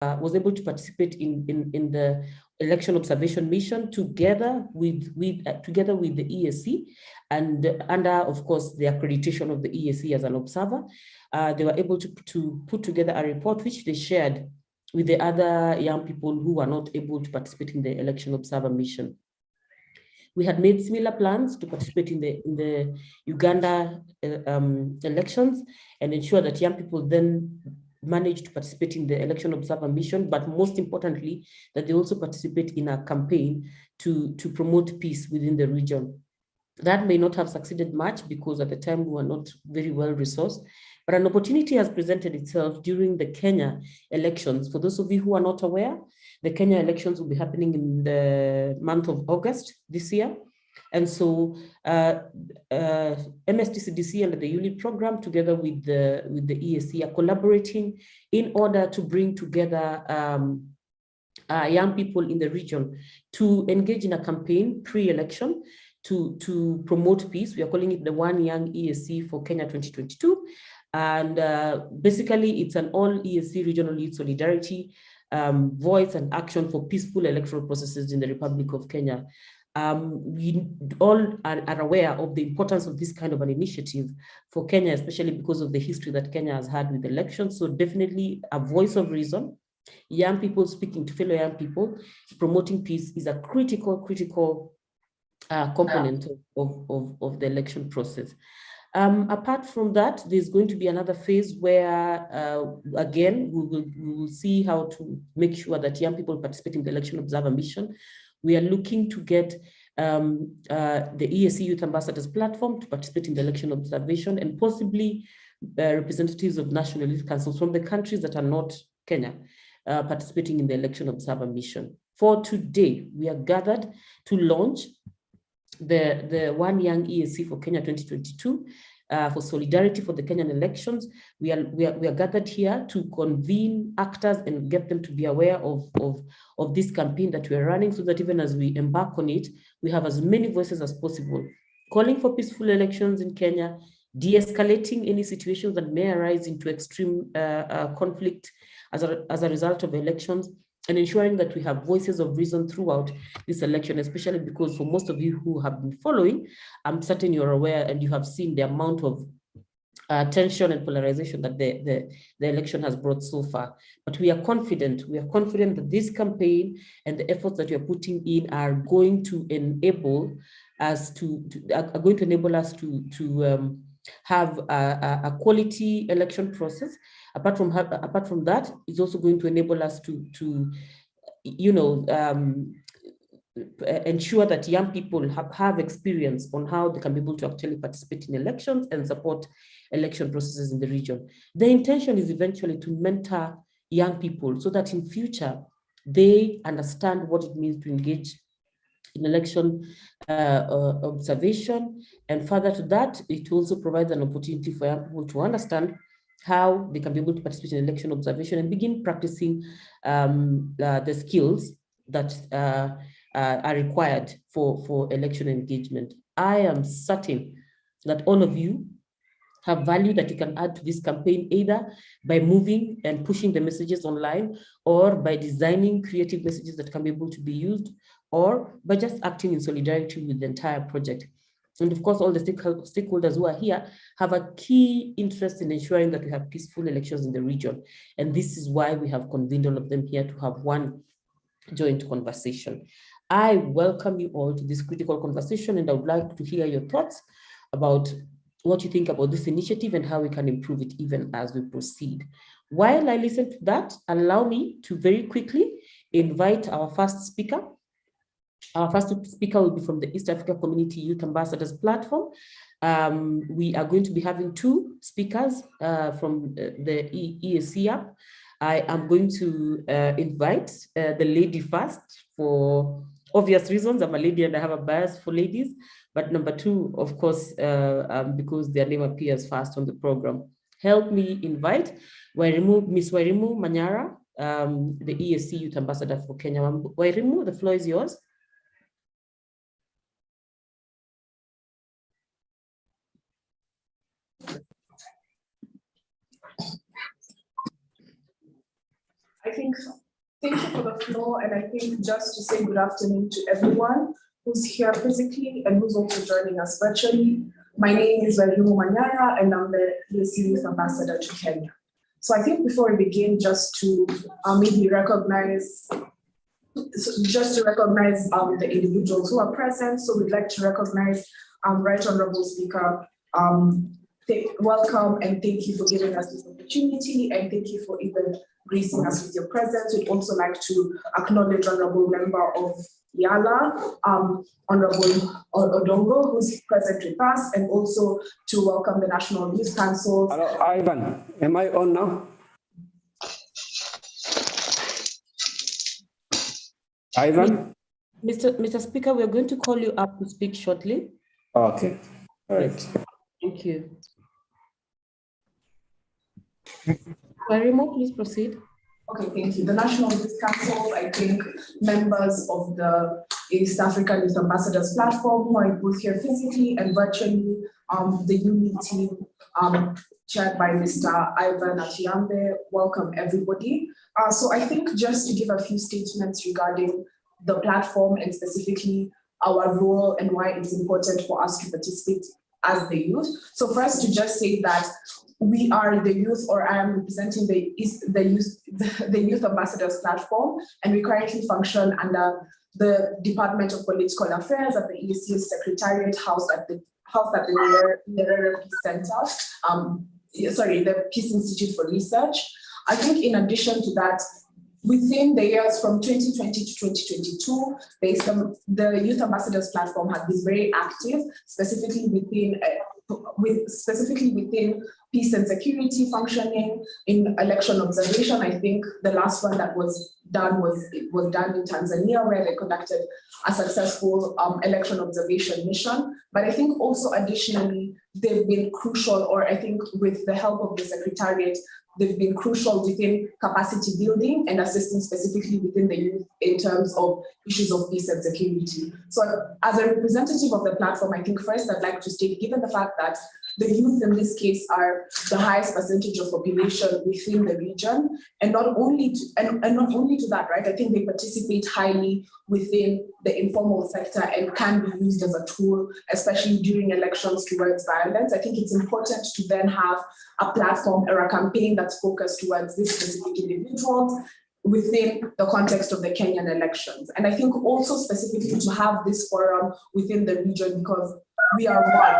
was able to participate in the election observation mission together with the EAC, and under, of course, the accreditation of the EAC as an observer. They were able to put together a report which they shared with the other young people who were not able to participate in the election observer mission. We had made similar plans to participate in the Uganda elections and ensure that young people then managed to participate in the election observer mission, but most importantly, that they also participate in a campaign to promote peace within the region. That may not have succeeded much because at the time we were not very well resourced, but an opportunity has presented itself during the Kenya elections. For those of you who are not aware, the Kenya elections will be happening in the month of August this year. And so MSTCDC and the ULID program, together with the EAC, are collaborating in order to bring together young people in the region to engage in a campaign pre-election to promote peace. We are calling it the One Young EAC for Kenya 2022. And basically, it's an all EAC regional youth solidarity voice and action for peaceful electoral processes in the Republic of Kenya. We all are aware of the importance of this kind of an initiative for Kenya, especially because of the history that Kenya has had with elections. So definitely a voice of reason, young people speaking to fellow young people, promoting peace is a critical component of the election process. Apart from that, there's going to be another phase where, again, we will see how to make sure that young people participate in the election observer mission. We are looking to get the EAC Youth Ambassadors platform to participate in the election observation, and possibly representatives of national youth councils from the countries that are not Kenya participating in the election observer mission. For today, we are gathered to launch the One Young EAC for Kenya 2022 for solidarity for the Kenyan elections. We are gathered here to convene actors and get them to be aware of this campaign that we are running, so that even as we embark on it, we have as many voices as possible, calling for peaceful elections in Kenya, de-escalating any situations that may arise into extreme conflict as a result of elections, and ensuring that we have voices of reason throughout this election, especially because for most of you who have been following, I'm certain you're aware and you have seen the amount of tension and polarization that the election has brought so far. But we are confident that this campaign and the efforts that we are putting in are going to enable us to have a quality election process. Apart from that, it's also going to enable us to ensure that young people have experience on how they can be able to actually participate in elections and support election processes in the region. The intention is eventually to mentor young people so that in future they understand what it means to engage in election observation. And further to that, it also provides an opportunity for young people to understand how they can be able to participate in election observation and begin practicing the skills that are required for election engagement. I am certain that all of you have value that you can add to this campaign, either by moving and pushing the messages online, or by designing creative messages that can be able to be used, or by just acting in solidarity with the entire project. And of course, all the stakeholders who are here have a key interest in ensuring that we have peaceful elections in the region. And this is why we have convened all of them here to have one joint conversation. I welcome you all to this critical conversation, and I would like to hear your thoughts about what you think about this initiative and how we can improve it even as we proceed. While I listen to that, allow me to very quickly invite our first speaker. Our first speaker will be from the East Africa Community Youth Ambassadors Platform. We are going to be having two speakers from the EAC app. I am going to invite the lady first for obvious reasons. I'm a lady and I have a bias for ladies. But number two, of course, because their name appears first on the program. Help me invite Miss Wairimu Manyara, the EAC Youth Ambassador for Kenya. Wairimu, the floor is yours. I think, thank you for the floor. And I think just to say good afternoon to everyone who's here physically and who's also joining us virtually. My name is Laureates Manyara, and I'm the EAC Youth Ambassador to Kenya. So I think before we begin, just to maybe recognize the individuals who are present. So we'd like to recognize Right Honorable Speaker. Welcome and thank you for giving us this opportunity, and thank you for even gracing us with your presence. We'd also like to acknowledge Honorable Member of Yala, Honorable Odongo, who's present with us, and also to welcome the National Youth Council. Hello, Ivan. Am I on now? Ivan? Mr. Speaker, we're going to call you up to speak shortly. Okay. All right. Yes. Thank you. Warimo, please proceed. Okay, thank you. The National Youth Council, I think members of the East African Youth Ambassadors platform who are both here physically and virtually, the UNI team chaired by Mr. Ivan Atiambe, welcome everybody. So I think just to give a few statements regarding the platform and specifically our role and why it's important for us to participate as the youth. So first to just say that we are the youth, or I am representing the Youth Ambassadors platform, and we currently function under the Department of Political Affairs at the EAC Secretariat housed at the Nyerere Peace Center, the Peace Institute for Research. I think in addition to that, within the years from 2020 to 2022, the Youth Ambassadors platform has been very active, specifically within peace and security functioning, in election observation. I think the last one that was done was done in Tanzania, where they conducted a successful election observation mission. But I think also additionally, they've been crucial, or I think with the help of the Secretariat, they've been crucial within capacity building and assisting specifically within the youth in terms of issues of peace and security. So as a representative of the platform, I think first I'd like to state, given the fact that the youth in this case are the highest percentage of population within the region, and not only to that, right? I think they participate highly within the informal sector and can be used as a tool, especially during elections towards violence. I think it's important to then have a platform or a campaign that's focused towards these specific individuals within the context of the Kenyan elections. And I think also specifically to have this forum within the region, because we are one.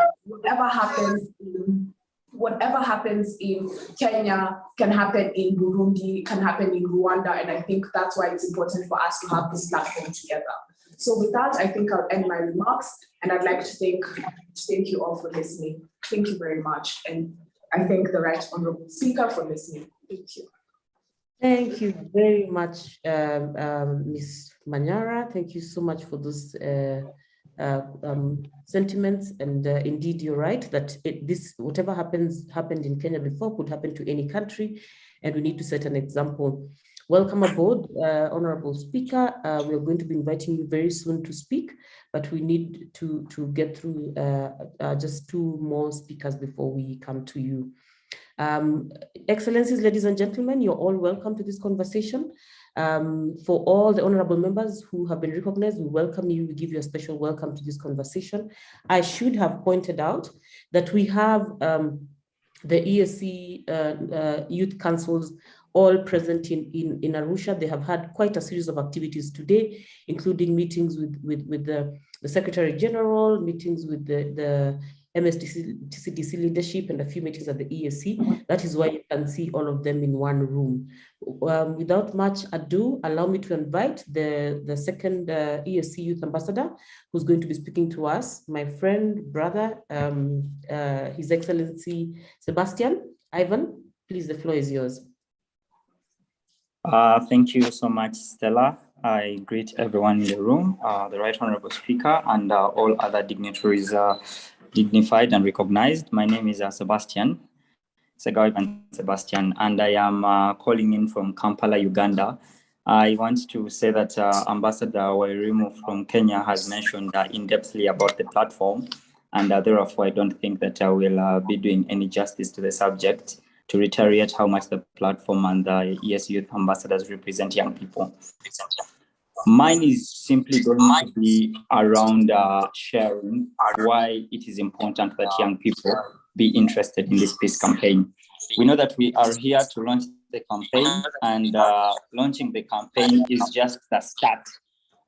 Whatever happens in Kenya can happen in Burundi, can happen in Rwanda, and I think that's why it's important for us to have this platform together. So with that, I think I'll end my remarks, and I'd like to thank you all for listening. Thank you very much, and I thank the Right Honorable Speaker for listening. Thank you. Thank you very much, Ms. Manyara. Thank you so much for those sentiments, and indeed you're right that whatever happened in Kenya before could happen to any country, and we need to set an example. Welcome aboard, Honorable Speaker. We're going to be inviting you very soon to speak, but we need to get through just two more speakers before we come to you. Excellencies, ladies and gentlemen, you're all welcome to this conversation. For all the honorable members who have been recognized, we welcome you, we give you a special welcome to this conversation. I should have pointed out that we have the EAC Youth Councils all present in Arusha. They have had quite a series of activities today, including meetings with the Secretary General, meetings with the MSTCDC leadership, and a few meetings at the EAC. That is why you can see all of them in one room. Without much ado, allow me to invite the second EAC Youth Ambassador, who's going to be speaking to us, my friend, brother, His Excellency Sebastian. Ivan, please, the floor is yours. Thank you so much, Stella. I greet everyone in the room, the Right Honorable Speaker, and all other dignitaries dignified and recognized. My name is Sebastian, Segawivan Sebastian, and I am calling in from Kampala, Uganda. I want to say that Ambassador Wairimu from Kenya has mentioned in-depthly about the platform, and therefore I don't think that I will be doing any justice to the subject. to reiterate how much the platform and the EAC Youth Ambassadors represent young people. Mine is simply going to be around sharing why it is important that young people be interested in this peace campaign. We know that we are here to launch the campaign, and launching the campaign is just the start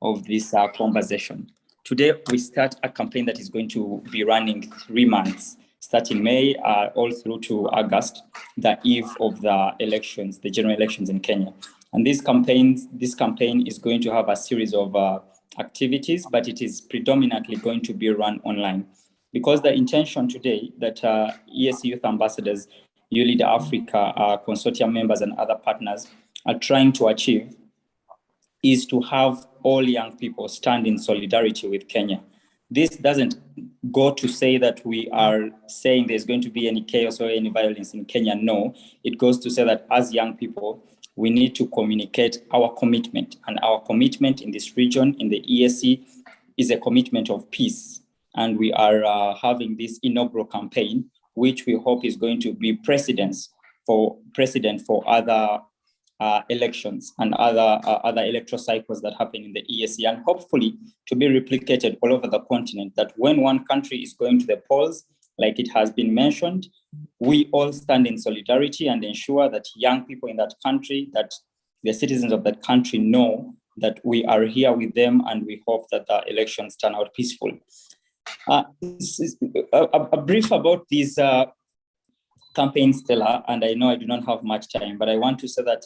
of this conversation. Today, we start a campaign that is going to be running 3 months, starting May all through to August, the eve of the elections, the general elections in Kenya. And this campaign is going to have a series of activities, but it is predominantly going to be run online. Because the intention today that EAC Youth Ambassadors, You Lead Africa, consortium members and other partners are trying to achieve is to have all young people stand in solidarity with Kenya. This doesn't go to say that we are saying there's going to be any chaos or any violence in Kenya. No, it goes to say that as young people, we need to communicate our commitment. And our commitment in this region, in the EAC, is a commitment of peace. And we are having this inaugural campaign, which we hope is going to be precedent for other elections and other electoral cycles that happen in the EAC, and hopefully to be replicated all over the continent, that when one country is going to the polls, like it has been mentioned, we all stand in solidarity and ensure that young people in that country, that the citizens of that country know that we are here with them, and we hope that the elections turn out peaceful. A brief about this campaign, Stella, and I know I do not have much time, but I want to say that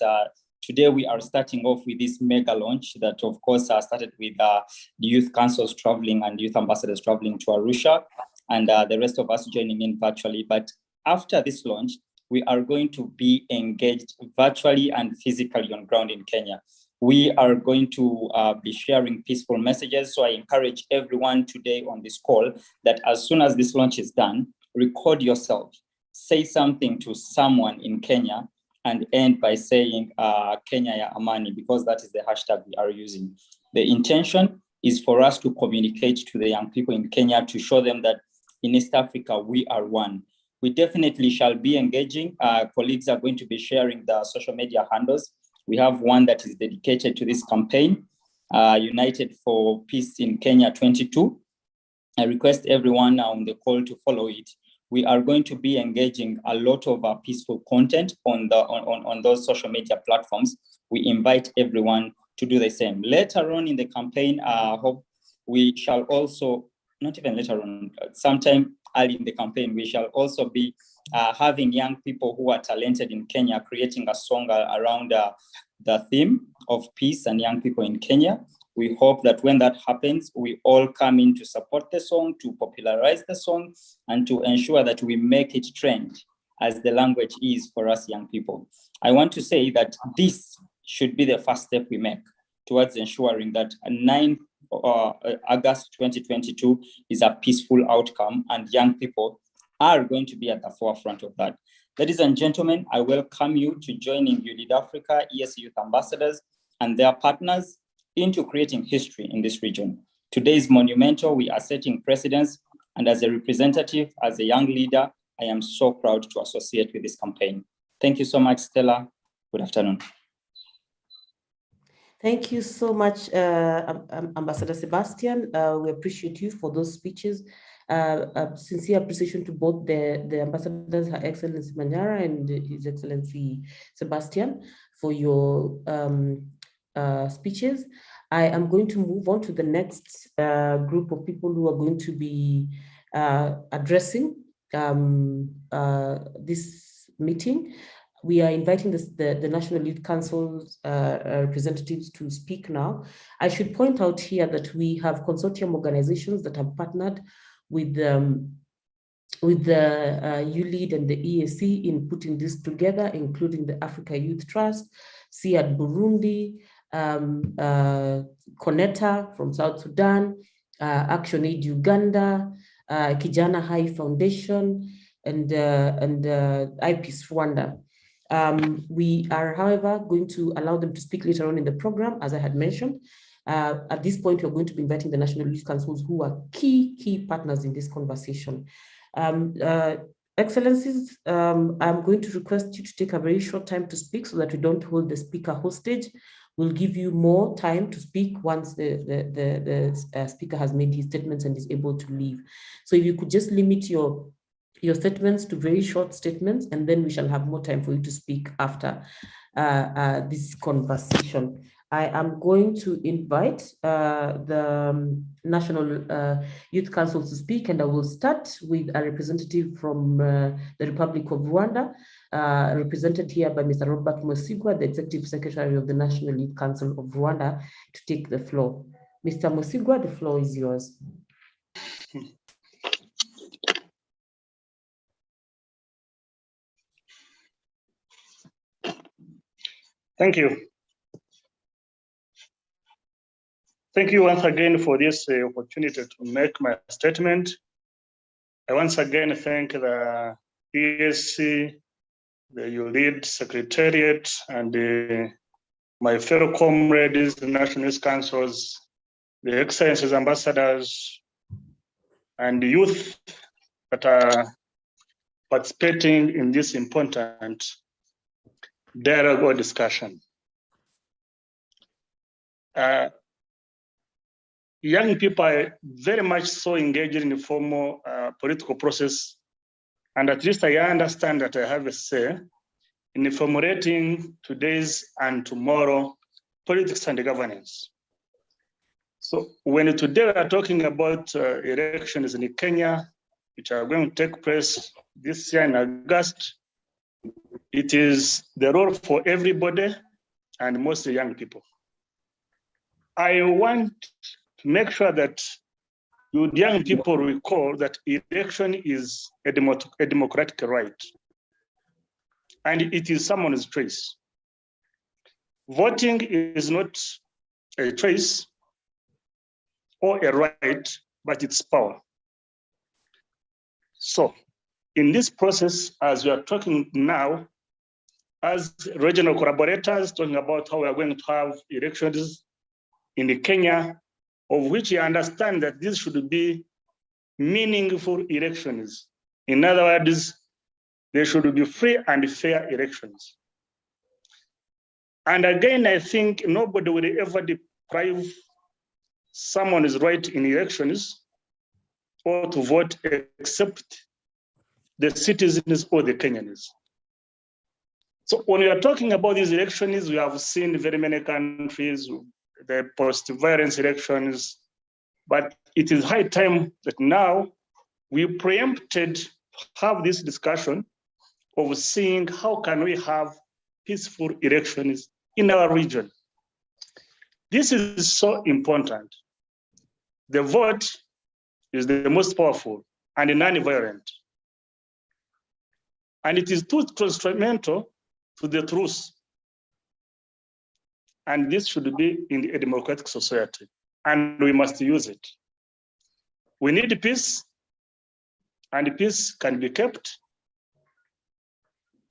today we are starting off with this mega launch that, of course, started with the youth councils traveling and youth ambassadors traveling to Arusha, and the rest of us joining in virtually. But after this launch, we are going to be engaged virtually and physically on ground in Kenya. We are going to be sharing peaceful messages. So I encourage everyone today on this call that as soon as this launch is done, record yourself, say something to someone in Kenya, and end by saying Kenya ya Amani, because that is the hashtag we are using. The intention is for us to communicate to the young people in Kenya to show them that in East Africa, we are one. We definitely shall be engaging. Colleagues are going to be sharing the social media handles. We have one that is dedicated to this campaign, United for Peace in Kenya 22. I request everyone on the call to follow it. We are going to be engaging a lot of peaceful content on those social media platforms. We invite everyone to do the same. Later on in the campaign, I hope we shall also, not even later on, sometime early in the campaign, we shall also be having young people who are talented in Kenya creating a song around the theme of peace and young people in Kenya. We hope that when that happens, we all come in to support the song, to popularize the song, and to ensure that we make it trend as the language is for us young people. I want to say that this should be the first step we make towards ensuring that 9 August 2022 is a peaceful outcome, and young people are going to be at the forefront of that. Ladies and gentlemen, I welcome you to joining You Lead Africa, EAC Youth Ambassadors, and their partners into creating history in this region. Today is monumental. We are setting precedents, and as a representative, as a young leader, I am so proud to associate with this campaign. Thank you so much, Stella. Good afternoon. Thank you so much, Ambassador Sebastian. We appreciate you for those speeches. A sincere appreciation to both the ambassadors, Her Excellency Manyara and His Excellency Sebastian, for your speeches. I am going to move on to the next group of people who are going to be addressing this meeting. We are inviting the National Youth Council's representatives to speak now. I should point out here that we have consortium organizations that have partnered with the ULEAD and the EAC in putting this together, including the Africa Youth Trust, SIAD Burundi, Koneta from South Sudan, Action Aid Uganda, Kijana High Foundation, and IPEACE Rwanda. We are, however, going to allow them to speak later on in the program, as I had mentioned. At this point, we're going to be inviting the National Youth Councils, who are key partners in this conversation. Excellencies, I'm going to request you to take a very short time to speak so that we don't hold the speaker hostage. We'll give you more time to speak once the speaker has made his statements and is able to leave. So if you could just limit your statements to very short statements, and then we shall have more time for you to speak after this conversation. I am going to invite the National Youth Council to speak, and I will start with a representative from the Republic of Rwanda, represented here by Mr. Robert Musigwa, the Executive Secretary of the National Youth Council of Rwanda, to take the floor. Mr. Musigwa, the floor is yours. Thank you. Thank you once again for this opportunity to make my statement. I once again thank the EAC, the ULEAD Secretariat, and my fellow comrades, the National Youth Councils, the Excellencies, ambassadors, and the youth that are participating in this important dialogue or discussion. Young people are very much so engaged in the formal political process, and at least I understand that I have a say in formulating today's and tomorrow politics and governance. So when today we are talking about elections in Kenya, which are going to take place this year in August, it is the role for everybody and mostly young people. I want to make sure that you young people recall that election is a democratic right, and it is someone's choice. Voting is not a choice or a right, but it's power. So in this process, as we are talking now, as regional collaborators, talking about how we are going to have elections in Kenya, of which you understand that this should be meaningful elections. In other words, there should be free and fair elections. And again, I think nobody will ever deprive someone's right in elections or to vote except the citizens or the Kenyans. So when we are talking about these elections, we have seen very many countries, the post-violence elections, but it is high time that now we preempted have this discussion of seeing how can we have peaceful elections in our region. This is so important. The vote is the most powerful and non-violent. And it is too instrumental to the truth. And this should be in a democratic society, and we must use it. We need peace, and peace can be kept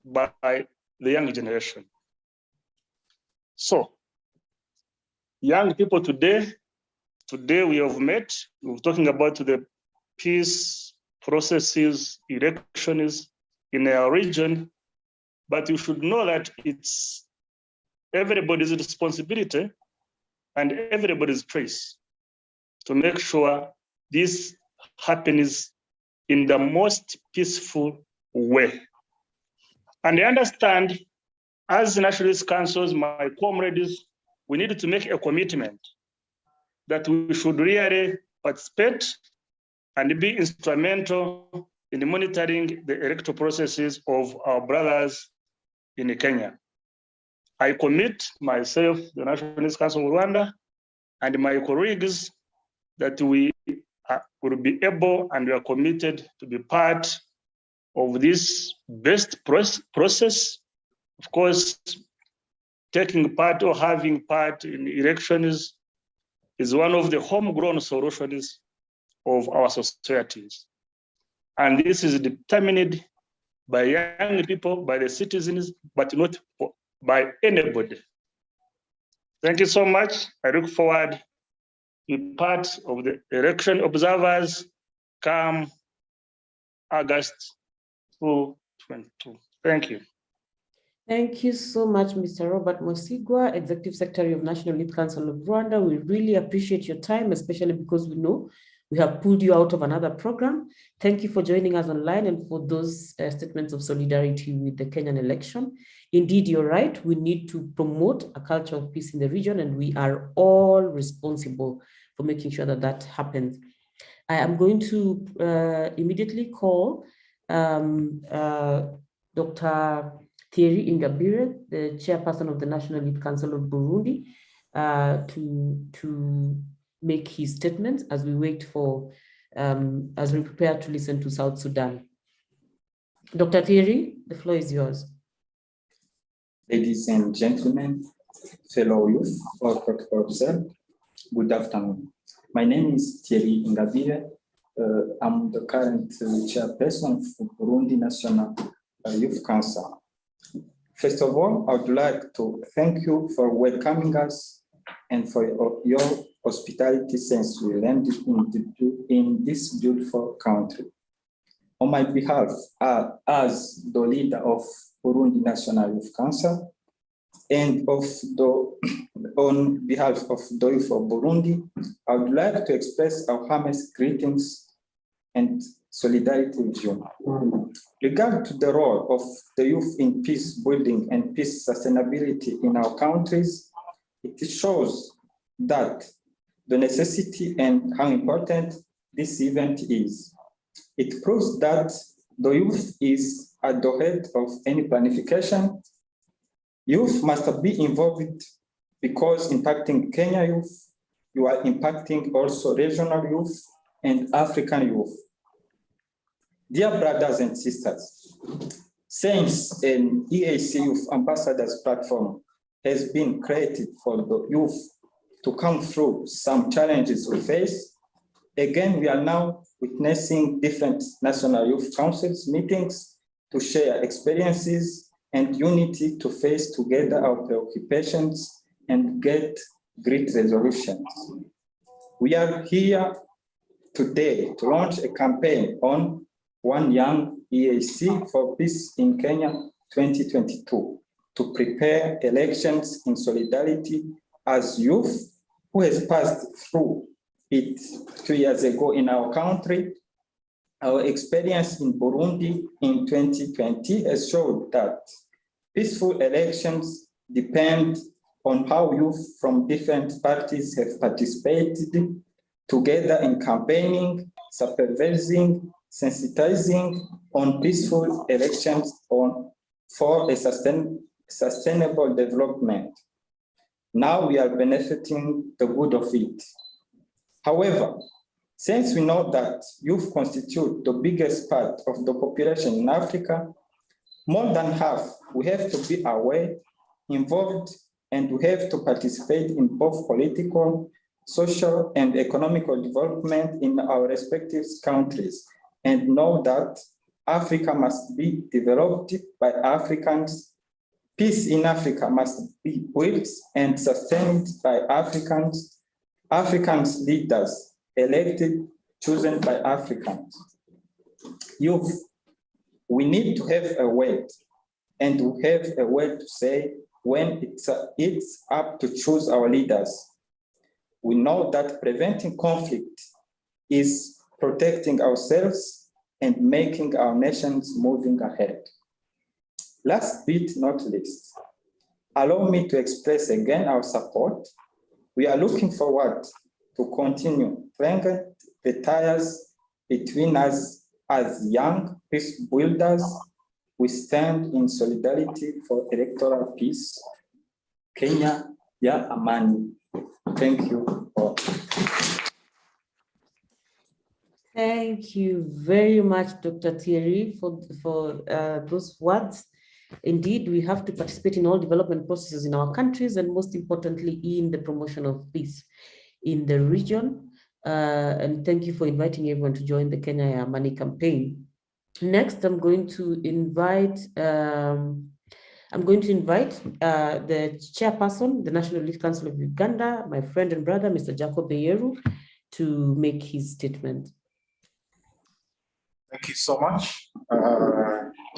by the young generation. So, young people today we have met, we're talking about the peace processes, elections in our region, but you should know that it's everybody's responsibility and everybody's choice to make sure this happens in the most peaceful way. And I understand, as National Youth Councils, my comrades, we need to make a commitment that we should really participate and be instrumental in monitoring the electoral processes of our brothers in Kenya. I commit myself, the National Youth Council of Rwanda, and my colleagues that we will be able and we are committed to be part of this best process. Of course, taking part or having part in elections is one of the homegrown solutions of our societies. And this is determined by young people, by the citizens, but not by anybody. Thank you so much. I look forward to be part of the election observers come August 22. Thank you. Thank you so much, Mr. Robert Mosigwa, Executive Secretary of National Youth Council of Rwanda. We really appreciate your time, especially because we know we have pulled you out of another program. Thank you for joining us online and for those statements of solidarity with the Kenyan election. Indeed, you're right. We need to promote a culture of peace in the region, and we are all responsible for making sure that that happens. I am going to immediately call Dr. Thierry Ingabire, the Chairperson of the National Youth Council of Burundi, to make his statement as we wait for, as we prepare to listen to South Sudan. Dr. Thierry, the floor is yours. Ladies and gentlemen, fellow youth, all protocol observed, good afternoon. My name is Thierry Ingabire. I'm the current chairperson for Burundi National Youth Council. First of all, I would like to thank you for welcoming us and for your hospitality since we landed in this beautiful country. On my behalf, as the leader of Burundi National Youth Council and on behalf of the youth of Burundi, I would like to express our warmest greetings and solidarity with you. Regarding to the role of the youth in peace building and peace sustainability in our countries, it shows that the necessity and how important this event is. It proves that the youth is at the head of any planification. Youth must be involved because impacting Kenya youth, you are impacting also regional youth and African youth. Dear brothers and sisters, since an EAC Youth Ambassadors platform has been created for the youth to come through some challenges we face, again, we are now witnessing different national youth councils meetings to share experiences and unity to face together our preoccupations and get great resolutions. We are here today to launch a campaign on One Young EAC for Peace in Kenya 2022 to prepare elections in solidarity as youth who has passed through it 2 years ago in our country. Our experience in Burundi in 2020 has showed that peaceful elections depend on how youth from different parties have participated together in campaigning, supervising, sensitizing on peaceful elections for a sustainable development. Now we are benefiting the good of it. However, since we know that youth constitute the biggest part of the population in Africa, more than half, we have to be aware, involved, and we have to participate in both political, social, and economical development in our respective countries, and know that Africa must be developed by Africans. Peace in Africa must be built and sustained by Africans leaders, elected, chosen by Africans. Youth, we need to have a word, and we have a word to say when it's up to choose our leaders. We know that preventing conflict is protecting ourselves and making our nations moving ahead. Last but not least, allow me to express again our support. We are looking forward to continue strengthening the ties between us as young peace builders. We stand in solidarity for electoral peace. Kenya ya amani. Thank you all. Thank you very much, Dr. Thierry, for those words. Indeed, we have to participate in all development processes in our countries, and most importantly, in the promotion of peace in the region. And thank you for inviting everyone to join the Kenya ya Amani campaign. Next, I'm going to invite the chairperson, the National Youth Council of Uganda, my friend and brother, Mr. Jacob Beyeru, to make his statement. Thank you so much.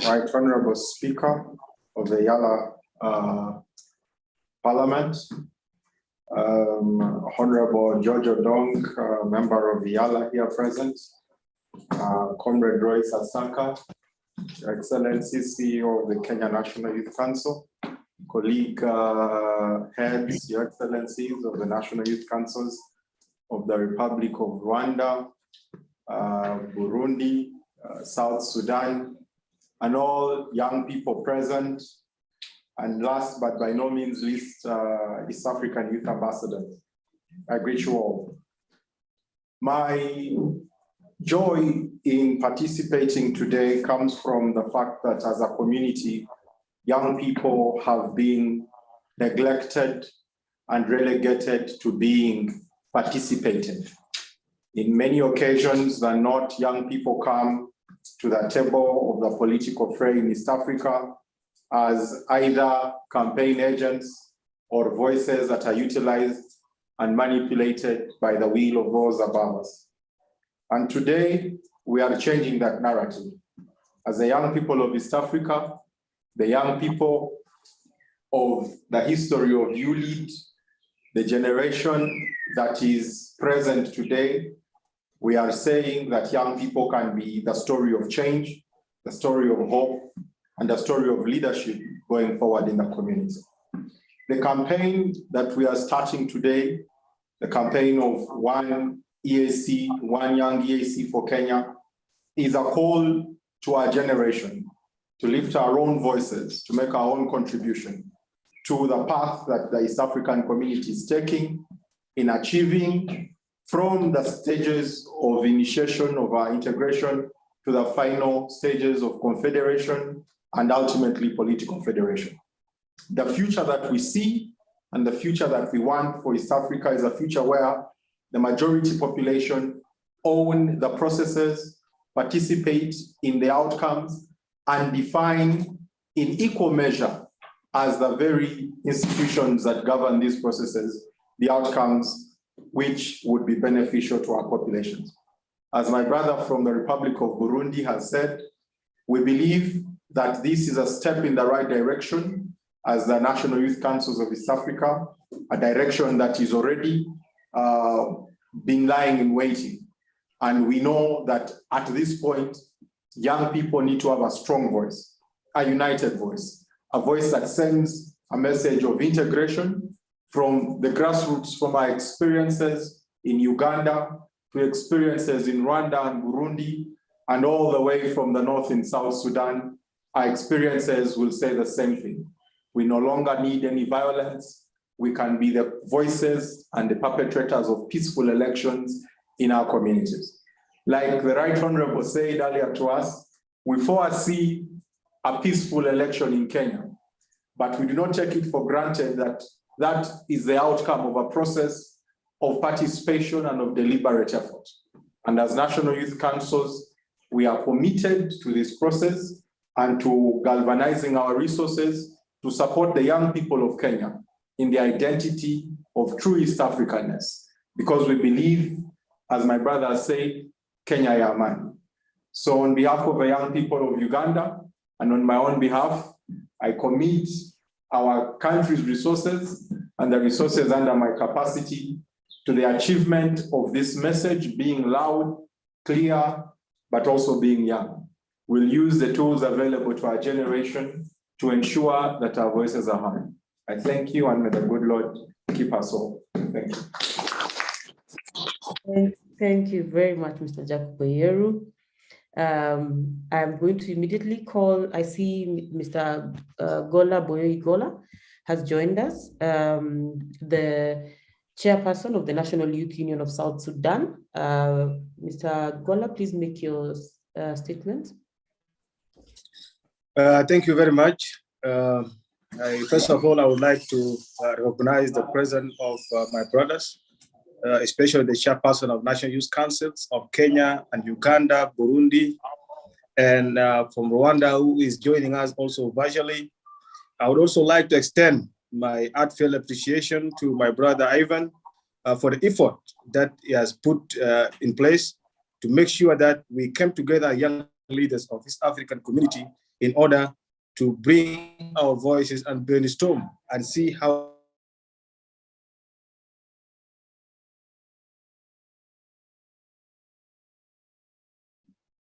Right Honorable Speaker of the Yala Parliament, Honorable George Odong, member of the Yala here present, Comrade Roy Sasaka, Your Excellency, CEO of the Kenya National Youth Council, colleague heads, Your Excellencies of the National Youth Councils of the Republic of Rwanda, Burundi, South Sudan, and all young people present, and last but by no means least, East African Youth Ambassadors. I greet you all. My joy in participating today comes from the fact that as a community, young people have been neglected and relegated to being participating. In many occasions than not, young people come to the table of the political fray in East Africa as either campaign agents or voices that are utilized and manipulated by the will of those above us. And today, we are changing that narrative. As the young people of East Africa, the young people of the history of ULEAD, the generation that is present today, we are saying that young people can be the story of change, the story of hope, and the story of leadership going forward in the community. The campaign that we are starting today, the campaign of one EAC, one young EAC for Kenya, is a call to our generation to lift our own voices, to make our own contribution to the path that the East African community is taking in achieving from the stages of initiation of our integration to the final stages of confederation and ultimately political federation. The future that we see and the future that we want for East Africa is a future where the majority population own the processes, participate in the outcomes, and define in equal measure as the very institutions that govern these processes, the outcomes which would be beneficial to our populations. As my brother from the Republic of Burundi has said, we believe that this is a step in the right direction as the National Youth Councils of East Africa, a direction that is already been lying in waiting. And we know that at this point, young people need to have a strong voice, a united voice, a voice that sends a message of integration from the grassroots, from our experiences in Uganda to experiences in Rwanda and Burundi, and all the way from the north in South Sudan. Our experiences will say the same thing. We no longer need any violence. We can be the voices and the perpetrators of peaceful elections in our communities. Like the Right Honorable said earlier to us, we foresee a peaceful election in Kenya, but we do not take it for granted that that is the outcome of a process of participation and of deliberate effort. And as National Youth Councils, we are committed to this process and to galvanizing our resources to support the young people of Kenya in the identity of true East Africanness, because we believe, as my brother said, Kenya ya amani. So on behalf of the young people of Uganda and on my own behalf, I commit our country's resources and the resources under my capacity to the achievement of this message being loud, clear, but also being young. We'll use the tools available to our generation to ensure that our voices are heard. I thank you, and may the good Lord keep us all. Thank you. Thank you very much, Mr. Jacob Boyeru. I'm going to immediately call, I see Mr. Gola Boyoi Gola has joined us, the chairperson of the National Youth Union of South Sudan. Mr. Gola, please make your statement. Thank you very much. First of all, I would like to recognize the presence of my brothers, especially the chairperson of National Youth Councils of Kenya and Uganda, Burundi, and from Rwanda, who is joining us also virtually. I would also like to extend my heartfelt appreciation to my brother Ivan for the effort that he has put in place to make sure that we came together, young leaders of East African community, in order to bring our voices and brainstorm and see how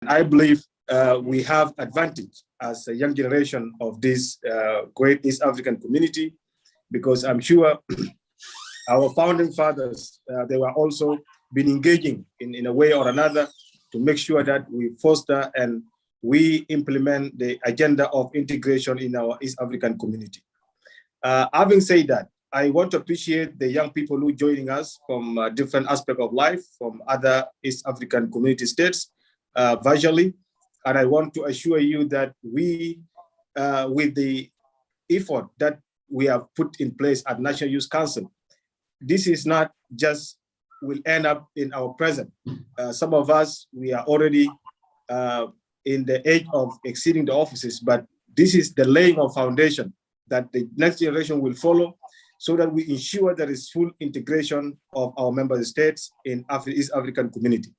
I believe we have advantage as a young generation of this great East African community, because I'm sure our founding fathers, they were also been engaging in a way or another to make sure that we foster and we implement the agenda of integration in our East African community. Having said that, I want to appreciate the young people who are joining us from different aspects of life, from other East African community states, virtually. And I want to assure you that we, with the effort that we have put in place at National Youth Council, this is not just will end up in our present. Some of us, we are already in the age of exceeding the offices, but this is the laying of foundation that the next generation will follow, so that we ensure there is full integration of our member states in East African community.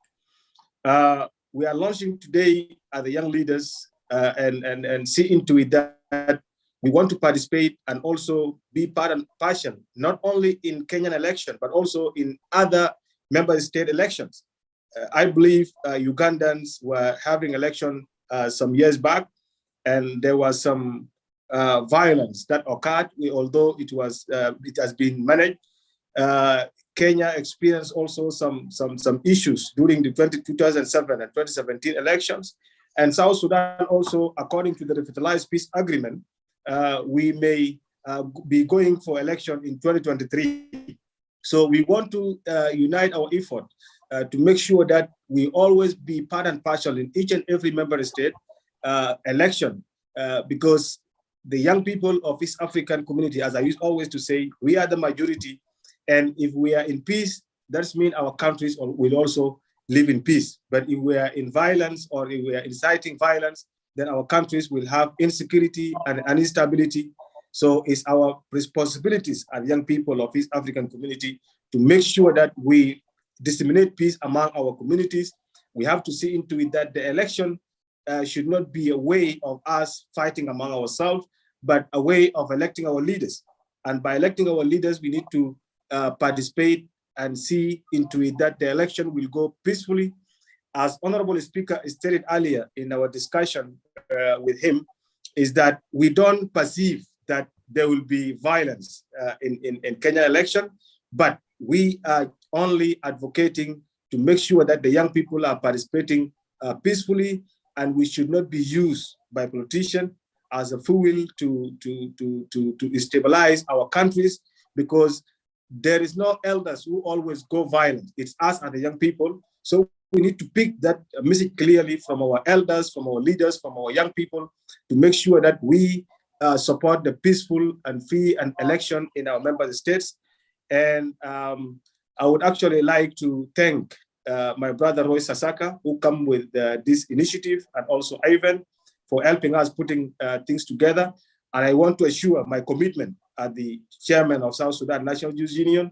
We are launching today as the young leaders and see into it that we want to participate and also be part and partial, not only in Kenyan election, but also in other member state elections. I believe Ugandans were having election some years back, and there was some violence that occurred, although it has been managed. Kenya experienced also some issues during the 2007 and 2017 elections. And South Sudan also, according to the revitalized peace agreement, we may be going for election in 2023. So we want to unite our effort to make sure that we always be part and partial in each and every member state election, because the young people of East African community, as I used always to say, we are the majority. And if we are in peace, that means our countries will also live in peace. But if we are in violence, or if we are inciting violence, then our countries will have insecurity and instability. So it's our responsibilities as young people of East African community to make sure that we disseminate peace among our communities. We have to see into it that the election should not be a way of us fighting among ourselves, but a way of electing our leaders. And by electing our leaders, we need to participate and see into it that the election will go peacefully. As Honorable Speaker stated earlier in our discussion with him, is that we don't perceive that there will be violence in Kenya election, but we are only advocating to make sure that the young people are participating peacefully, and we should not be used by politicians as a fuel to stabilize our countries, because there is no elders who always go violent. It's us and the young people. So we need to pick that message clearly from our elders, from our leaders, from our young people, to make sure that we support the peaceful and free and election in our member states. And I would actually like to thank my brother Roy Sasaka, who come with this initiative, and also Ivan for helping us putting things together. And I want to assure my commitment as the chairman of South Sudan National Youth Union,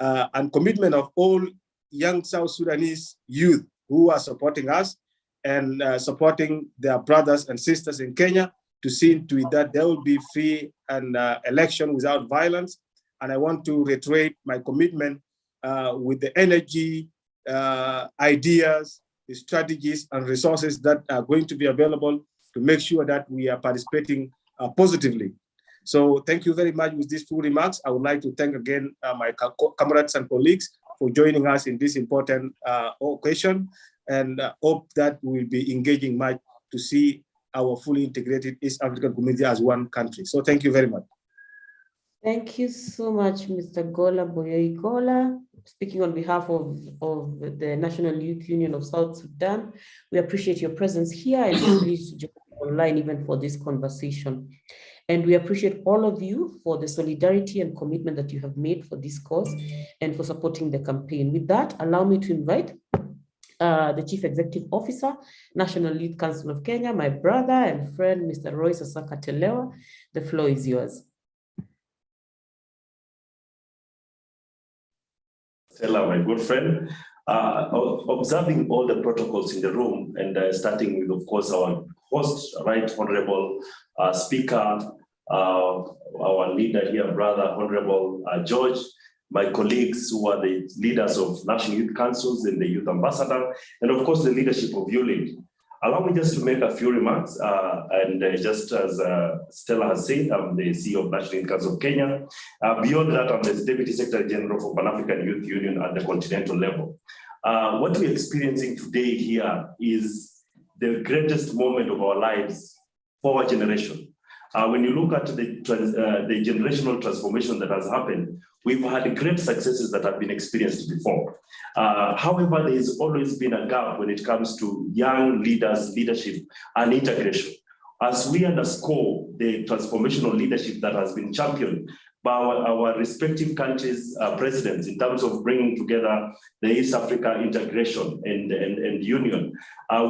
and commitment of all young South Sudanese youth who are supporting us and supporting their brothers and sisters in Kenya, to see to it that there will be free and election without violence. And I want to reiterate my commitment with the energy, ideas, the strategies and resources that are going to be available to make sure that we are participating positively. So thank you very much with these few remarks. I would like to thank again my comrades and colleagues for joining us in this important occasion, and hope that we will be engaging much to see our fully integrated East African community as one country. So thank you very much. Thank you so much, Mr. Gola Boyoi Gola. Speaking on behalf of the National Youth Union of South Sudan, we appreciate your presence here, and please join online even for this conversation. And we appreciate all of you for the solidarity and commitment that you have made for this cause and for supporting the campaign. With that, allow me to invite the Chief Executive Officer, National Youth Council of Kenya, my brother and friend, Mr. Roy Sasaka Telewa. The floor is yours. Stella, my good friend, observing all the protocols in the room, and starting with, of course, our host, Right Honorable Speaker, our leader here, Brother Honorable George, my colleagues who are the leaders of National Youth Councils and the Youth Ambassador, and of course the leadership of ULID. Allow me just to make a few remarks, just as Stella has said, I'm the CEO of National Youth Council of Kenya. Beyond that, I'm the Deputy Secretary General for Pan-African Youth Union at the continental level. What we're experiencing today here is the greatest moment of our lives for our generation. When you look at the generational transformation that has happened, we've had great successes that have been experienced before. However, there has always been a gap when it comes to young leaders, leadership, and integration. As we underscore the transformational leadership that has been championed by our respective countries' presidents in terms of bringing together the East Africa integration and union,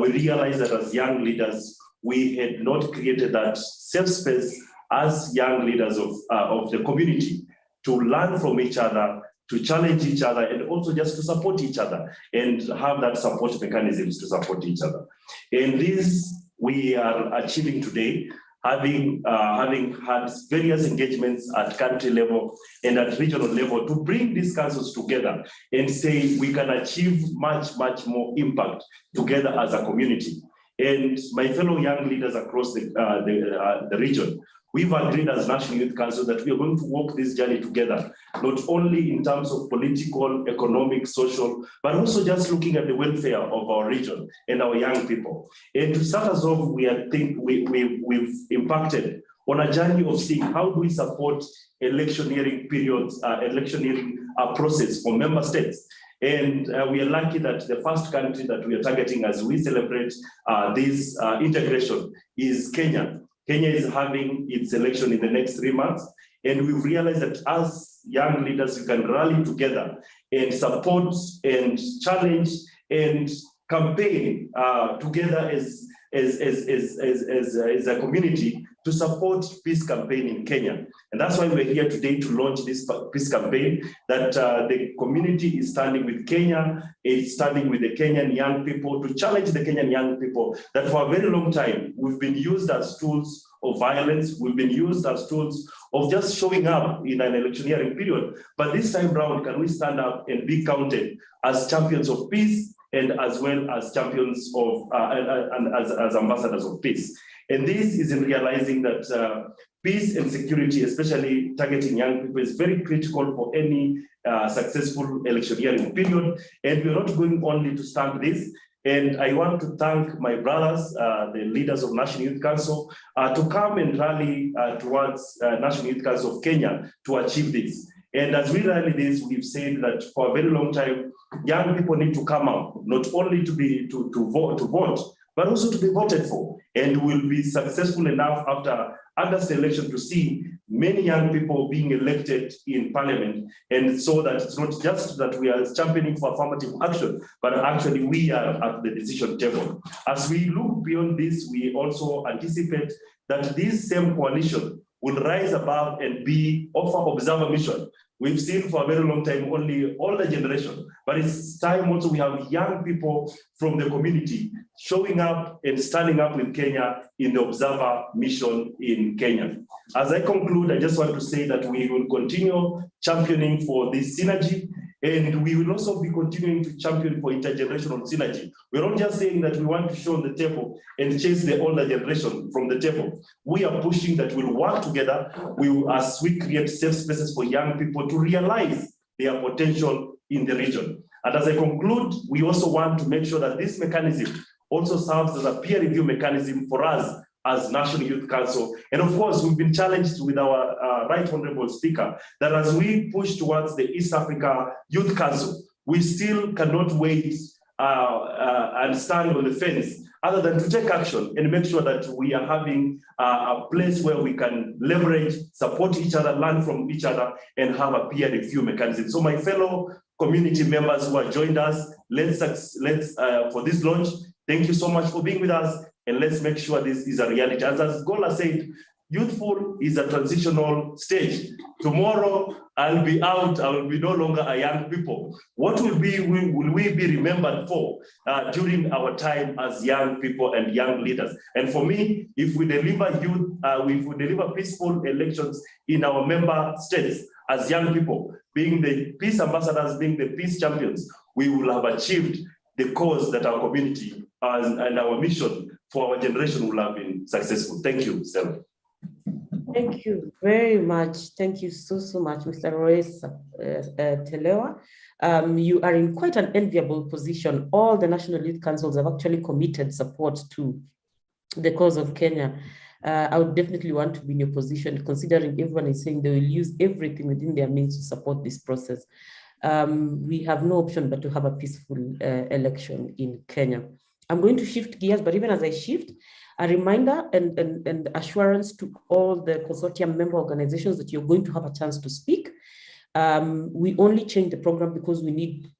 we realize that as young leaders, we had not created that safe space as young leaders of the community to learn from each other, to challenge each other, and also just to support each other and have that support mechanisms to support each other. And this we are achieving today, having had various engagements at country level and at regional level to bring these councils together and say we can achieve much more impact together as a community. And my fellow young leaders across the region, we've agreed as National Youth Council that we are going to walk this journey together, not only in terms of political, economic, social, but also just looking at the welfare of our region and our young people. And to start us off, we've impacted on a journey of seeing how do we support electioneering periods, electioneering process for member states. And we are lucky that the first country that we are targeting as we celebrate this integration is Kenya. Kenya is having its election in the next 3 months. And we've realized that as young leaders, we can rally together and support and challenge and campaign together as a community to support peace campaign in Kenya. And that's why we're here today to launch this peace campaign that the community is standing with Kenya, is standing with the Kenyan young people to challenge the Kenyan young people that for a very long time, we've been used as tools of violence, we've been used as tools of just showing up in an electioneering period. But this time round, can we stand up and be counted as champions of peace and as well as champions of, as ambassadors of peace? And this is in realizing that peace and security, especially targeting young people, is very critical for any successful electioneering period. And we're not going only to stand this. And I want to thank my brothers, the leaders of National Youth Council, to come and rally towards National Youth Council of Kenya to achieve this. And as we rally this, we've said that for a very long time, young people need to come out, not only to vote, but also to be voted for. And we'll be successful enough after August election to see many young people being elected in parliament. And so that it's not just that we are championing for affirmative action, but actually we are at the decision table. As we look beyond this, we also anticipate that this same coalition will rise above and be offer observer mission. We've seen for a very long time only older generation, but it's time also we have young people from the community showing up and standing up with Kenya in the observer mission in Kenya. As I conclude, I just want to say that we will continue championing for this synergy, and we will also be continuing to champion for intergenerational synergy. We're not just saying that we want to show on the table and chase the older generation from the table. We are pushing that we'll work together as we create safe spaces for young people to realize their potential in the region. And as I conclude, we also want to make sure that this mechanism also serves as a peer review mechanism for us as National Youth Council. And of course, we've been challenged with our Right Honorable Speaker that as we push towards the East Africa Youth Council, we still cannot wait and stand on the fence other than to take action and make sure that we are having a place where we can leverage, support each other, learn from each other, and have a peer review mechanism. So my fellow community members who have joined us, let's for this launch, thank you so much for being with us, and let's make sure this is a reality. As Gola said, Youthful is a transitional stage. Tomorrow, I'll be out, I will be no longer a young people. What will we be remembered for during our time as young people and young leaders? And for me, if we deliver if we deliver peaceful elections in our member states as young people, being the peace ambassadors, being the peace champions, we will have achieved the cause that our community and our mission for our generation will have been successful. Thank you, Stella. Thank you very much. Thank you so much, Mr. Royce Telewa. You are in quite an enviable position. All the National Youth Councils have actually committed support to the cause of Kenya. I would definitely want to be in your position, considering everyone is saying they will use everything within their means to support this process. We have no option but to have a peaceful election in Kenya. I'm going to shift gears, but even as I shift, a reminder and assurance to all the consortium member organizations that you're going to have a chance to speak. We only change the program because we need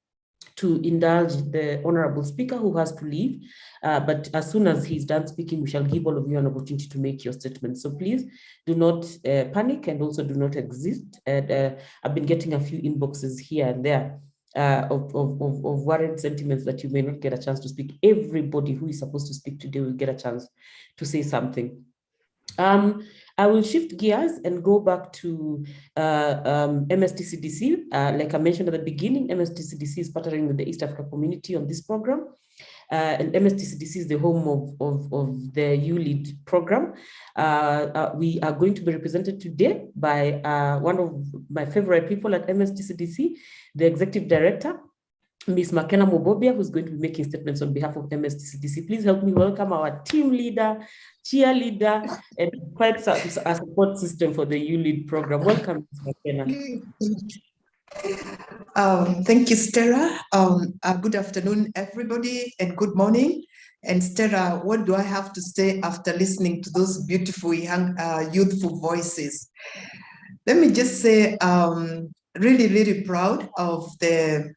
to indulge the honorable speaker who has to leave. But as soon as he's done speaking, we shall give all of you an opportunity to make your statement. So please do not panic and also do not exist. And I've been getting a few inboxes here and there of worried sentiments that you may not get a chance to speak. Everybody who is supposed to speak today will get a chance to say something. I will shift gears and go back to MSTCDC. Like I mentioned at the beginning, MSTCDC is partnering with the East Africa community on this program. And MSTCDC is the home of the ULEAD program. We are going to be represented today by one of my favorite people at MSTCDC, the executive director, Ms. Makena Mobobia, who's going to be making statements on behalf of MSTCDC. Please help me welcome our team leader, cheerleader, and quite a support system for the ULEAD program. Welcome, Ms. Makena. Thank you, Stella. Good afternoon, everybody, and good morning. And Stella, what do I have to say after listening to those beautiful, young, youthful voices? Let me just say, really, really proud of the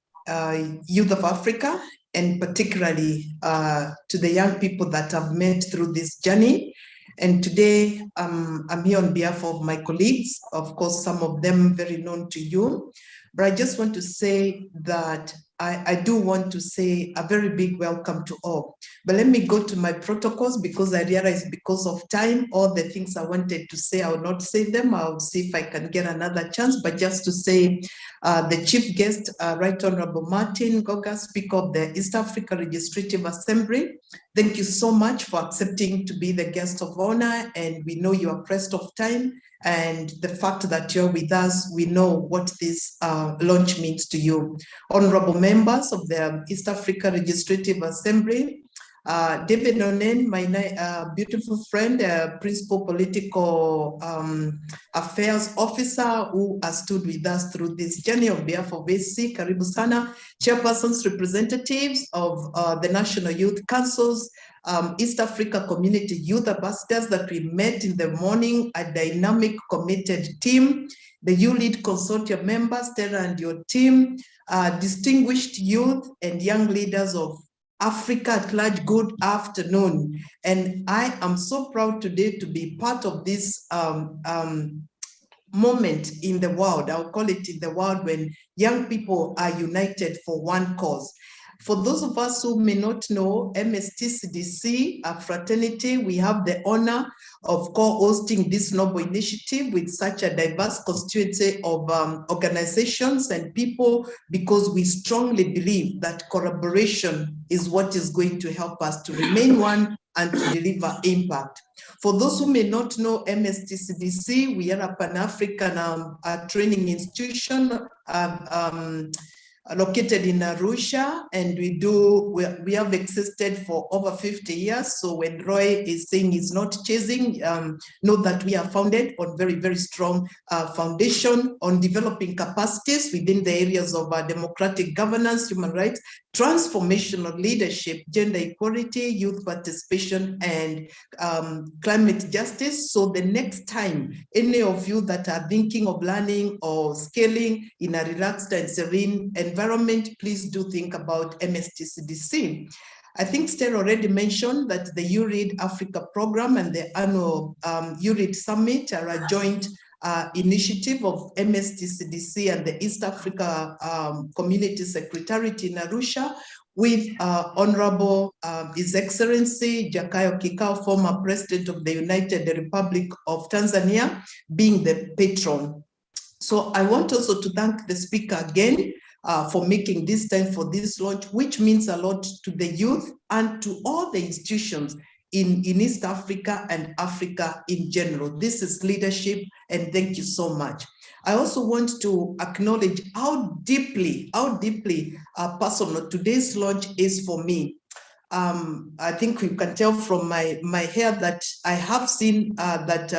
youth of Africa, and particularly to the young people that I've met through this journey. And today, I'm here on behalf of my colleagues, of course, some of them very known to you. But I just want to say that I do want to say a very big welcome to all. But let me go to my protocols, because I realized because of time, all the things I wanted to say, I will not say them. I'll see if I can get another chance. But just to say, the chief guest, Right Honorable Martin Goga, Speaker of the East Africa Legislative Assembly, thank you so much for accepting to be the guest of honor. And we know you are pressed of time. And the fact that you're with us, we know what this launch means to you. Honorable members of the East Africa Legislative Assembly, David Onen, my beautiful friend, Principal Political Affairs Officer, who has stood with us through this journey on behalf of EAC, Karibu Sana, Chairpersons, representatives of the National Youth Councils, East Africa Community Youth Ambassadors that we met in the morning, a dynamic, committed team, the ULEAD Consortium members, Stella and your team, distinguished youth and young leaders of Africa at large, good afternoon. And I am so proud today to be part of this moment in the world, I'll call it in the world, when young people are united for one cause. For those of us who may not know, MSTCDC, a fraternity, we have the honor of co-hosting this noble initiative with such a diverse constituency of organizations and people, because we strongly believe that collaboration is what is going to help us to remain one and to deliver impact. For those who may not know MSTCDC, we are a Pan-African training institution located in Arusha, and we have existed for over 50 years. So when Roy is saying he's not chasing, know that we are founded on very, very strong foundation on developing capacities within the areas of democratic governance, human rights, transformational leadership, gender equality, youth participation, and climate justice. So the next time any of you that are thinking of learning or scaling in a relaxed and serene environment, please do think about MSTCDC. I think Stella already mentioned that the ULEAD Africa program and the annual ULEAD Summit are a joint initiative of MSTCDC and the East Africa Community Secretariat in Arusha, with Honorable His Excellency Jakaya Kikwete, former President of the United Republic of Tanzania, being the patron. So I want also to thank the speaker again for making this time for this launch, which means a lot to the youth and to all the institutions in East Africa and Africa in general. This is leadership, and thank you so much. I also want to acknowledge how deeply personal today's launch is for me. I think you can tell from my hair that I have seen that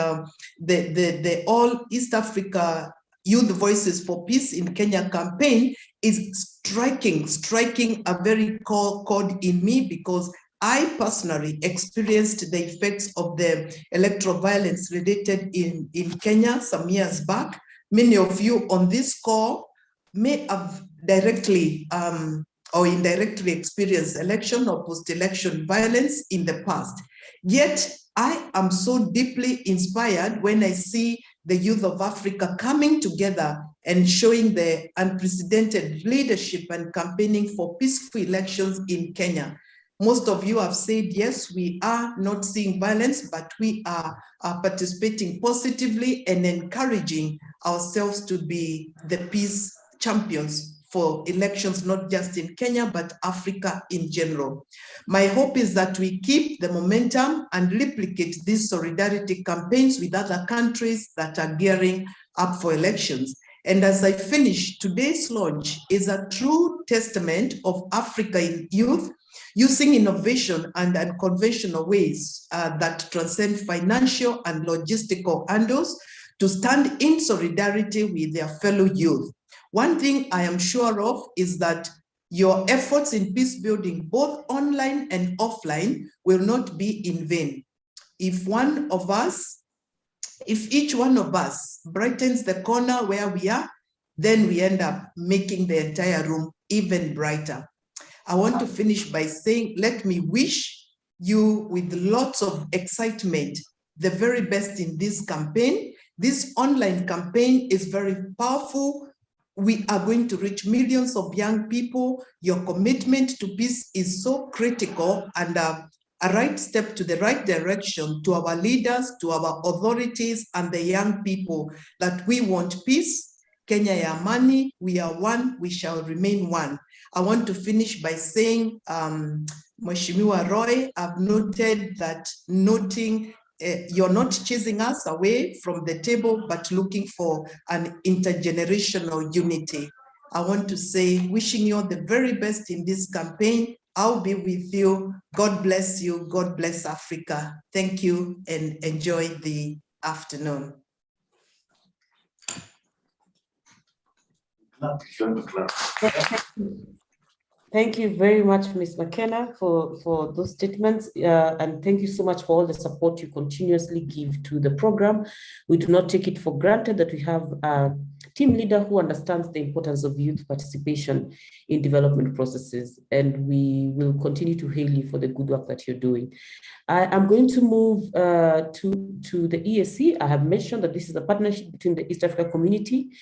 the All East Africa Youth Voices for Peace in Kenya campaign is striking a very core chord in me, because I personally experienced the effects of the electoral violence related in Kenya some years back. Many of you on this call may have directly or indirectly experienced election or post-election violence in the past. Yet, I am so deeply inspired when I see the youth of Africa coming together and showing the unprecedented leadership and campaigning for peaceful elections in Kenya. Most of you have said, yes, we are not seeing violence, but we are participating positively and encouraging ourselves to be the peace champions for elections, not just in Kenya, but Africa in general. My hope is that we keep the momentum and replicate these solidarity campaigns with other countries that are gearing up for elections. And as I finish, today's launch is a true testament of Africa in youth, using innovation and unconventional ways that transcend financial and logistical handles to stand in solidarity with their fellow youth. One thing I am sure of is that your efforts in peace building, both online and offline, will not be in vain. If each one of us brightens the corner where we are, then we end up making the entire room even brighter. I want to finish by saying, let me wish you with lots of excitement the very best in this campaign. This online campaign is very powerful. We are going to reach millions of young people. Your commitment to peace is so critical, and a right step to the right direction to our leaders, to our authorities, and the young people, that we want peace. Kenya ya amani, we are one, we shall remain one. I want to finish by saying, Mheshimiwa Roy, I've noted that you're not chasing us away from the table, but looking for an intergenerational unity. I want to say, wishing you all the very best in this campaign. I'll be with you. God bless you. God bless Africa. Thank you, and enjoy the afternoon. Thank you very much, Ms. McKenna, for those statements. And thank you so much for all the support you continuously give to the program. We do not take it for granted that we have a team leader who understands the importance of youth participation in development processes. And we will continue to hail you for the good work that you're doing. I'm going to move to the EAC. I have mentioned that this is a partnership between the East Africa Community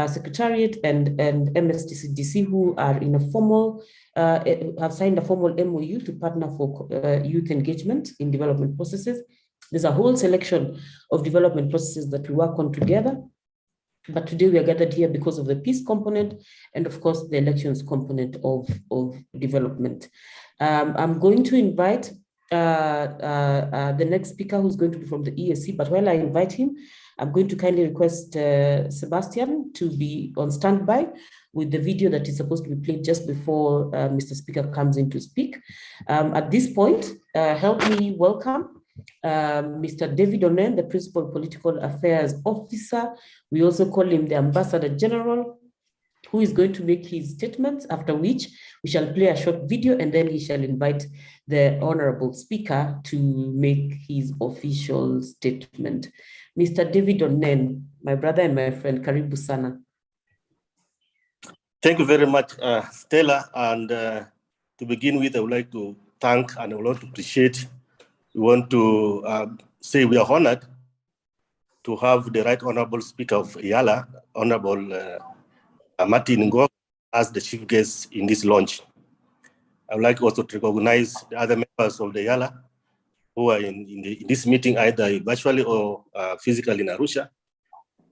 Secretariat and MSTCDC, who are in a formal, have signed a formal MOU to partner for youth engagement in development processes. There's a whole selection of development processes that we work on together. But today we are gathered here because of the peace component and, of course, the elections component of development. I'm going to invite the next speaker, who's going to be from the EAC. But while I invite him, I'm going to kindly request Sebastian to be on standby with the video that is supposed to be played just before Mr. Speaker comes in to speak. At this point, help me welcome Mr. David Onen, the Principal Political Affairs Officer. We also call him the Ambassador General, who is going to make his statements, after which we shall play a short video, and then he shall invite the Honorable Speaker to make his official statement. Mr. David Onen, my brother and my friend, karibu sana. Thank you very much, Stella. And to begin with, I would like to thank and I would like to appreciate. We want to say we are honored to have the Right Honorable Speaker of EALA, Honorable Martin Ngok, as the chief guest in this launch. I would like also to recognize the other members of the EALA who are in this meeting, either virtually or physically in Arusha. I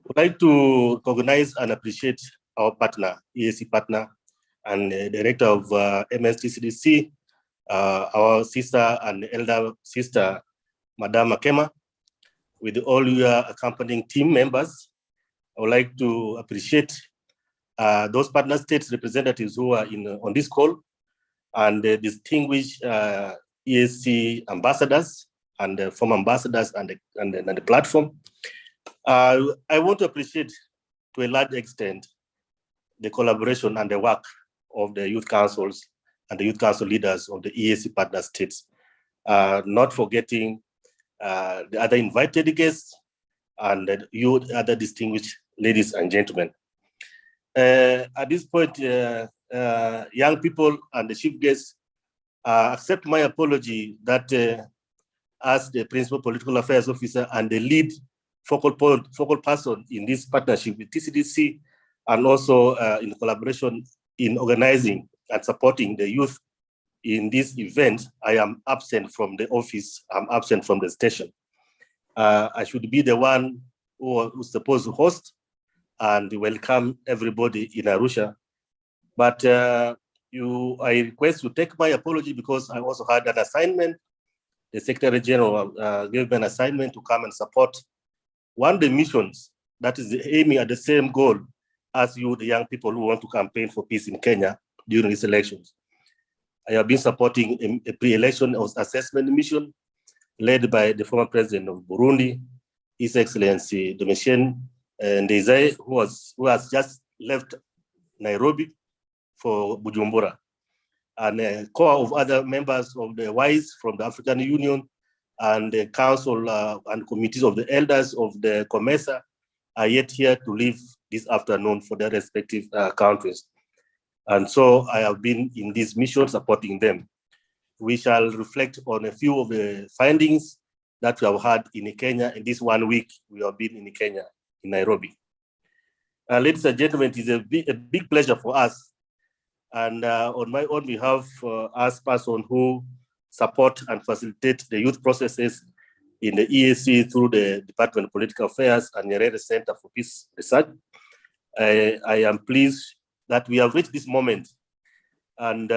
would like to recognize and appreciate our partner, EAC partner, and director of MSTCDC, our sister and elder sister, Madam Makema, with all your accompanying team members. I would like to appreciate those partner states representatives who are on this call, and the distinguished EAC ambassadors and former ambassadors and the platform. I want to appreciate to a large extent the collaboration and the work of the youth councils and the youth council leaders of the EAC partner states, not forgetting the other invited guests and you other distinguished ladies and gentlemen. At this point, young people and the chief guests, accept my apology that as the principal political affairs officer and the lead focal person in this partnership with TCDC, and also in collaboration in organizing and supporting the youth in this event, I am absent from the office, I'm absent from the station. I should be the one who's supposed to host and welcome everybody in Arusha. But I request you take my apology because I also had an assignment. The Secretary General gave me an assignment to come and support one of the missions that is aiming at the same goal as you, the young people who want to campaign for peace in Kenya during these elections. I have been supporting a pre-election assessment mission led by the former president of Burundi, His Excellency Domitien Ndayizeye, who has just left Nairobi for Bujumbura, and a core of other members of the WISE from the African Union and the council and committees of the elders of the COMESA are yet here to leave this afternoon for their respective countries. And so I have been in this mission supporting them. We shall reflect on a few of the findings that we have had in Kenya in this 1 week we have been in Kenya, in Nairobi. Ladies and gentlemen, it is a big pleasure for us. And on my own behalf, as person who support and facilitate the youth processes in the EAC through the Department of Political Affairs and Nyerere Center for Peace Research, I am pleased that we have reached this moment, and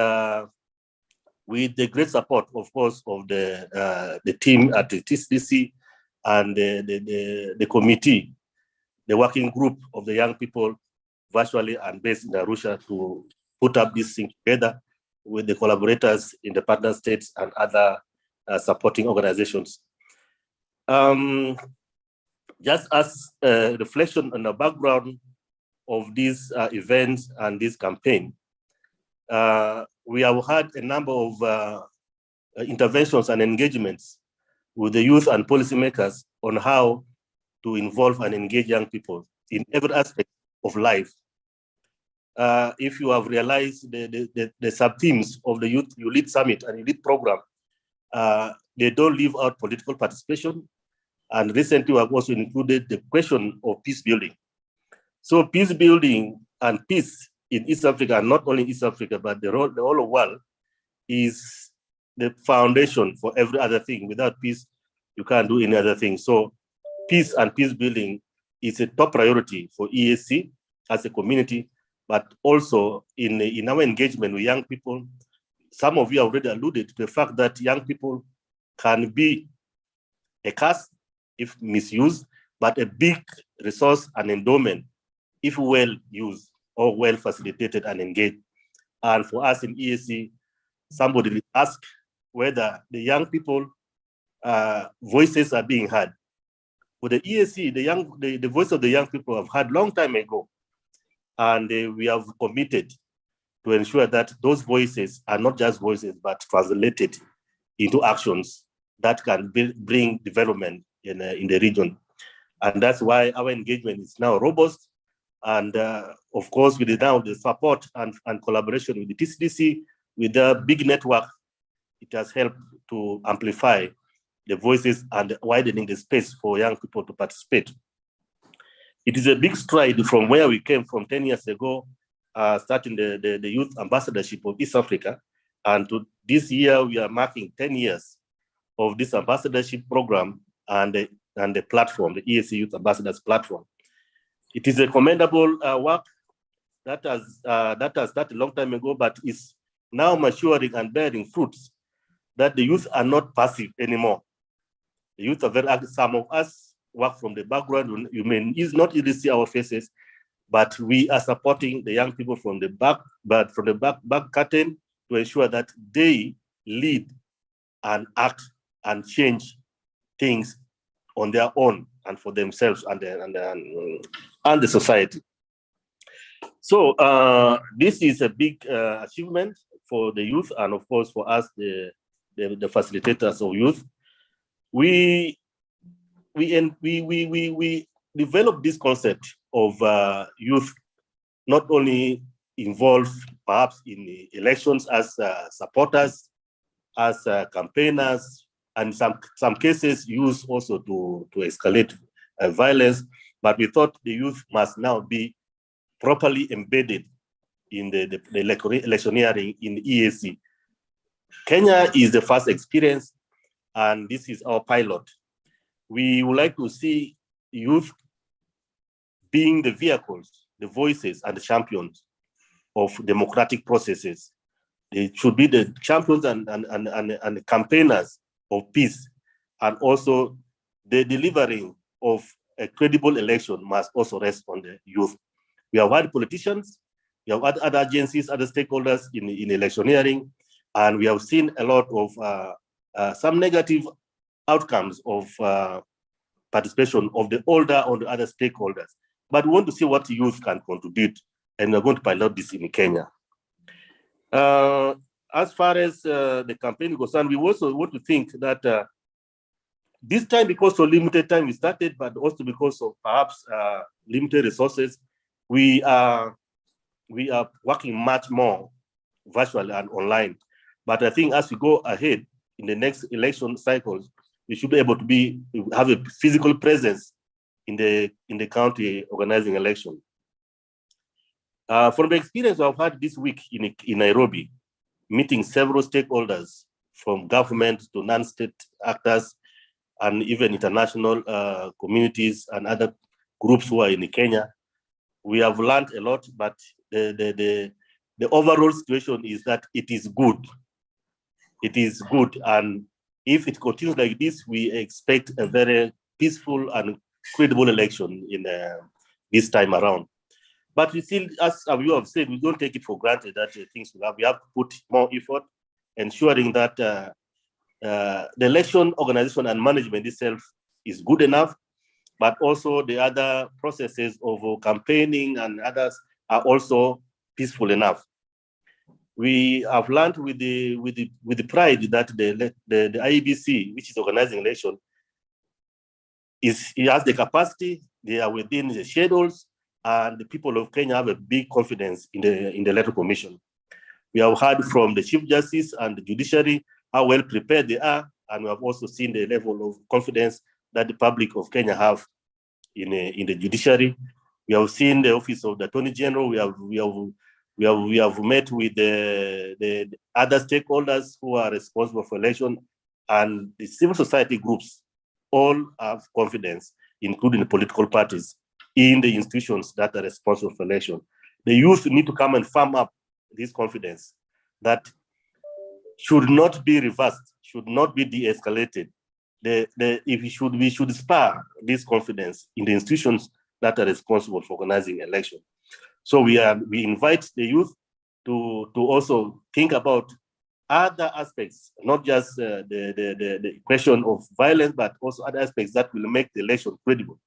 with the great support, of course, of the team at the TCDC and the committee, the working group of the young people virtually and based in Arusha, to put up this thing together with the collaborators in the partner states and other supporting organizations. Just as a reflection on the background of these events and this campaign, we have had a number of interventions and engagements with the youth and policymakers on how to involve and engage young people in every aspect of life. If you have realized the sub-themes of the Youth You Lead Summit and You Lead program, they don't leave out political participation. And recently we have also included the question of peace building. So peace building and peace in East Africa, and not only East Africa, but the whole world, is the foundation for every other thing. Without peace, you can't do any other thing. So peace and peace building is a top priority for EAC as a community, but also in our engagement with young people. Some of you already alluded to the fact that young people can be a curse if misused, but a big resource and endowment if well used or well facilitated and engaged. And for us in EAC, somebody asked whether the young people voices are being heard. With the EAC, the voice of the young people have heard long time ago, and we have committed to ensure that those voices are not just voices, but translated into actions that can bring development in the region. And that's why our engagement is now robust. And of course, with now the support and collaboration with the TCDC, with the big network, it has helped to amplify the voices and widening the space for young people to participate. It is a big stride from where we came from 10 years ago, starting the youth ambassadorship of East Africa. And to this year, we are marking 10 years of this ambassadorship program and the platform, the EAC Youth Ambassadors Platform. It is a commendable work that has started a long time ago, but is now maturing and bearing fruits, that the youth are not passive anymore. The youth are very active. Some of us work from the background. You may not easily see our faces, but we are supporting the young people from the back curtain to ensure that they lead and act and change things on their own and for themselves and the society. So this is a big achievement for the youth and of course for us, the facilitators of youth. We developed this concept of youth not only involved perhaps in the elections as supporters, as campaigners, and some cases used also to escalate violence, but we thought the youth must now be properly embedded in the electioneering in the EAC. Kenya is the first experience, and this is our pilot. We would like to see youth being the vehicles, the voices, and the champions of democratic processes. They should be the champions and the campaigners of peace, and also the delivering of a credible election must also rest on the youth. We have had politicians, we have had other agencies, other stakeholders in electioneering, and we have seen a lot of some negative outcomes of participation of the older or the other stakeholders. But we want to see what youth can contribute, and we're going to pilot this in Kenya. As far as the campaign is concerned, we also want to think that this time, because of limited time we started, but also because of perhaps limited resources, we are working much more virtually and online. But I think as we go ahead in the next election cycles, we should be able to have a physical presence in the county organizing election. From the experience I've had this week in Nairobi, meeting several stakeholders from government to non-state actors and even international communities and other groups who are in Kenya, we have learned a lot, but the overall situation is that it is good. It is good, and if it continues like this, we expect a very peaceful and credible election in this time around. But we still, as you have said, we don't take it for granted that things will have. We have to put more effort, ensuring that the election organization and management itself is good enough, but also the other processes of campaigning and others are also peaceful enough. We have learned with the pride that the IEBC, which is organizing election, it has the capacity, they are within the schedules, and the people of Kenya have a big confidence in the Electoral Commission. We have heard from the Chief Justice and the judiciary how well prepared they are, and we have also seen the level of confidence that the public of Kenya have in the judiciary. We have seen the Office of the Attorney General. We have met with the other stakeholders who are responsible for election, and the civil society groups all have confidence, including the political parties, in the institutions that are responsible for election. The youth need to come and firm up this confidence that should not be reversed, should not be de-escalated. We should spur this confidence in the institutions that are responsible for organizing election. So we invite the youth to also think about other aspects, not just the question of violence, but also other aspects that will make the election credible.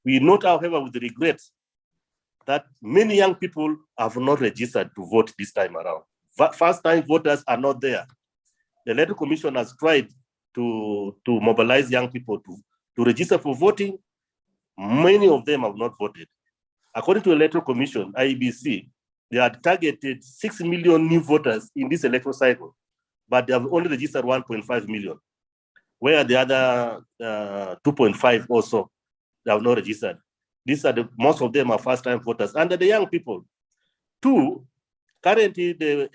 We note, however, with regret that many young people have not registered to vote this time around. First-time voters are not there. The Electoral Commission has tried to mobilize young people to register for voting. Many of them have not voted. According to the Electoral Commission, IEBC, they had targeted 6 million new voters in this electoral cycle, but they have only registered 1.5 million. where the other 2.5 also they have not registered. These are most of them are first-time voters, and the young people. 2, currently the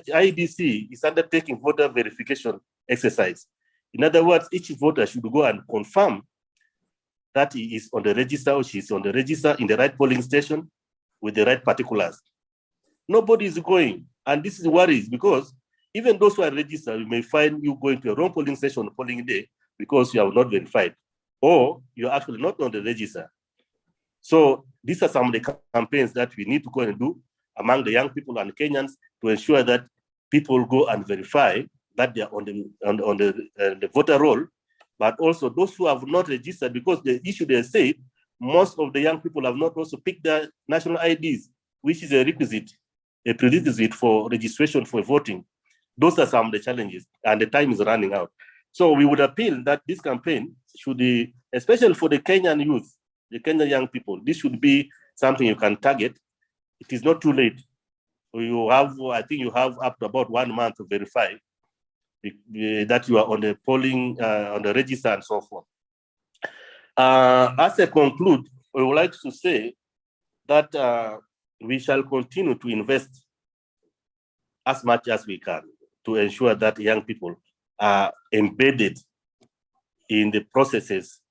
IEBC is undertaking voter verification exercise. In other words, each voter should go and confirm that he is on the register or she is on the register in the right polling station with the right particulars. Nobody is going, and this is worries because even those who are registered, you may find you going to a wrong polling station on the polling day because you have not verified, or you're actually not on the register. So these are some of the campaigns that we need to go and do among the young people and Kenyans to ensure that people go and verify that they are on the voter roll, but also those who have not registered, because the issue they say, most of the young people have not also picked their national IDs, which is a prerequisite for registration for voting. Those are some of the challenges, and the time is running out. So we would appeal that this campaign should be, especially for the Kenyan youth, the Kenyan young people, this should be something you can target. It is not too late. You have, I think you have up to about 1 month to verify that you are on the polling, on the register and so forth. As I conclude, I would like to say that we shall continue to invest as much as we can to ensure that young people are embedded in the processes,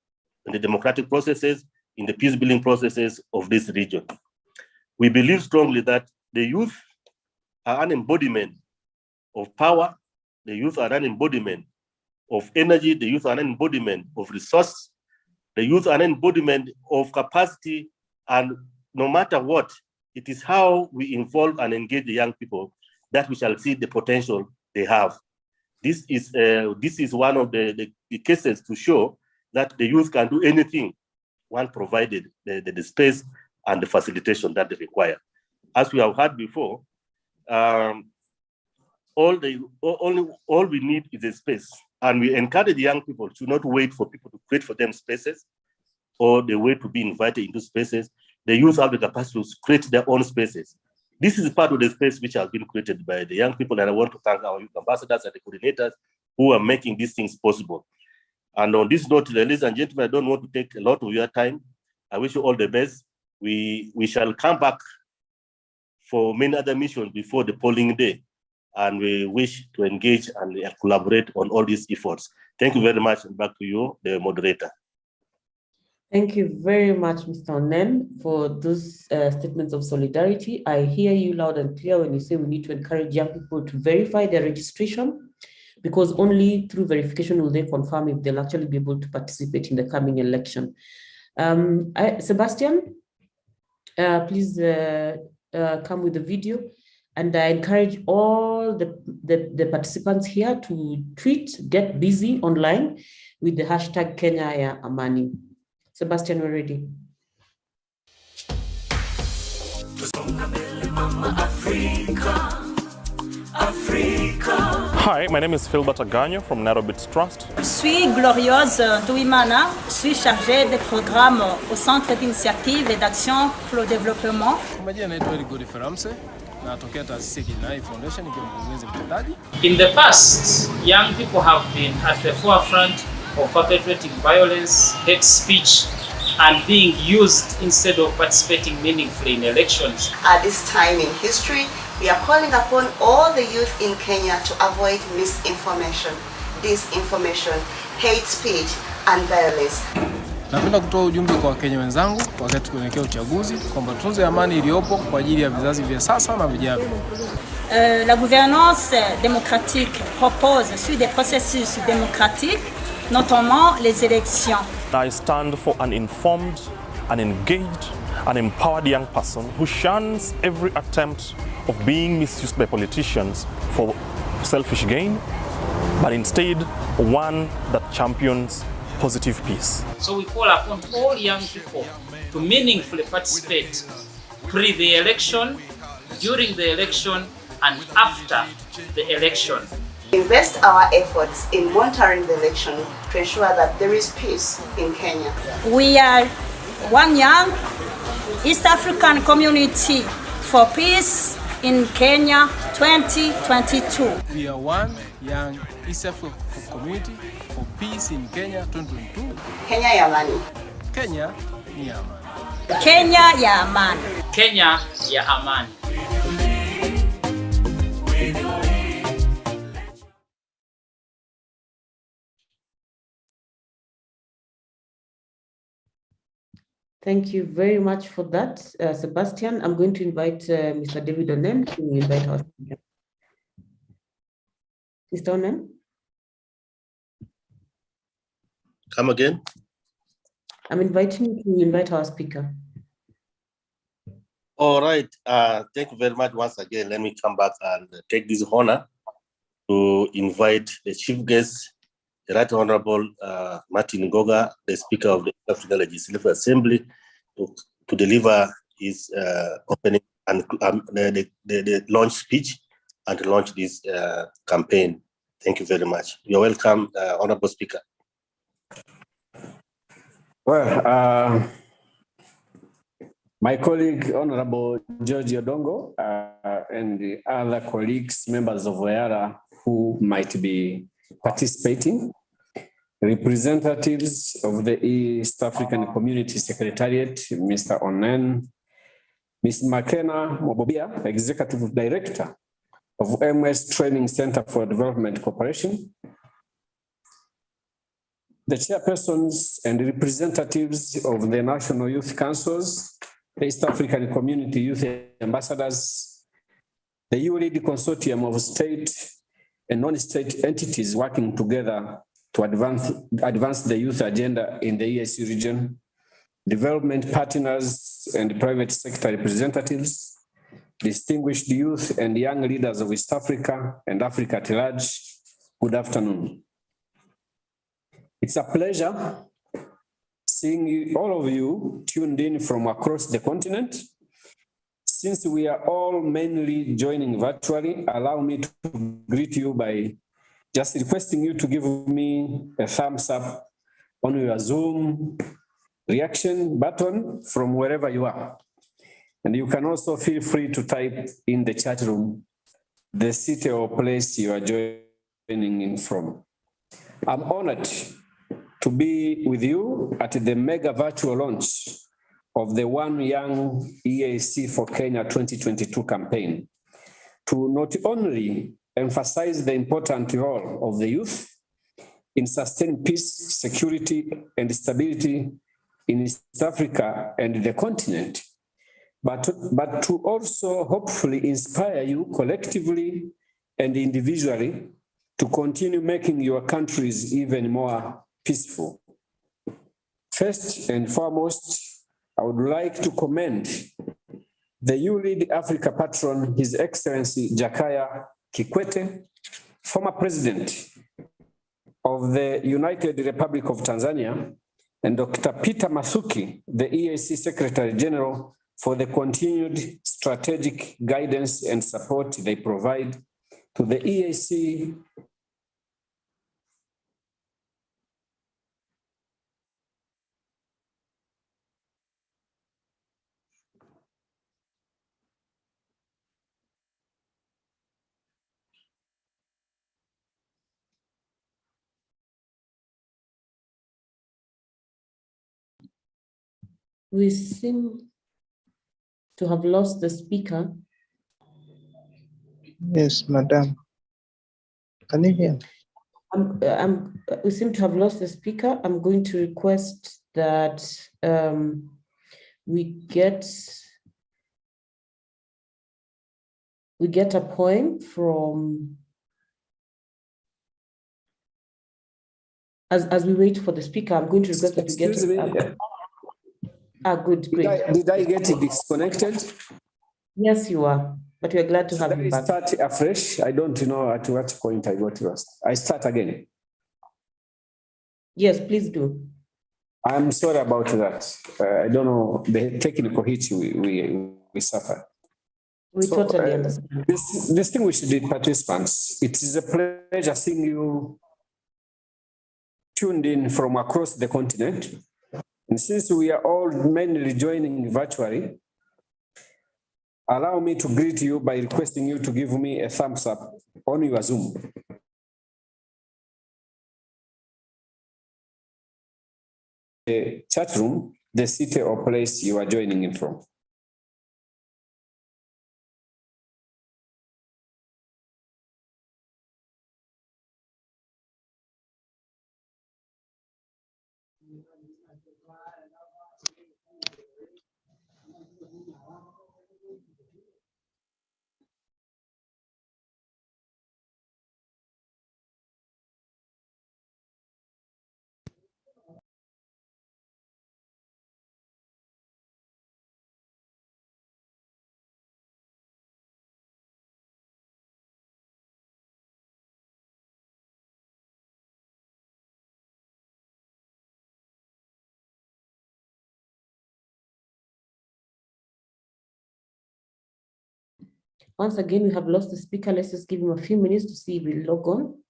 in the democratic processes, in the peace-building processes of this region. We believe strongly that the youth are an embodiment of power, the youth are an embodiment of energy, the youth are an embodiment of resource, the youth are an embodiment of capacity, and no matter what, it is how we involve and engage the young people that we shall see the potential they have. This is one of the cases to show that the youth can do anything when provided the space and the facilitation that they require. As we have heard before, all we need is a space, and we encourage young people to not wait for people to create for them spaces or the way to be invited into spaces. The youth have the capacity to create their own spaces. This is part of the space which has been created by the young people, and I want to thank our youth ambassadors and the coordinators who are making these things possible. And on this note, ladies and gentlemen, I don't want to take a lot of your time. I wish you all the best. We shall come back for many other missions before the polling day, and we wish to engage and collaborate on all these efforts. Thank you very much, and back to you, the moderator. Thank you very much, Mr. Onen, for those statements of solidarity. I hear you loud and clear when you say we need to encourage young people to verify their registration, because only through verification will they confirm if they'll actually be able to participate in the coming election. Sebastian, please come with the video. And I encourage all the participants here to tweet, get busy online with the hashtag Kenya ya Amani. Sebastian, we're ready. Hi, my name is Philbert Aganyo from Laureates Trust. Je suis Glorieuse Douimana, je suis chargée des programmes au Centre d'initiative et d'action pour le développement. In the past, young people have been at the forefront of perpetrating violence, hate speech, and being used instead of participating meaningfully in elections. At this time in history, we are calling upon all the youth in Kenya to avoid misinformation, disinformation, hate speech, and violence. Napenda kutoa ujumbe kwa Wakenya wenzangu wakati kuelekea uchaguzi kwamba tutunze amani iliyopo kwa ajili ya vizazi vya sasa na vijavyo. La gouvernance démocratique repose sur des processus démocratiques, notamment les élections. I stand for an informed, an engaged, an empowered young person who shuns every attempt of being misused by politicians for selfish gain, but instead one that champions positive peace. So we call upon all young people to meaningfully participate pre the election, during the election, and after the election. Invest our efforts in monitoring the election to ensure that there is peace in Kenya. We are one young East African community for peace in Kenya 2022. We are one young East African community for peace in Kenya 2022. Kenya ya amani. Kenya ni ya amani. Kenya ya amani. Kenya ya amani. Thank you very much for that, Sebastian. I'm going to invite Mr. David Onen to invite our speaker. Mr. Onen? Come again? I'm inviting you to invite our speaker. All right. Thank you very much once again. Let me come back and take this honor to invite the chief guest, the Right Honorable Martin Ngoga, the Speaker of the African Legislative Assembly, to deliver his opening and the launch speech and to launch this campaign. Thank you very much. You're welcome, Honorable Speaker. Well, my colleague, Honorable George Odongo, and the other colleagues, members of WEARA who might be participating, representatives of the East African Community Secretariat, Mr. Onen, Ms. Makena Mobobia, Executive Director of MS Training Center for Development Cooperation, the chairpersons and representatives of the National Youth Councils, the East African Community Youth Ambassadors, the ULEAD Consortium of state and non-state entities working together to advance the youth agenda in the EAC region, development partners and private sector representatives, distinguished youth and young leaders of East Africa and Africa at large, good afternoon. It's a pleasure seeing all of you tuned in from across the continent. Since we are all mainly joining virtually, allow me to greet you by just requesting you to give me a thumbs up on your Zoom reaction button from wherever you are. And you can also feel free to type in the chat room the city or place you are joining in from. I'm honored to be with you at the mega virtual launch of the One Young EAC4KENYA22 campaign to not only emphasize the important role of the youth in sustaining peace, security, and stability in East Africa and the continent, but to also hopefully inspire you collectively and individually to continue making your countries even more peaceful. First and foremost, I would like to commend the ULEAD Africa patron, His Excellency Jakaya Kikwete, former president of the United Republic of Tanzania, and Dr. Peter Mathuki, the EAC Secretary General, for the continued strategic guidance and support they provide to the EAC We seem to have lost the speaker. Yes, madam. Can you hear me? We seem to have lost the speaker. I'm going to request that we get a poem from, as we wait for the speaker, I'm going to request that we get good, great. Did I get it disconnected? Yes, you are, but we're glad to have you back. Start afresh. I don't know at what point I got lost. I start again. Yes, please do. I'm sorry about that. I don't know the technical hits we suffered. We totally understand. Distinguished participants, it is a pleasure seeing you tuned in from across the continent. And since we are all mainly joining virtually, allow me to greet you by requesting you to give me a thumbs up on your Zoom. The chat room, the city or place you are joining in from. Once again, we have lost the speaker. Let's just give him a few minutes to see if we'll log on.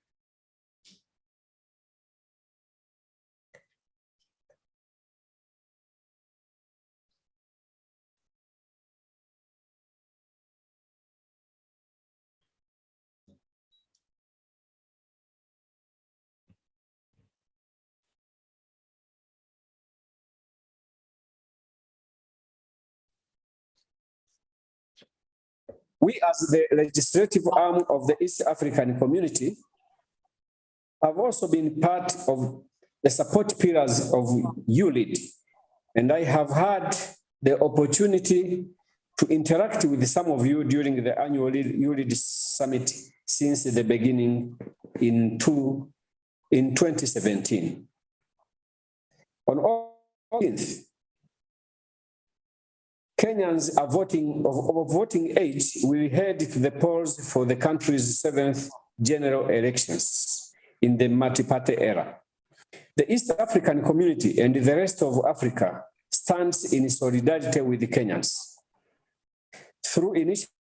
We, as the legislative arm of the East African community, have also been part of the support pillars of ULEAD, and I have had the opportunity to interact with some of you during the annual ULEAD summit since the beginning in 2017. On August 18th, Kenyans are voting age will head to the polls for the country's 7th general elections in the multi-party era. The East African community and the rest of Africa stands in solidarity with the Kenyans. Through initiatives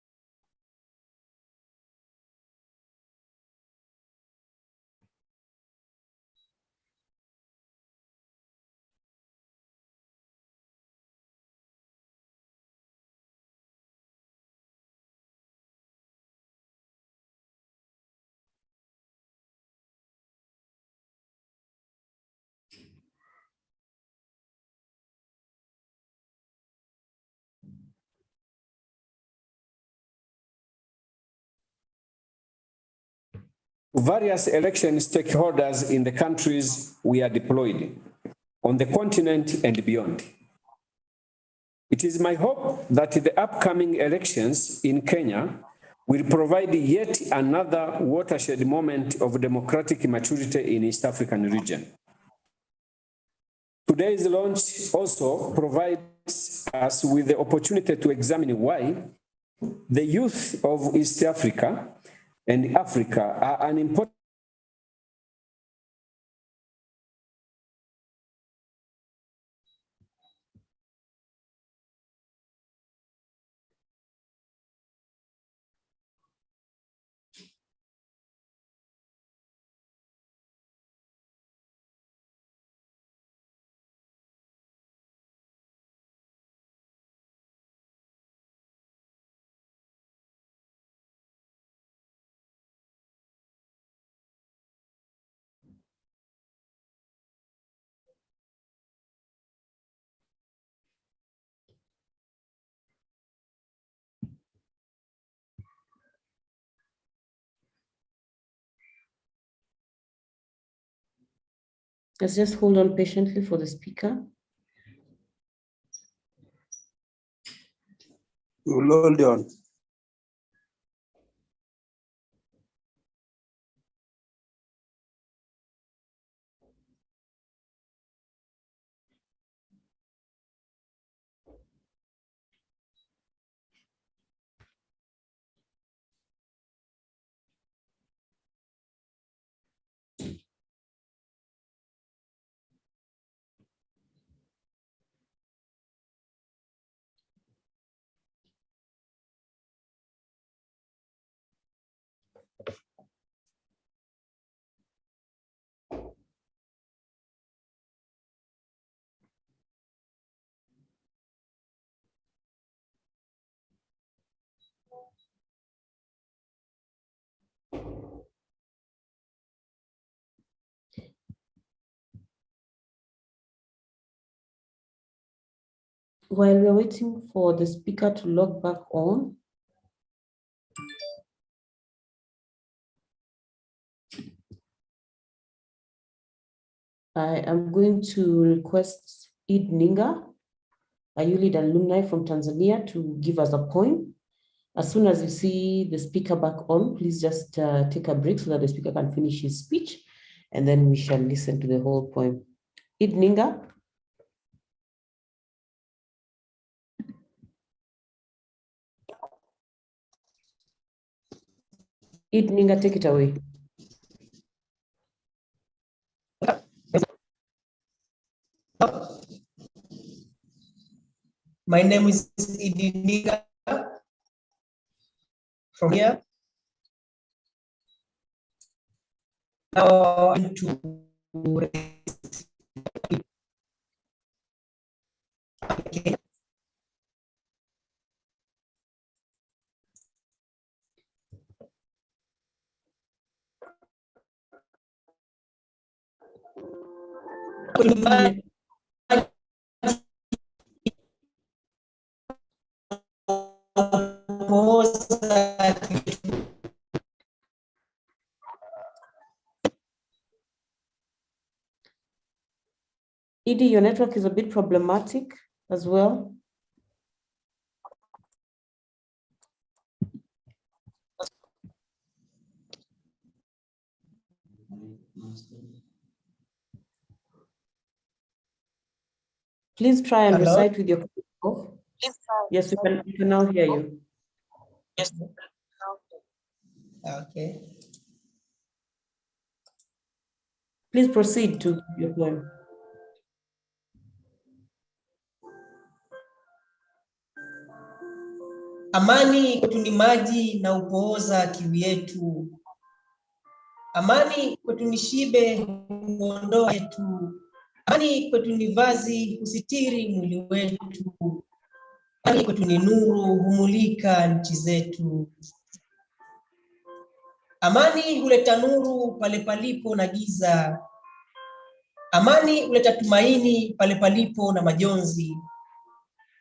various election stakeholders in the countries we are deployed, on the continent and beyond. It is my hope that the upcoming elections in Kenya will provide yet another watershed moment of democratic maturity in East African region. Today's launch also provides us with the opportunity to examine why the youth of East Africa and Africa are an important Let's just hold on patiently for the speaker. Hold on. While we're waiting for the speaker to log back on, I am going to request Ed Ninga, a ULEAD alumni from Tanzania, to give us a poem. As soon as you see the speaker back on, please just take a break so that the speaker can finish his speech, and then we shall listen to the whole poem. Ed Ninga. Ed Ninga, take it away. My name is Idi Ninga from here. Now I'm to okay. Edie, your network is a bit problematic as well. Please try and Hello? recite with your off. Yes, we can now hear you. Yes. Okay. Please proceed to your poem. Amani kwetu ni maji na upooza kiu yetu. Amani kwetu ni shibe huondoa yetu. Amani kwetu ni vazi husitiri mwili wetu. Amani kwetu ni nuru humulika nchi zetu. Amani huleta nuru pale palipo na giza. Amani huleta tumaini pale palipo na majonzi.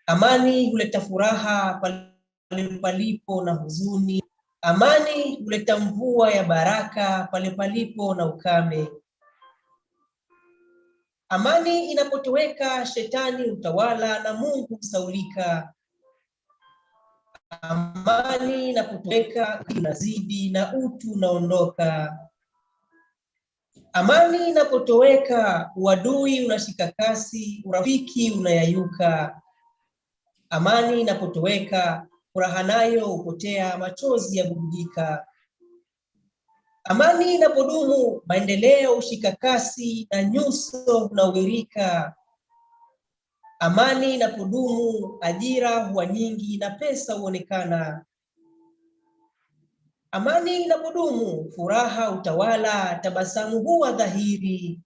Amani huleta furaha pale palipo na huzuni. Amani huleta mvua ya baraka pale palipo na ukame. Amani inapotoweka, shetani utawala na Mungu husaulika. Amani inapotoweka, inazidi na utu unaondoka. Amani inapotoweka, uadui unashika kasi, urafiki unayayuka. Amani inapotoweka, furaha nayo hupotea, machozi yabubujika. Amani inapodumu, maendeleo hushika kasi na nyuso hunawirika. Amani inapodumu, ajira huwa nyingi na pesa huonekana. Amani inapodumu, furaha utawala, tabasamu huwa dhahiri.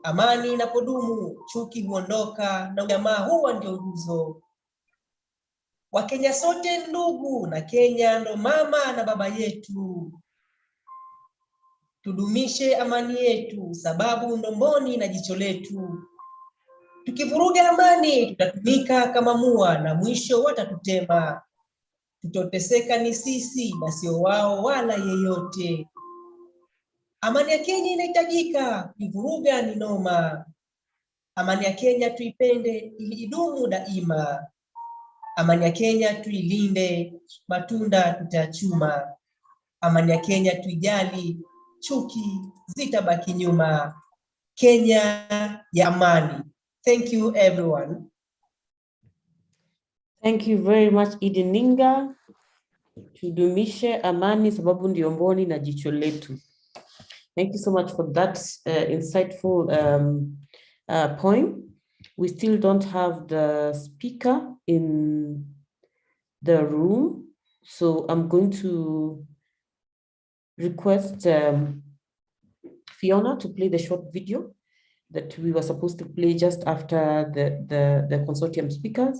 Amani inapodumu, chuki huondoka na ujamaa huwa ndio nguzo. Wakenya sote ndugu na Kenya ndo mama na baba yetu. Tudumishe amani yetu, sababu ndo mboni na jicho letu. Tukivuruga amani, tutatumika kama mua na mwisho watatutema. Tutoteseka ni sisi na sio wao wala yeyote. Amani ya Kenya inahitajika, kuvuruga ni noma. Amani ya Kenya tuipende ili idumu daima. Amani ya Kenya tuilinde, matunda tutachuma. Amani ya Kenya tuijali, chuki zitabaki nyuma. Kenya ya amani. Thank you everyone. Thank you very much, Idi Ninga. Tudumishe amani sababu ndio mboni na jicho letu. Thank you so much for that insightful poem. We still don't have the speaker in the room, so I'm going to request Fiona to play the short video that we were supposed to play just after the consortium speakers.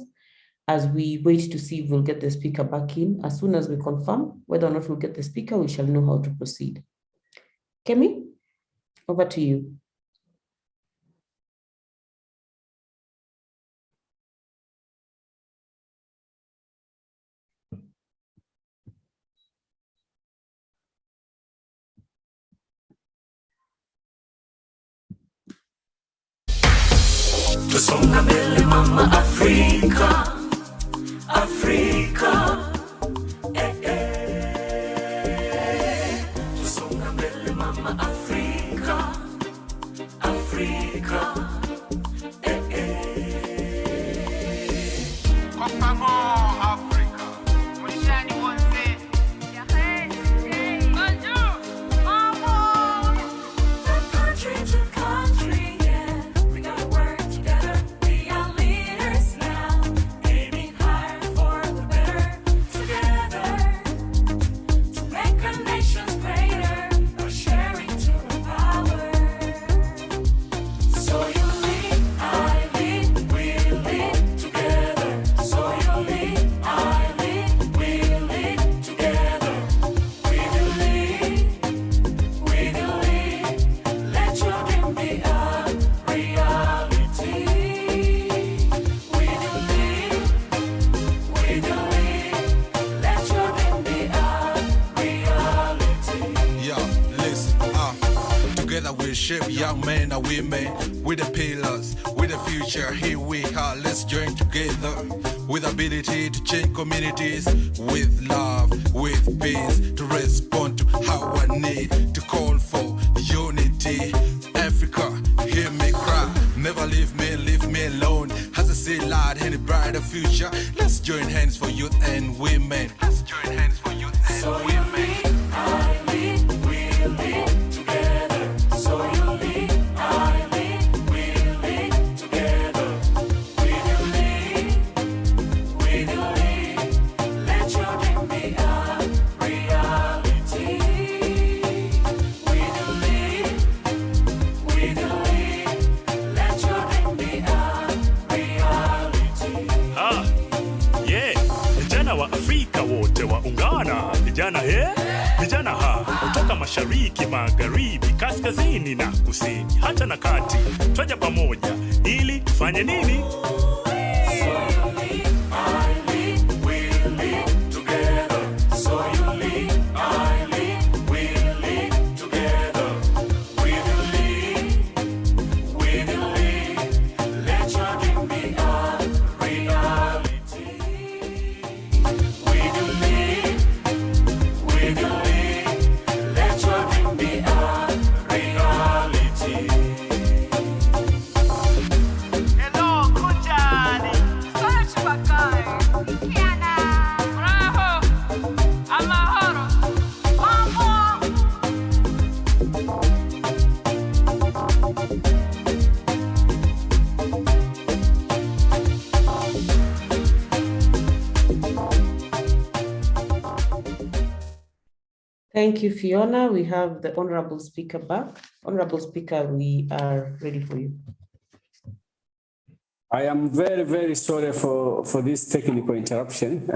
as we wait to see if we'll get the speaker back in. As soon as we confirm whether or not we'll get the speaker, we shall know how to proceed. Kemi, over to you. Tusonga mbele mama Afrika, Afrika. Tusonga mbele mama Afrika, Afrika. Kwa pamoja Afrika, mwishani wote. Bonjour, mama. From country to country, yeah. We gotta work together. We are leaders now, aiming higher for the better. Together, to make our nations greater, we're sharing to empower. So you lead, I lead, we lead together. So you lead, I lead, we lead together. We will lead, we will lead. Let your dream be a reality. We will lead, we will lead. Let your dream be a reality. Yeah, listen, together we shape young men and women. With the pillars, with the future, here we are. Let's join together with ability to change communities, with love, with peace, to respond to our need, to call for unity. Africa, hear me cry. Never leave me alone. As I see light in a brighter future, let's join hands for youth and women. Let's join hands for youth and So you women. lead, I lead, we lead together. So you lead, I lead, we lead together. We will lead, we will lead. Let your dream be a reality. We will lead, we will lead. Let your dream be a reality. Yeah, vijana wa Afrika wote waungana, vijana vijana kutoka mashariki, magharibi, kaskazini na kusini, hata na kati, twaja pamoja ili tufanye nini? So you lead, I lead, we lead together. So you lead, I lead, we lead together. We will lead, we will lead. Let your dream be a reality. We will lead, we will lead. Let your dream be a reality. Hello, Kujani. Search Bakai. Kiana. Bravo. Amahoro. Mambo. Thank you, Fiona. We have the Honorable Speaker back. Honorable Speaker, we are ready for you. I am very, very sorry for this technical interruption.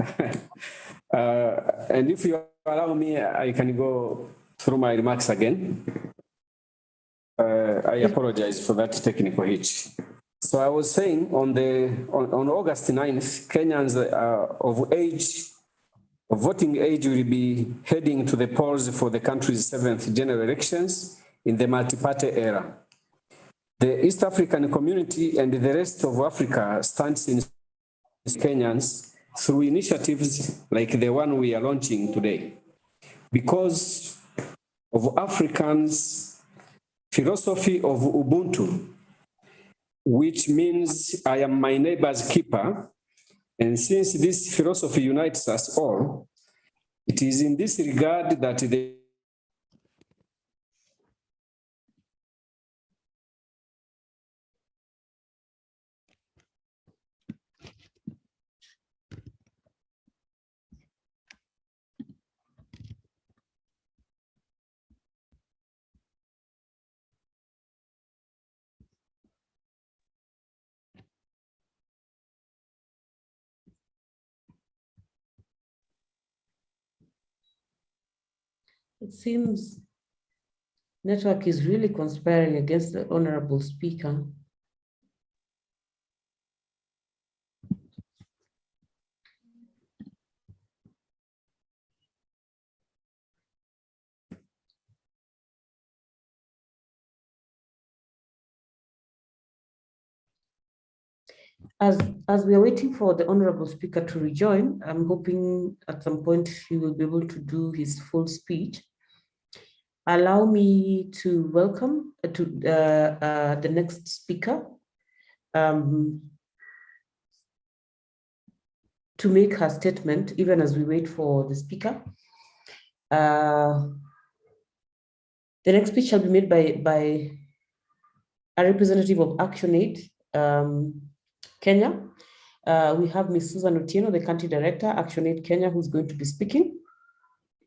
And if you allow me, I can go through my remarks again. I apologize for that technical hitch. So I was saying on August 9th, Kenyans of voting age will be heading to the polls for the country's 7th general elections in the multi-party era. The East African community and the rest of Africa stands in Kenyans through initiatives like the one we are launching today. Because of Africans' philosophy of Ubuntu, which means I am my neighbor's keeper. And since this philosophy unites us all, it is in this regard that the It seems network is really conspiring against the honorable speaker. As we are waiting for the honorable speaker to rejoin, I'm hoping at some point he will be able to do his full speech. Allow me to welcome the next speaker to make her statement, even as we wait for the speaker. The next speech shall be made by a representative of ActionAid Kenya. We have Ms. Susan Otieno, the country director, ActionAid Kenya, who's going to be speaking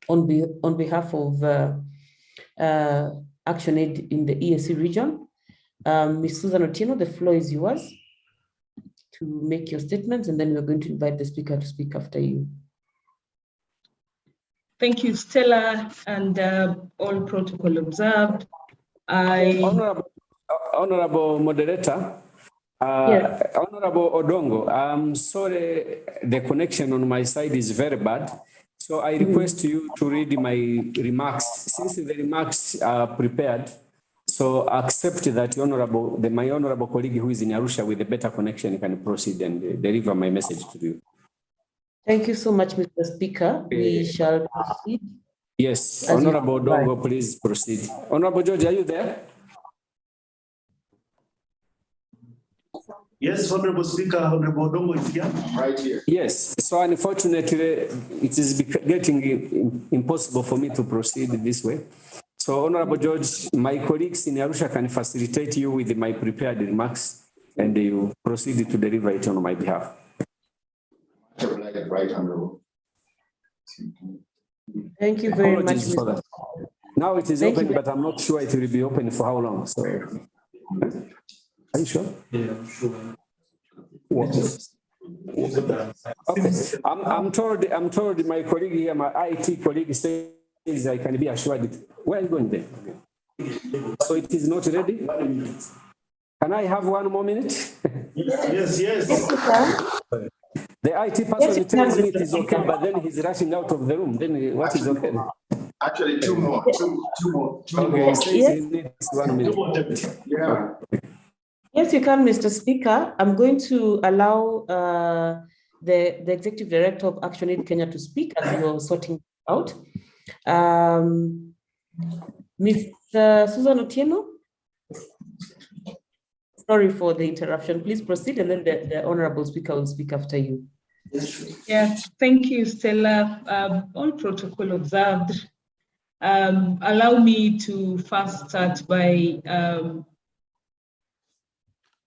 on behalf of ActionAid in the EAC region. Ms. Susan Otieno, the floor is yours to make your statements, and then we're going to invite the speaker to speak after you. Thank you, Stella, and all protocol observed. Honorable moderator, Yes. Honorable Odongo, I'm sorry, the connection on my side is very bad. So I request you to read my remarks. Since the remarks are prepared, so accept that my honorable colleague who is in Arusha with a better connection can proceed and deliver my message to you. Thank you so much, Mr. Speaker. We shall proceed. Yes, As you Honorable Odongo, please proceed. Honorable George, are you there? Yes, Honorable Speaker, Honorable Odongo is here. Right here. Yes, so unfortunately, it is getting impossible for me to proceed this way. So, Honorable George, my colleagues in Arusha can facilitate you with my prepared remarks, and you proceed to deliver it on my behalf. Right, Honorable. Thank you very much, Apologies for that. Now it is open, but I'm not sure it will be open for how long. So, are you sure? Yeah, I'm sure. Okay. I'm told my colleague here, my IT colleague says I can be assured. Where are you going there? So it is not ready? Can I have 1 more minute? Yes. The IT person tells me it is okay, but then he's rushing out of the room. Then what is okay? Actually, two more. Okay, he says he needs 1 minute. Yeah. Yes, you can, Mr. Speaker. I'm going to allow the Executive Director of ActionAid Kenya to speak as you're sorting out. Ms. Susan Otieno. Sorry for the interruption. Please proceed, and then the Honorable Speaker will speak after you. Yeah, thank you, Stella. All protocol observed. Allow me to first start by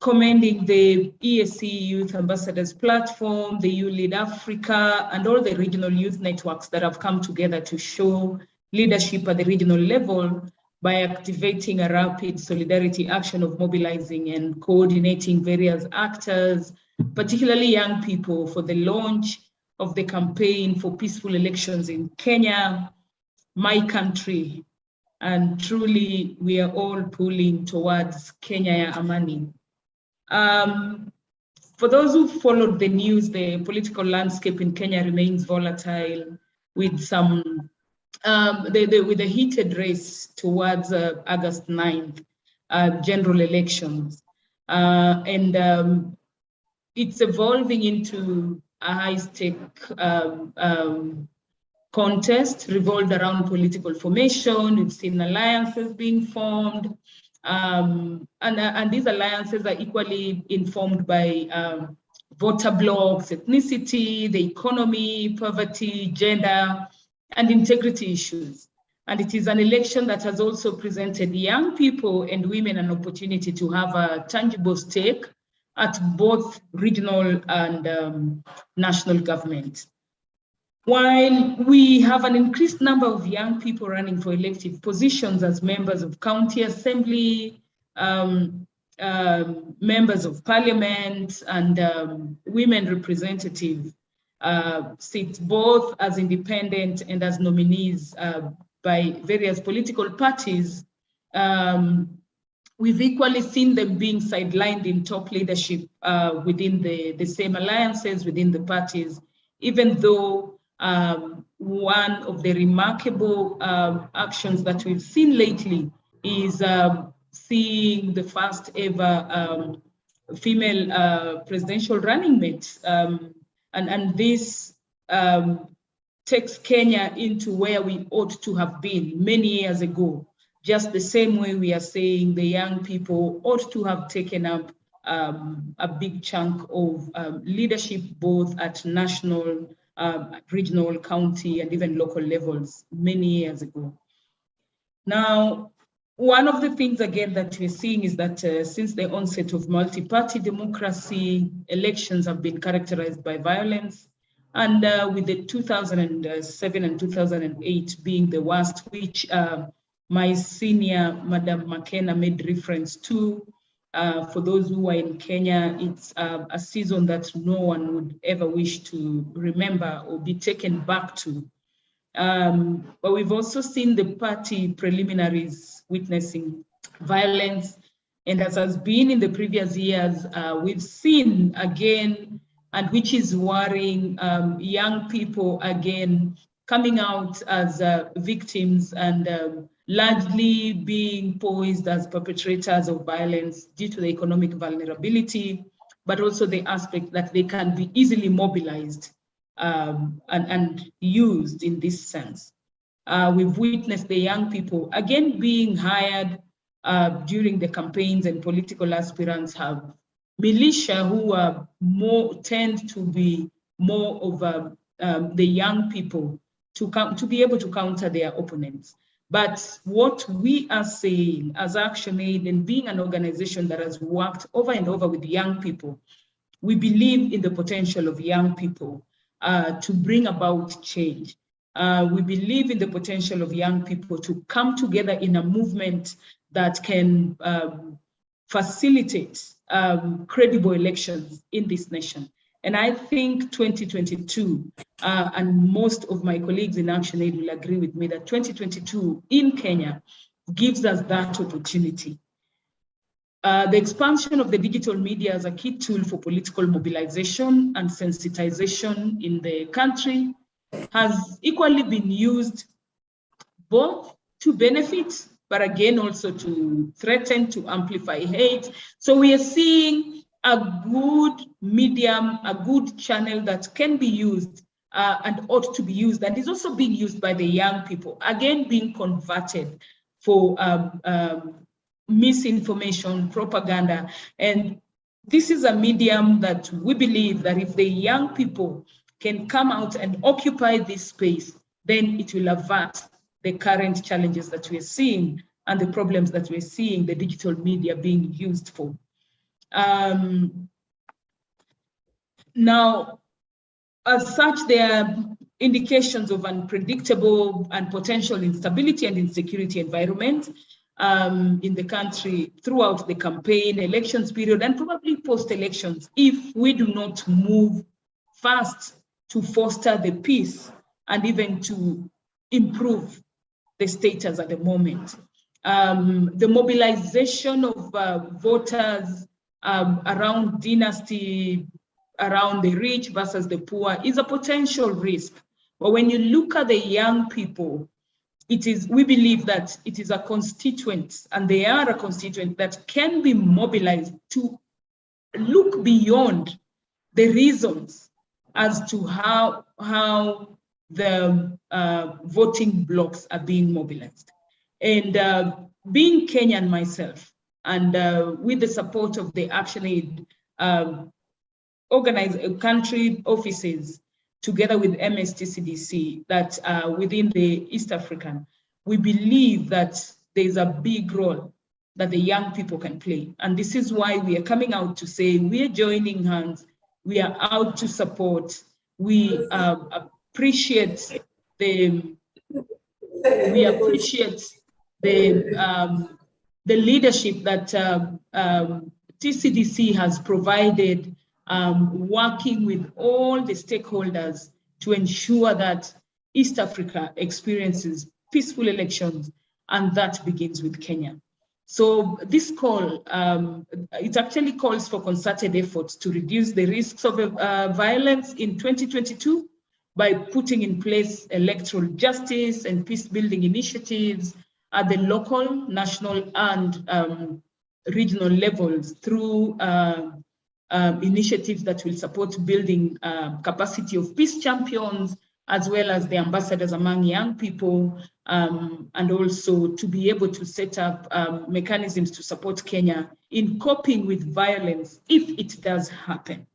commending the EAC Youth Ambassadors Platform, the You Lead Africa, and all the regional youth networks that have come together to show leadership at the regional level by activating a rapid solidarity action of mobilizing and coordinating various actors, particularly young people, for the launch of the campaign for peaceful elections in Kenya, my country. And truly, we are all pulling towards Kenya ya Amani. For those who followed the news, the political landscape in Kenya remains volatile with some with a heated race towards August 9th, general elections. It's evolving into a high-stake contest revolved around political formation. We've seen alliances being formed. And these alliances are equally informed by voter blocks, ethnicity, the economy, poverty, gender, and integrity issues. And it is an election that has also presented young people and women an opportunity to have a tangible stake at both regional and national government. While we have an increased number of young people running for elective positions as members of county assembly, members of parliament, and women representative seats, both as independent and as nominees by various political parties, we've equally seen them being sidelined in top leadership within the same alliances, within the parties, even though one of the remarkable actions that we've seen lately is seeing the first ever female presidential running mate. And this takes Kenya into where we ought to have been many years ago. Just the same way we are saying the young people ought to have taken up a big chunk of leadership, both at national, regional, county, and even local levels many years ago. Now, one of the things, again, that we're seeing is that since the onset of multi-party democracy, elections have been characterized by violence. And with the 2007 and 2008 being the worst, which my senior, Madam McKenna, made reference to. For those who are in Kenya, it's a season that no one would ever wish to remember or be taken back to. But we've also seen the party preliminaries witnessing violence. And as has been in the previous years, we've seen again, and which is worrying, young people again coming out as victims and largely being posed as perpetrators of violence due to the economic vulnerability, but also the aspect that they can be easily mobilized and used in this sense. We've witnessed the young people again being hired during the campaigns, and political aspirants have militia who are tend to be more of the young people to be able to counter their opponents. But what we are saying as ActionAid, and being an organization that has worked over and over with young people, we believe in the potential of young people to bring about change. We believe in the potential of young people to come together in a movement that can facilitate credible elections in this nation. And I think 2022, and most of my colleagues in ActionAid will agree with me that 2022 in Kenya gives us that opportunity. The expansion of the digital media as a key tool for political mobilization and sensitization in the country has equally been used both to benefit, but again also to threaten, to amplify hate. So we are seeing a good medium, a good channel that can be used and ought to be used, and is also being used by the young people, again being converted for misinformation, propaganda. And this is a medium that we believe that if the young people can come out and occupy this space, then it will avert the current challenges that we're seeing and the problems that we're seeing the digital media being used for. Now, as such, there are indications of unpredictable and potential instability and insecurity environment in the country throughout the campaign, elections period, and probably post-elections, if we do not move fast to foster the peace and even to improve the status at the moment. The mobilization of voters around dynasty, around the rich versus the poor is a potential risk. But when you look at the young people, we believe that it is a constituent, and they are a constituent that can be mobilized to look beyond the reasons as to how the voting blocks are being mobilized. And being Kenyan myself, and with the support of the ActionAid organized country offices, together with MSTCDC, that within the East African, we believe that there's a big role that the young people can play. And this is why we are coming out to say we are joining hands, we are out to support, we appreciate the leadership that TCDC has provided, working with all the stakeholders to ensure that East Africa experiences peaceful elections, and that begins with Kenya. So this call, it actually calls for concerted efforts to reduce the risks of violence in 2022 by putting in place electoral justice and peace-building initiatives at the local, national, and regional levels through initiatives that will support building capacity of peace champions, as well as the ambassadors among young people, and also to be able to set up mechanisms to support Kenya in coping with violence if it does happen.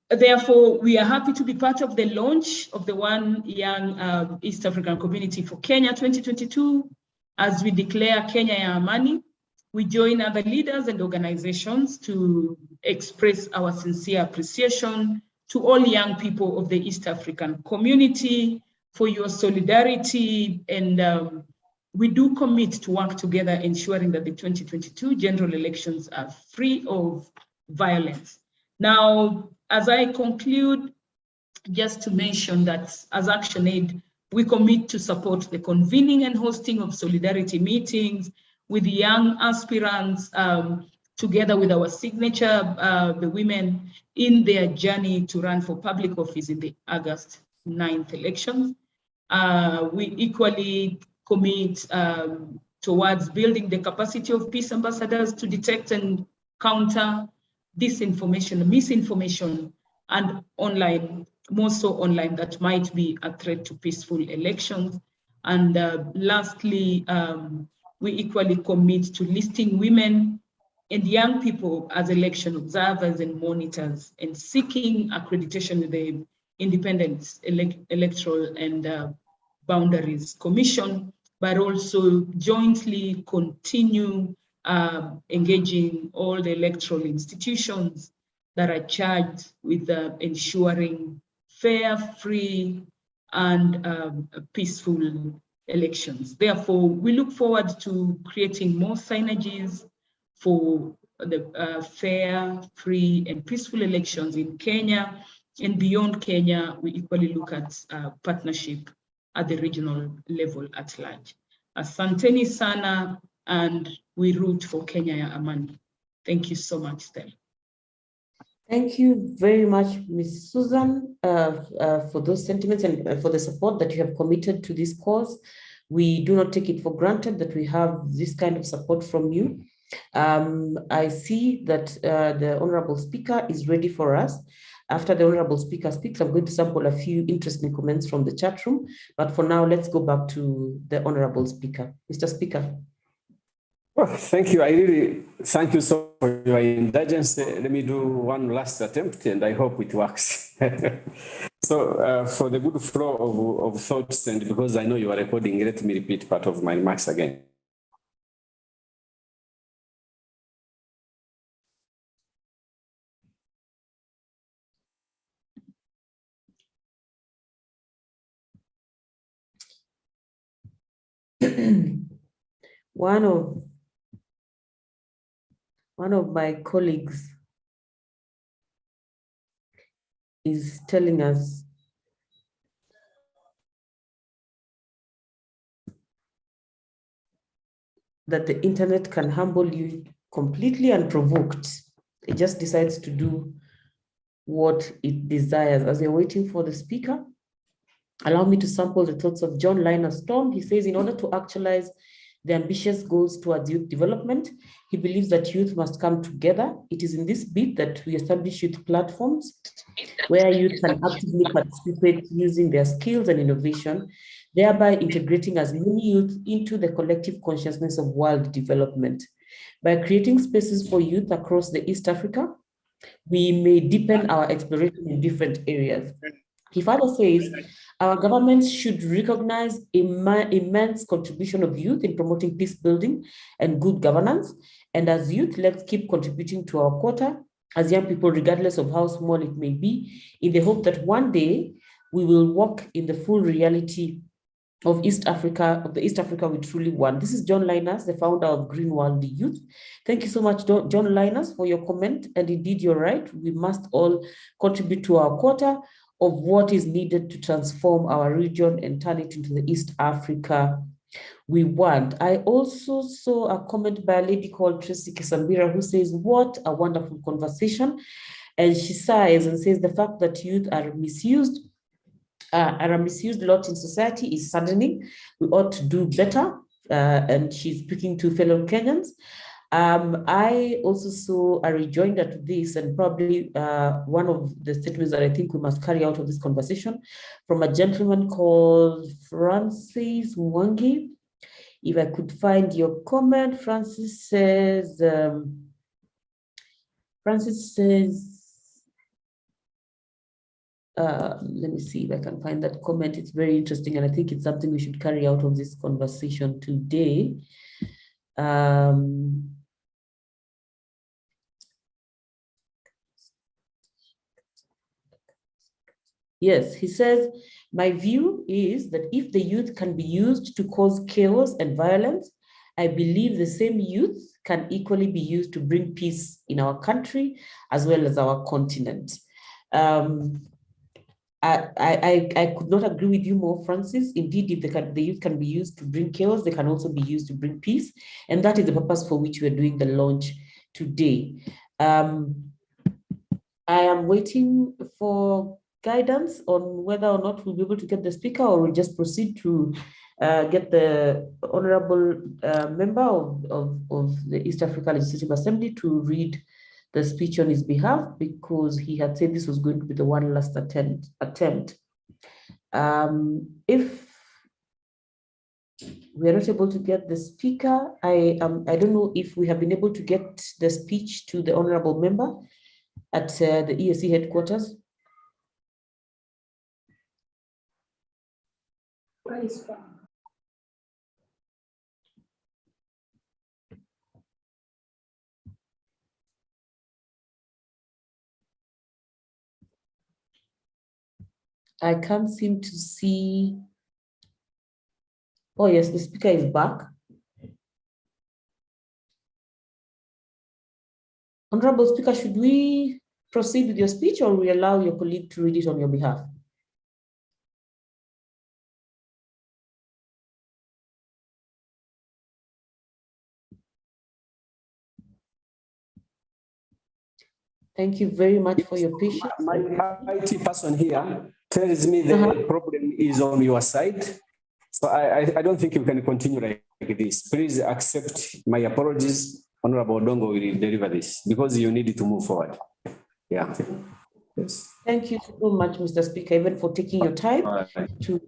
Therefore, we are happy to be part of the launch of the One Young East African Community for Kenya 2022. As we declare Kenya ya Amani, we join other leaders and organizations to express our sincere appreciation to all young people of the East African community for your solidarity, and we do commit to work together ensuring that the 2022 general elections are free of violence. Now, as I conclude, just to mention that as ActionAid, we commit to support the convening and hosting of solidarity meetings with young aspirants, together with our signature, the women, in their journey to run for public office in the August 9th elections. We equally commit towards building the capacity of peace ambassadors to detect and counter disinformation, misinformation, and online, more so online, that might be a threat to peaceful elections. And lastly, we equally commit to listing women and young people as election observers and monitors, and seeking accreditation with the Independent Electoral and Boundaries Commission, but also jointly continue engaging all the electoral institutions that are charged with ensuring fair, free, and peaceful elections. Therefore, we look forward to creating more synergies for the fair, free, and peaceful elections in Kenya. And beyond Kenya, we equally look at partnership at the regional level at large. Asanteni sana, and we root for Kenya ya Amani. Thank you so much, Stella. Thank you very much, Ms. Susan, for those sentiments and for the support that you have committed to this cause. We do not take it for granted that we have this kind of support from you. I see that the Honorable Speaker is ready for us. After the Honorable Speaker speaks, I'm going to sample a few interesting comments from the chat room. But for now, let's go back to the Honorable Speaker. Mr. Speaker. Well, thank you. I really thank you so much for your indulgence. Let me do one last attempt, and I hope it works. So for the good flow of thoughts, and because I know you are recording, let me repeat part of my remarks again. One of my colleagues is telling us that the internet can humble you completely unprovoked. It just decides to do what it desires. As we're waiting for the speaker, allow me to sample the thoughts of John Liner Storm. He says, in order to actualize the ambitious goals towards youth development, he believes that youth must come together. It is in this bid that we establish youth platforms where youth can actively participate using their skills and innovation, thereby integrating as many youth into the collective consciousness of world development. By creating spaces for youth across the East Africa, we may deepen our exploration in different areas. He further says, our governments should recognize immense contribution of youth in promoting peace building and good governance. And as youth, let's keep contributing to our quota as young people, regardless of how small it may be, in the hope that one day we will walk in the full reality of East Africa, of the East Africa we truly want. This is John Linus, the founder of Green World Youth. Thank you so much, John Linus, for your comment. And indeed, you're right. We must all contribute to our quota. of what is needed to transform our region and turn it into the East Africa we want. I also saw a comment by a lady called Tracy Kisambira who says, what a wonderful conversation. And she sighs and says the fact that youth are misused a lot in society is saddening. We ought to do better. And she's speaking to fellow Kenyans. I also saw a rejoinder to this, and probably one of the statements that I think we must carry out of this conversation from a gentleman called Francis Mwangi. If I could find your comment, Francis says, let me see if I can find that comment. It's very interesting, and I think it's something we should carry out of this conversation today. Yes, he says, my view is that if the youth can be used to cause chaos and violence, I believe the same youth can equally be used to bring peace in our country as well as our continent. I could not agree with you more, Francis. Indeed, if the youth can be used to bring chaos, they can also be used to bring peace. And that is the purpose for which we're doing the launch today. I am waiting for guidance on whether or not we'll be able to get the speaker, or we'll just proceed to get the honorable member of the East Africa Legislative Assembly to read the speech on his behalf, because he had said this was going to be the one last attempt. If we are not able to get the speaker, I don't know if we have been able to get the speech to the honorable member at the EAC headquarters. I can't seem to see. Oh yes, the speaker is back. Honorable Speaker, should we proceed with your speech, or we allow your colleague to read it on your behalf? Thank you very much for your patience. My IT person here tells me the problem is on your side. So I don't think you can continue like this. Please accept my apologies. Honorable Odongo will deliver this because you need to move forward. Yeah. Yes. Thank you so much, Mr. Speaker, even for taking your time to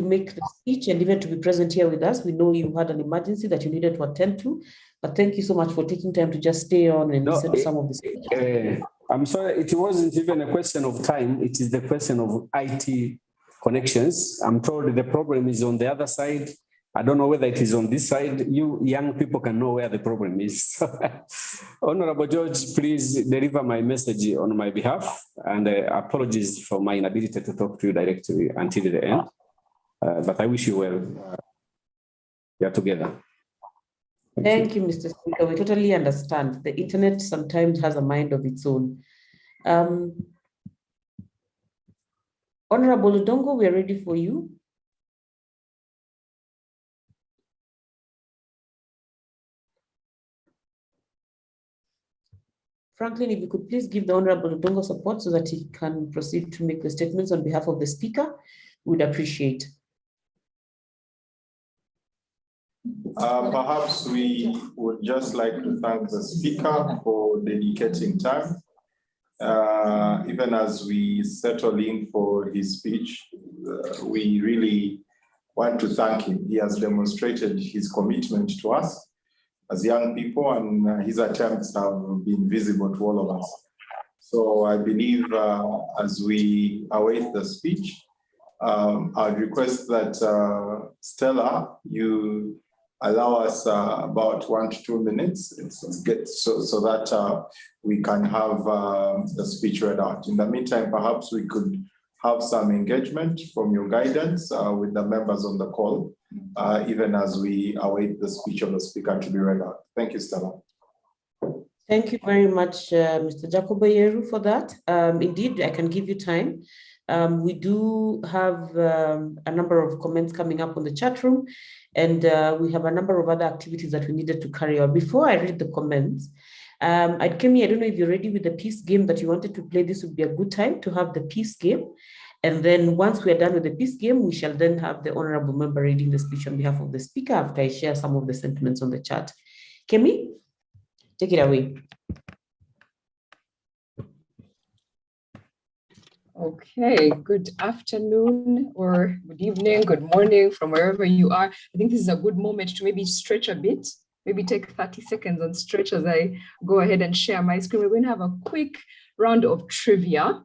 make the speech and even to be present here with us. We know you had an emergency that you needed to attend to, but thank you so much for taking time to just stay on and listen to some of the speeches. I'm sorry, it wasn't even a question of time. It is the question of IT connections. I'm told the problem is on the other side. I don't know whether it is on this side. You young people can know where the problem is. Honorable George, please deliver my message on my behalf, and apologies for my inability to talk to you directly until the end. But I wish you well. We are together. Thank you, Mr. Speaker. We totally understand. The internet sometimes has a mind of its own. Honorable Odongo, we are ready for you. Franklin, if you could please give the Honorable Odongo support so that he can proceed to make the statements on behalf of the Speaker, we would appreciate. Perhaps we would just like to thank the Speaker for dedicating time. Even as we settle in for his speech, we really want to thank him. He has demonstrated his commitment to us as young people, and his attempts have been visible to all of us. So I believe as we await the speech, I'd request that Stella, you allow us about 1 to 2 minutes so that we can have the speech read out. In the meantime, perhaps we could have some engagement from your guidance with the members on the call, even as we await the speech of the Speaker to be read out. Thank you, Stella. Thank you very much, Mr. Jacob Yeru, for that. Indeed, I can give you time. We do have a number of comments coming up on the chat room, and we have a number of other activities that we needed to carry out. Before I read the comments, I don't know if you're ready with the peace game that you wanted to play. This would be a good time to have the peace game. And then once we are done with the peace game, we shall then have the honorable member reading the speech on behalf of the speaker after I share some of the sentiments on the chat. Kemi, take it away. Okay, good afternoon or good evening, good morning from wherever you are. I think this is a good moment to maybe stretch a bit, maybe take 30 seconds and stretch as I go ahead and share my screen. We're going to have a quick round of trivia,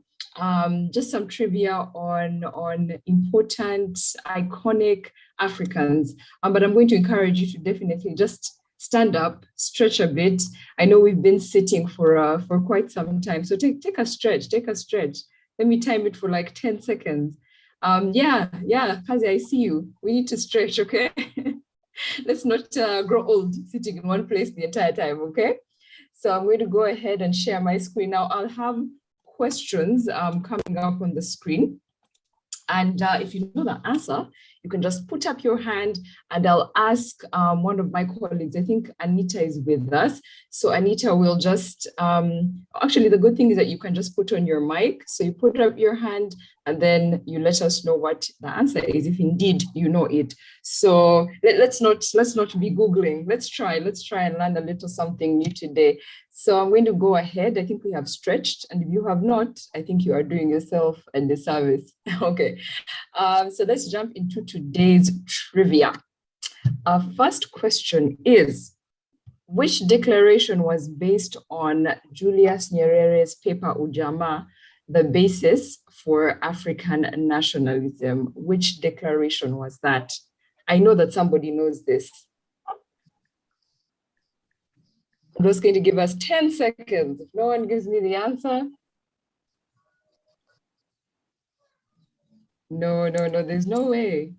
just some trivia on important, iconic Africans. But I'm going to encourage you to definitely just stand up, stretch a bit. I know we've been sitting for quite some time, so take a stretch, take a stretch. Let me time it for like 10 seconds. Yeah, Kazi, I see you. We need to stretch, okay? Let's not grow old sitting in one place the entire time, okay? So I'm going to go ahead and share my screen now. I'll have questions coming up on the screen. And if you know the answer, you can just put up your hand and I'll ask one of my colleagues. I think Anita is with us. So Anita will just, actually the good thing is that you can just put on your mic. So you put up your hand and then you let us know what the answer is, if indeed you know it. So let's not be Googling. Let's try and learn a little something new today. So I'm going to go ahead. I think we have stretched, and if you have not, I think you are doing yourself a disservice. Okay, so let's jump into today's trivia. Our first question is, which declaration was based on Julius Nyerere's paper Ujamaa, the basis for African nationalism? Which declaration was that? I know that somebody knows this. I'm just going to give us 10 seconds. If no one gives me the answer. No, there's no way.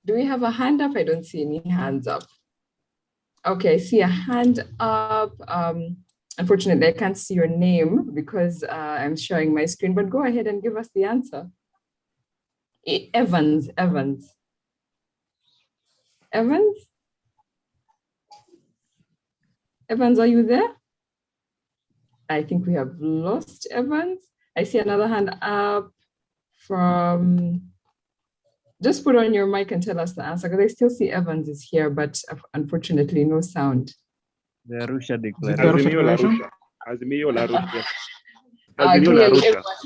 Do we have a hand up? I don't see any hands up. Okay, I see a hand up. Unfortunately, I can't see your name because I'm sharing my screen, but go ahead and give us the answer. Evans. Evans, are you there? I think we have lost Evans. I see another hand up from, just put on your mic and tell us the answer, because I still see Evans is here, but unfortunately no sound. The Arusha Declaration. Azimio La Arusha.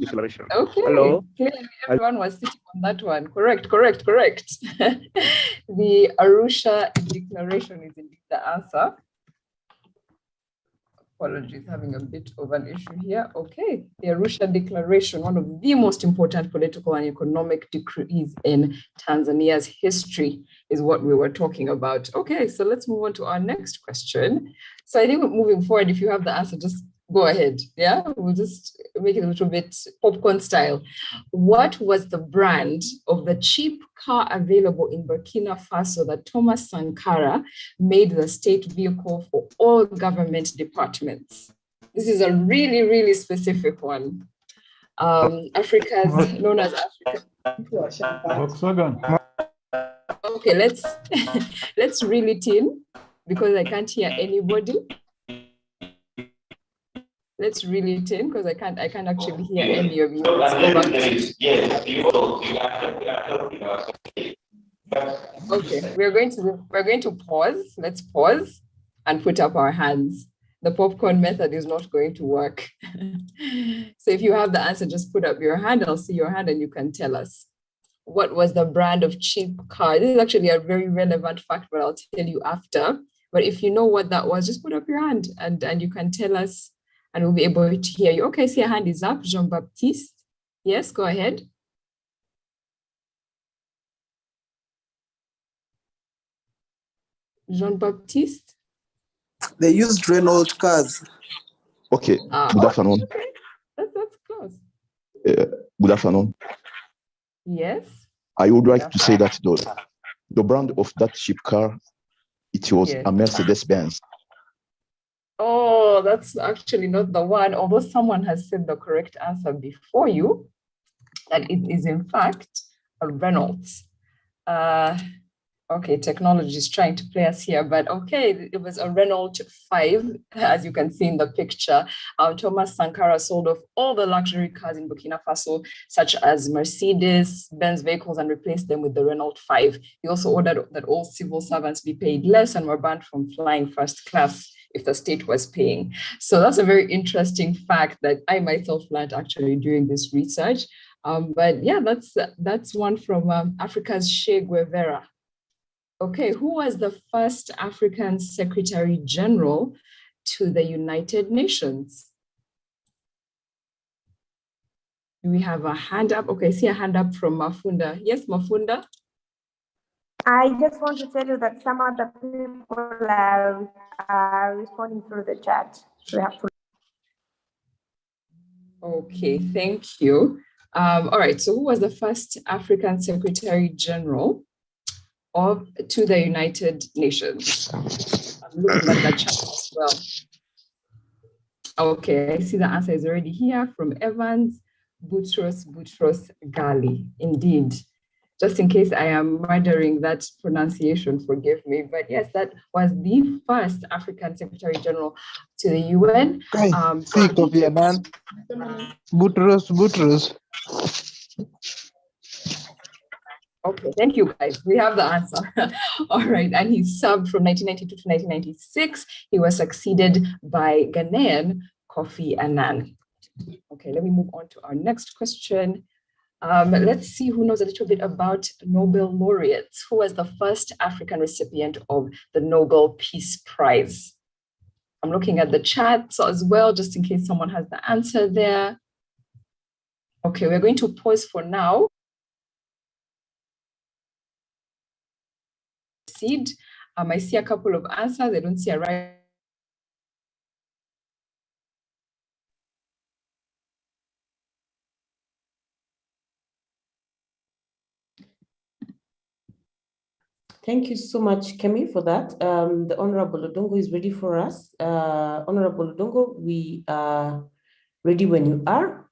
Declaration. Okay. Hello. Clearly everyone was sitting on that one. Correct. The Arusha Declaration is indeed the answer. Apologies, having a bit of an issue here. Okay, the Arusha Declaration, one of the most important political and economic decrees in Tanzania's history, is what we were talking about. Okay, so let's move on to our next question. So I think moving forward, if you have the answer, just go ahead. Yeah, we'll just make it a little bit popcorn style. What was the brand of the cheap car available in Burkina Faso that Thomas Sankara made the state vehicle for all government departments? This is a really, really specific one. Africa's known as Africa. Volkswagen. Okay, let's reel it in because I can't hear anybody. Let's reel it in because I can't actually hear any of you. Okay, we're going to pause. Let's pause and put up our hands. The popcorn method is not going to work. So if you have the answer, just put up your hand. I'll see your hand and you can tell us. What was the brand of cheap car? This is actually a very relevant fact, but I'll tell you after. But if you know what that was, just put up your hand and you can tell us and we'll be able to hear you. Okay, see your hand is up, Jean-Baptiste. Yes, go ahead. Jean-Baptiste? They used Renault cars. Okay, good afternoon. Okay. That's close. Good afternoon. Yes. I would like to say that the brand of that cheap car, it was Yes. a Mercedes-Benz. Oh, that's actually not the one, although someone has said the correct answer before you, that it is in fact a Reynolds. Okay, technology is trying to play us here, but okay, it was a Renault 5, as you can see in the picture. Thomas Sankara sold off all the luxury cars in Burkina Faso, such as Mercedes, Benz vehicles, and replaced them with the Renault 5. He also ordered that all civil servants be paid less and were banned from flying first class if the state was paying. So that's a very interesting fact that I myself learned actually during this research. But yeah, that's one from Africa's Che Guevara. Okay, who was the first African Secretary General to the United Nations? Do we have a hand up? Okay, I see a hand up from Mafunda. Yes, Mafunda? I just want to tell you that some other people are responding through the chat. So we have to. Okay, thank you. All right, so who was the first African Secretary General to the United Nations? I'm looking at the chat as well. Okay, I see the answer is already here from Evans, Boutros Ghali. Indeed. Just in case I am murdering that pronunciation, forgive me. But yes, that was the first African Secretary General to the UN. Speak of your man. Boutros. Okay, thank you guys. We have the answer. All right, and he served from 1992 to 1996. He was succeeded by Ghanaian Kofi Annan. Okay, let me move on to our next question. Let's see who knows a little bit about Nobel laureates. Who was the first African recipient of the Nobel Peace Prize? I'm looking at the chat as well, just in case someone has the answer there. Okay, we're going to pause for now. I see a couple of answers. I don't see a right. Thank you so much, Kemi, for that. The Honorable Odongo is ready for us. Honorable Odongo, we are ready when you are.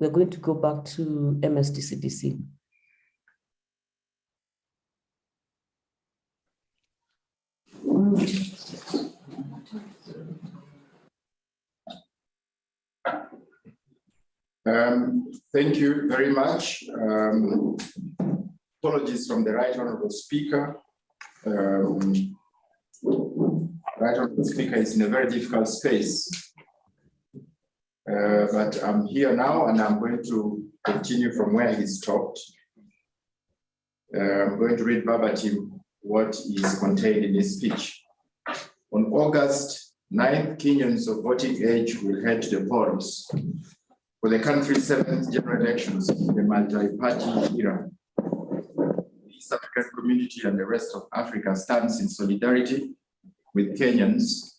We're going to go back to MSDCDC. Thank you very much. Apologies from the Right Honorable Speaker. Right Honorable Speaker is in a very difficult space. But I'm here now and I'm going to continue from where he stopped. I'm going to read verbatim what is contained in his speech. On August 9th, Kenyans of voting age will head to the polls for the country's 7th general elections in the multi-party era. The East African community and the rest of Africa stands in solidarity with Kenyans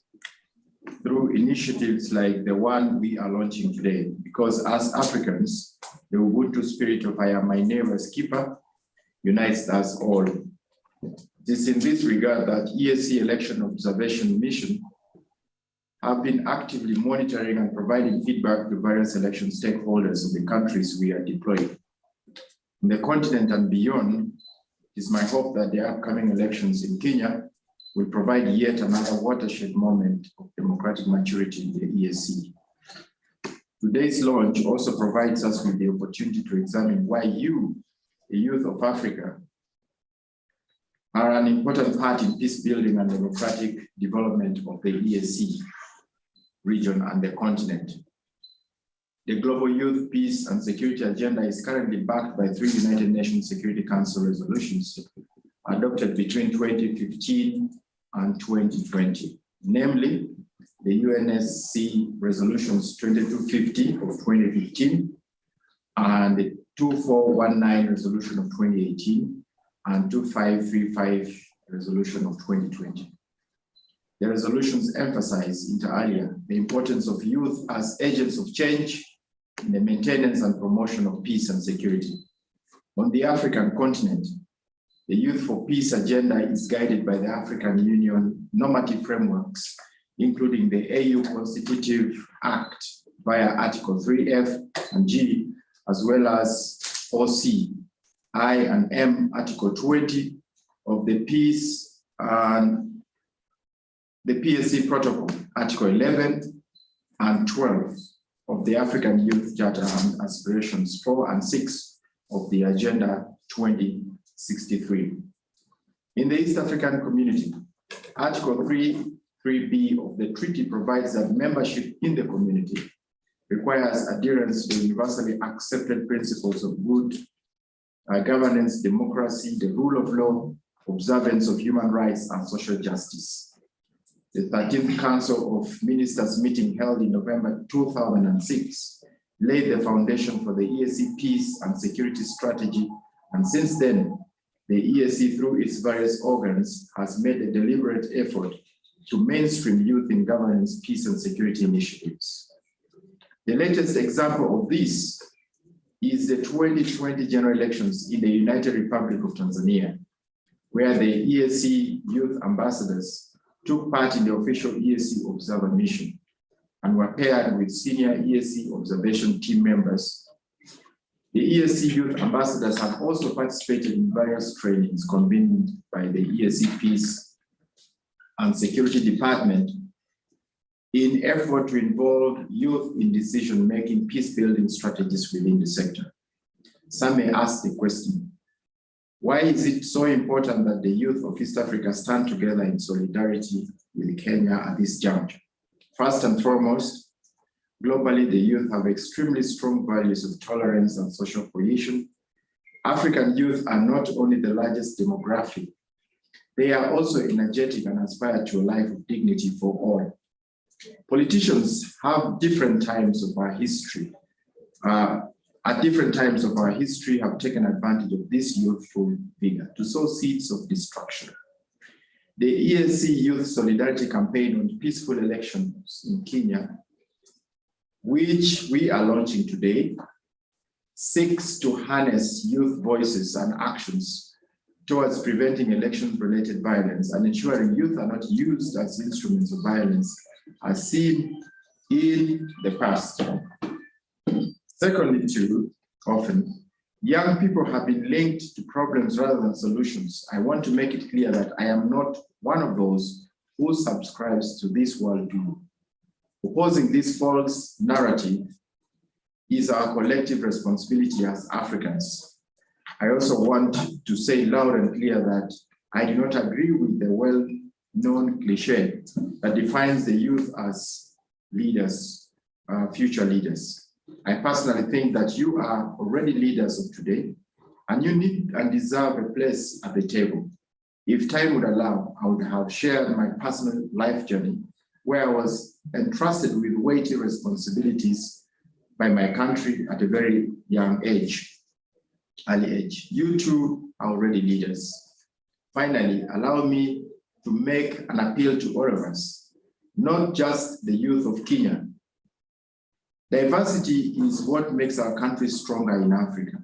through initiatives like the one we are launching today, because as Africans, the Ubuntu spirit of I am my neighbor's keeper unites us all. It is in this regard that EAC Election Observation Mission have been actively monitoring and providing feedback to various election stakeholders in the countries we are deployed. In the continent and beyond, it is my hope that the upcoming elections in Kenya will provide yet another watershed moment of democratic maturity in the EAC. Today's launch also provides us with the opportunity to examine why you, the youth of Africa, are an important part in peace building and democratic development of the EAC region and the continent. The Global Youth Peace and Security Agenda is currently backed by 3 United Nations Security Council resolutions adopted between 2015 and 2020, namely the UNSC resolutions 2250 of 2015 and the 2419 resolution of 2018 and 2535 resolution of 2020. The resolutions emphasize, inter alia, the importance of youth as agents of change in the maintenance and promotion of peace and security. On the African continent, the Youth for Peace agenda is guided by the African Union normative frameworks including the AU Constitutive Act via Article 3F and G, as well as OC, I and M, Article 20 of the Peace and the PSC Protocol, Article 11 and 12 of the African Youth Charter and Aspirations 4 and 6 of the Agenda 2063. In the East African Community, Article 3.3b of the treaty provides that membership in the community requires adherence to universally accepted principles of good governance, democracy, the rule of law, observance of human rights, and social justice. The 13th Council of Ministers meeting held in November 2006 laid the foundation for the EAC peace and security strategy, and since then, the EAC, through its various organs, has made a deliberate effort to mainstream youth in governance, peace, and security initiatives. The latest example of this is the 2020 general elections in the United Republic of Tanzania, where the EAC youth ambassadors took part in the official EAC observer mission and were paired with senior EAC observation team members. The EAC youth ambassadors have also participated in various trainings convened by the EAC Peace and Security Department in effort to involve youth in decision-making peace-building strategies within the sector. Some may ask the question, why is it so important that the youth of East Africa stand together in solidarity with Kenya at this juncture? First and foremost, globally, the youth have extremely strong values of tolerance and social cohesion. African youth are not only the largest demographic, they are also energetic and aspire to a life of dignity for all. Politicians have different times of our history, at different times of our history have taken advantage of this youthful vigor to sow seeds of destruction. The EAC Youth Solidarity Campaign on Peaceful Elections in Kenya, which we are launching today, seeks to harness youth voices and actions towards preventing election-related violence and ensuring youth are not used as instruments of violence as seen in the past. Secondly, too, often, young people have been linked to problems rather than solutions. I want to make it clear that I am not one of those who subscribes to this worldview. Opposing this false narrative is our collective responsibility as Africans. I also want to say loud and clear that I do not agree with the well-known cliche that defines the youth as leaders, future leaders. I personally think that you are already leaders of today, and you need and deserve a place at the table. If time would allow, I would have shared my personal life journey, where I was entrusted with weighty responsibilities by my country at a very young age, early age. You too are already leaders. Finally, allow me to make an appeal to all of us, not just the youth of Kenya. Diversity is what makes our country stronger in Africa.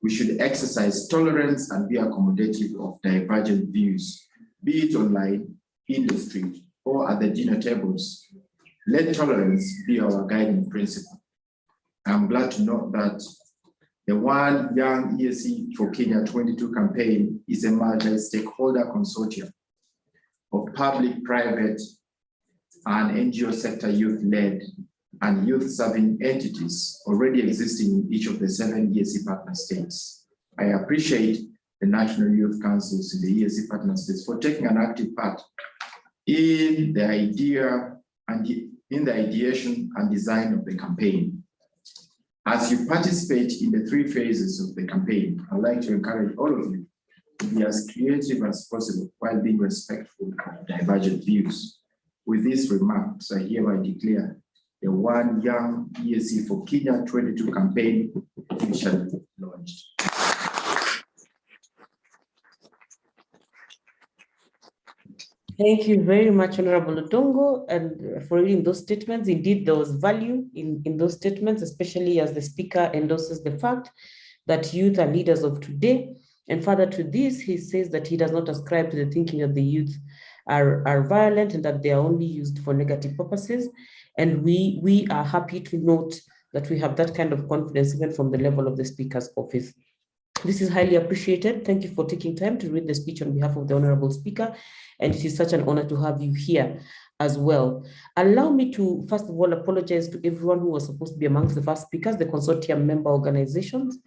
We should exercise tolerance and be accommodative of divergent views, be it online, in the street, or at the dinner tables. Let tolerance be our guiding principle. I'm glad to note that the One Young EAC4KENYA22 campaign is a multi-stakeholder consortium of public, private, and NGO sector youth-led and youth-serving entities already existing in each of the 7 EAC partner states. I appreciate the National Youth Councils in the EAC partner states for taking an active part in the idea and in the ideation and design of the campaign. As you participate in the 3 phases of the campaign, I'd like to encourage all of you to be as creative as possible while being respectful of divergent views. With these remarks, I hereby declare the One Young EAC4KENYA22 campaign officially launched. Thank you very much, Honorable Odongo, and for reading those statements. Indeed, there was value in those statements, especially as the speaker endorses the fact that youth are leaders of today. And further to this, he says that he does not ascribe to the thinking that the youth are violent and that they are only used for negative purposes. And we are happy to note that we have that kind of confidence even from the level of the Speaker's office. This is highly appreciated. Thank you for taking time to read the speech on behalf of the Honorable Speaker, and it is such an honor to have you here as well. Allow me to, first of all, apologize to everyone who was supposed to be amongst the first speakers, the consortium member organizations.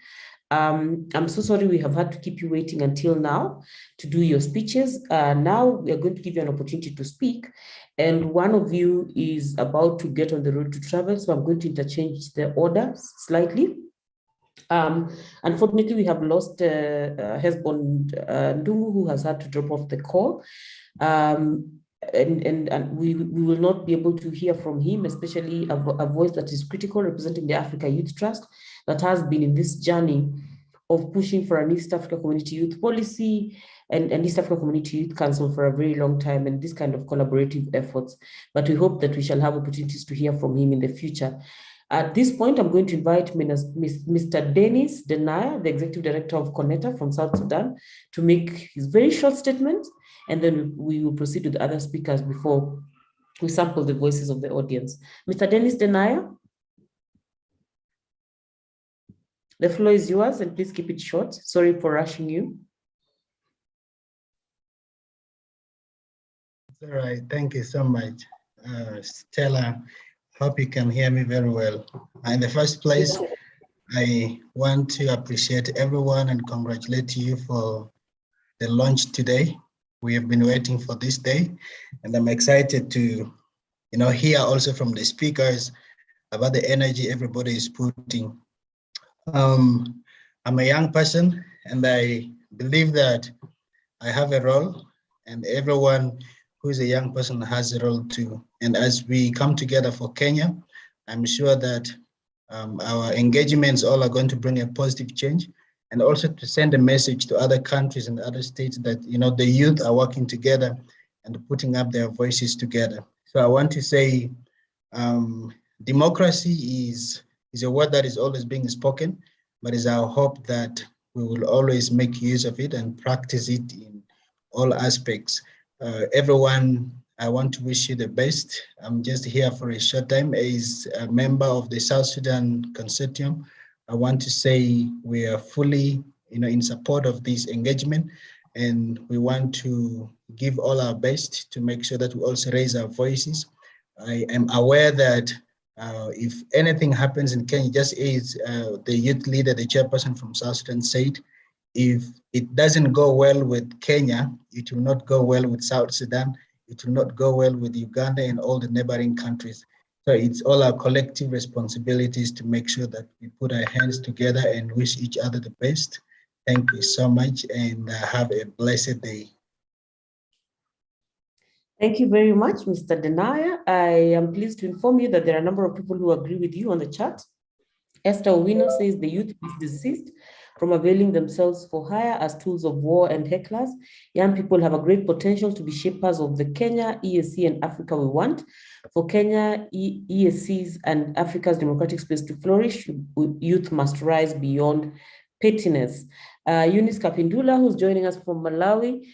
I'm so sorry we have had to keep you waiting until now to do your speeches. Now we are going to give you an opportunity to speak, and one of you is about to get on the road to travel, so I'm going to interchange the order slightly. Unfortunately, we have lost Hesbon Ndungu, who has had to drop off the call. And we will not be able to hear from him, especially a voice that is critical, representing the Africa Youth Trust, that has been in this journey of pushing for an East Africa Community Youth Policy and East Africa Community Youth Council for a very long time, and this kind of collaborative efforts. But we hope that we shall have opportunities to hear from him in the future. At this point, I'm going to invite Mr. Dennis Denaya, the Executive Director of CONETA from South Sudan, to make his very short statement, and then we will proceed with other speakers before we sample the voices of the audience. Mr. Dennis Denaya, the floor is yours, and please keep it short. Sorry for rushing you. All right, thank you so much, Stella. Hope you can hear me very well. In the first place, I want to appreciate everyone and congratulate you for the launch today. We have been waiting for this day, and I'm excited to, hear also from the speakers about the energy everybody is putting. I'm a young person, and I believe that I have a role, and everyone who's a young person has a role too. And as we come together for Kenya, I'm sure that our engagements all are going to bring a positive change, and also to send a message to other countries and other states that, the youth are working together and putting up their voices together. So I want to say democracy is a word that is always being spoken, but it's our hope that we will always make use of it and practice it in all aspects. Everyone, I want to wish you the best. I'm just here for a short time as a member of the South Sudan Consortium. I want to say we are fully, in support of this engagement, and we want to give all our best to make sure that we also raise our voices. I am aware that if anything happens in Kenya, just as the youth leader, the chairperson from South Sudan said, if it doesn't go well with Kenya, it will not go well with South Sudan, it will not go well with Uganda and all the neighboring countries. So it's all our collective responsibilities to make sure that we put our hands together and wish each other the best. Thank you so much, and have a blessed day. Thank you very much, Mr. Denaya. I am pleased to inform you that there are a number of people who agree with you on the chat. Esther Owino says the youth is desist from availing themselves for hire as tools of war and hecklers. Young people have a great potential to be shapers of the Kenya, EAC, and Africa we want. For Kenya, EAC's, and Africa's democratic space to flourish, youth must rise beyond pettiness. Eunice Kapindula, who's joining us from Malawi,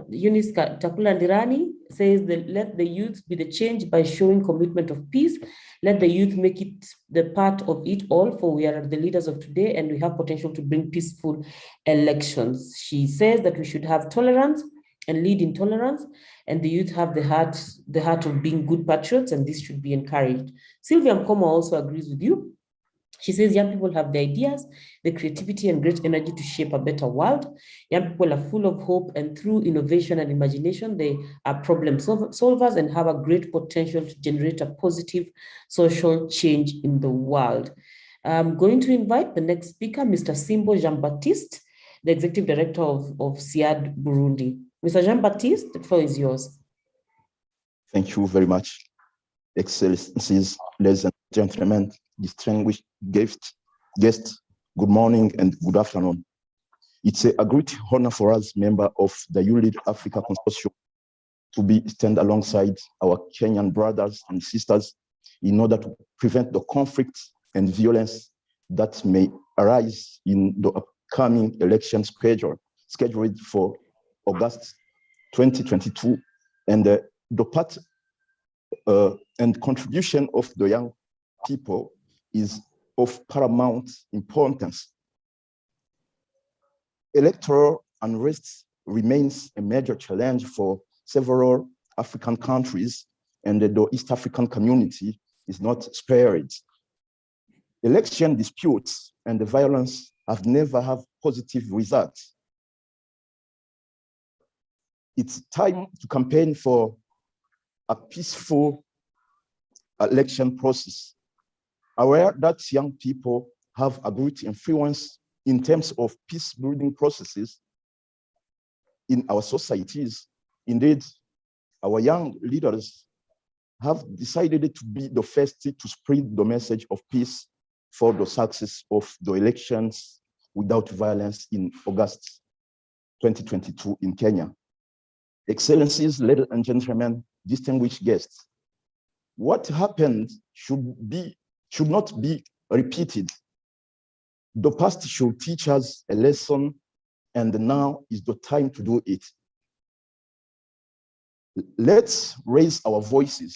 Eunice Takula Ndirani says that let the youth be the change by showing commitment of peace. Let the youth make it the part of it all, for we are the leaders of today and we have potential to bring peaceful elections. She says that we should have tolerance and lead in tolerance, and the youth have the heart of being good patriots, and this should be encouraged. Sylvia Mkoma also agrees with you. She says young people have the ideas, the creativity, and great energy to shape a better world. Young people are full of hope, and through innovation and imagination, they are problem solvers and have a great potential to generate a positive social change in the world. I'm going to invite the next speaker, Mr. Simbo Jean-Baptiste, the Executive Director of SIAD Burundi. Mr. Jean-Baptiste, the floor is yours. Thank you very much, Excellencies, ladies and gentlemen, distinguished guests, good morning and good afternoon. It's a great honor for us, member of the ULEAD Africa Consortium, to stand alongside our Kenyan brothers and sisters in order to prevent the conflicts and violence that may arise in the upcoming election scheduled for August 2022 And the part and contribution of the young people is of paramount importance. Electoral unrest remains a major challenge for several African countries, and the East African community is not spared. Election disputes and the violence have never had positive results. It's time to campaign for a peaceful election process, aware that young people have a great influence in terms of peace building processes in our societies. Indeed, our young leaders have decided to be the first to spread the message of peace for the success of the elections without violence in August 2022 in Kenya. Excellencies, ladies and gentlemen, distinguished guests, what happened should not be repeated. The past should teach us a lesson, and now is the time to do it. Let's raise our voices,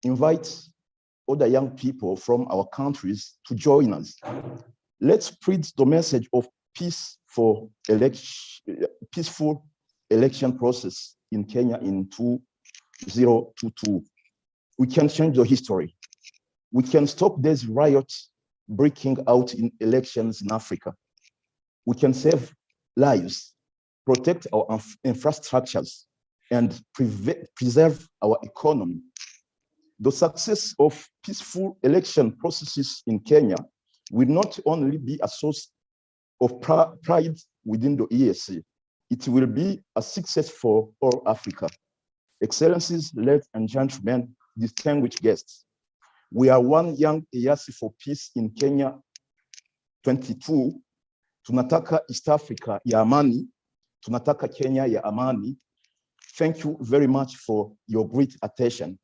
invite other young people from our countries to join us. Let's spread the message of peace for peaceful election process in Kenya in 2022. We can change the history. We can stop these riots breaking out in elections in Africa. We can save lives, protect our infrastructures, and preserve our economy. The success of peaceful election processes in Kenya will not only be a source of pride within the EAC, it will be a success for all Africa. Excellencies, ladies and gentlemen, distinguished guests, we are one young EAC for peace in Kenya 22. Tunataka East Africa ya amani, tunataka Kenya ya amani. Thank you very much for your great attention.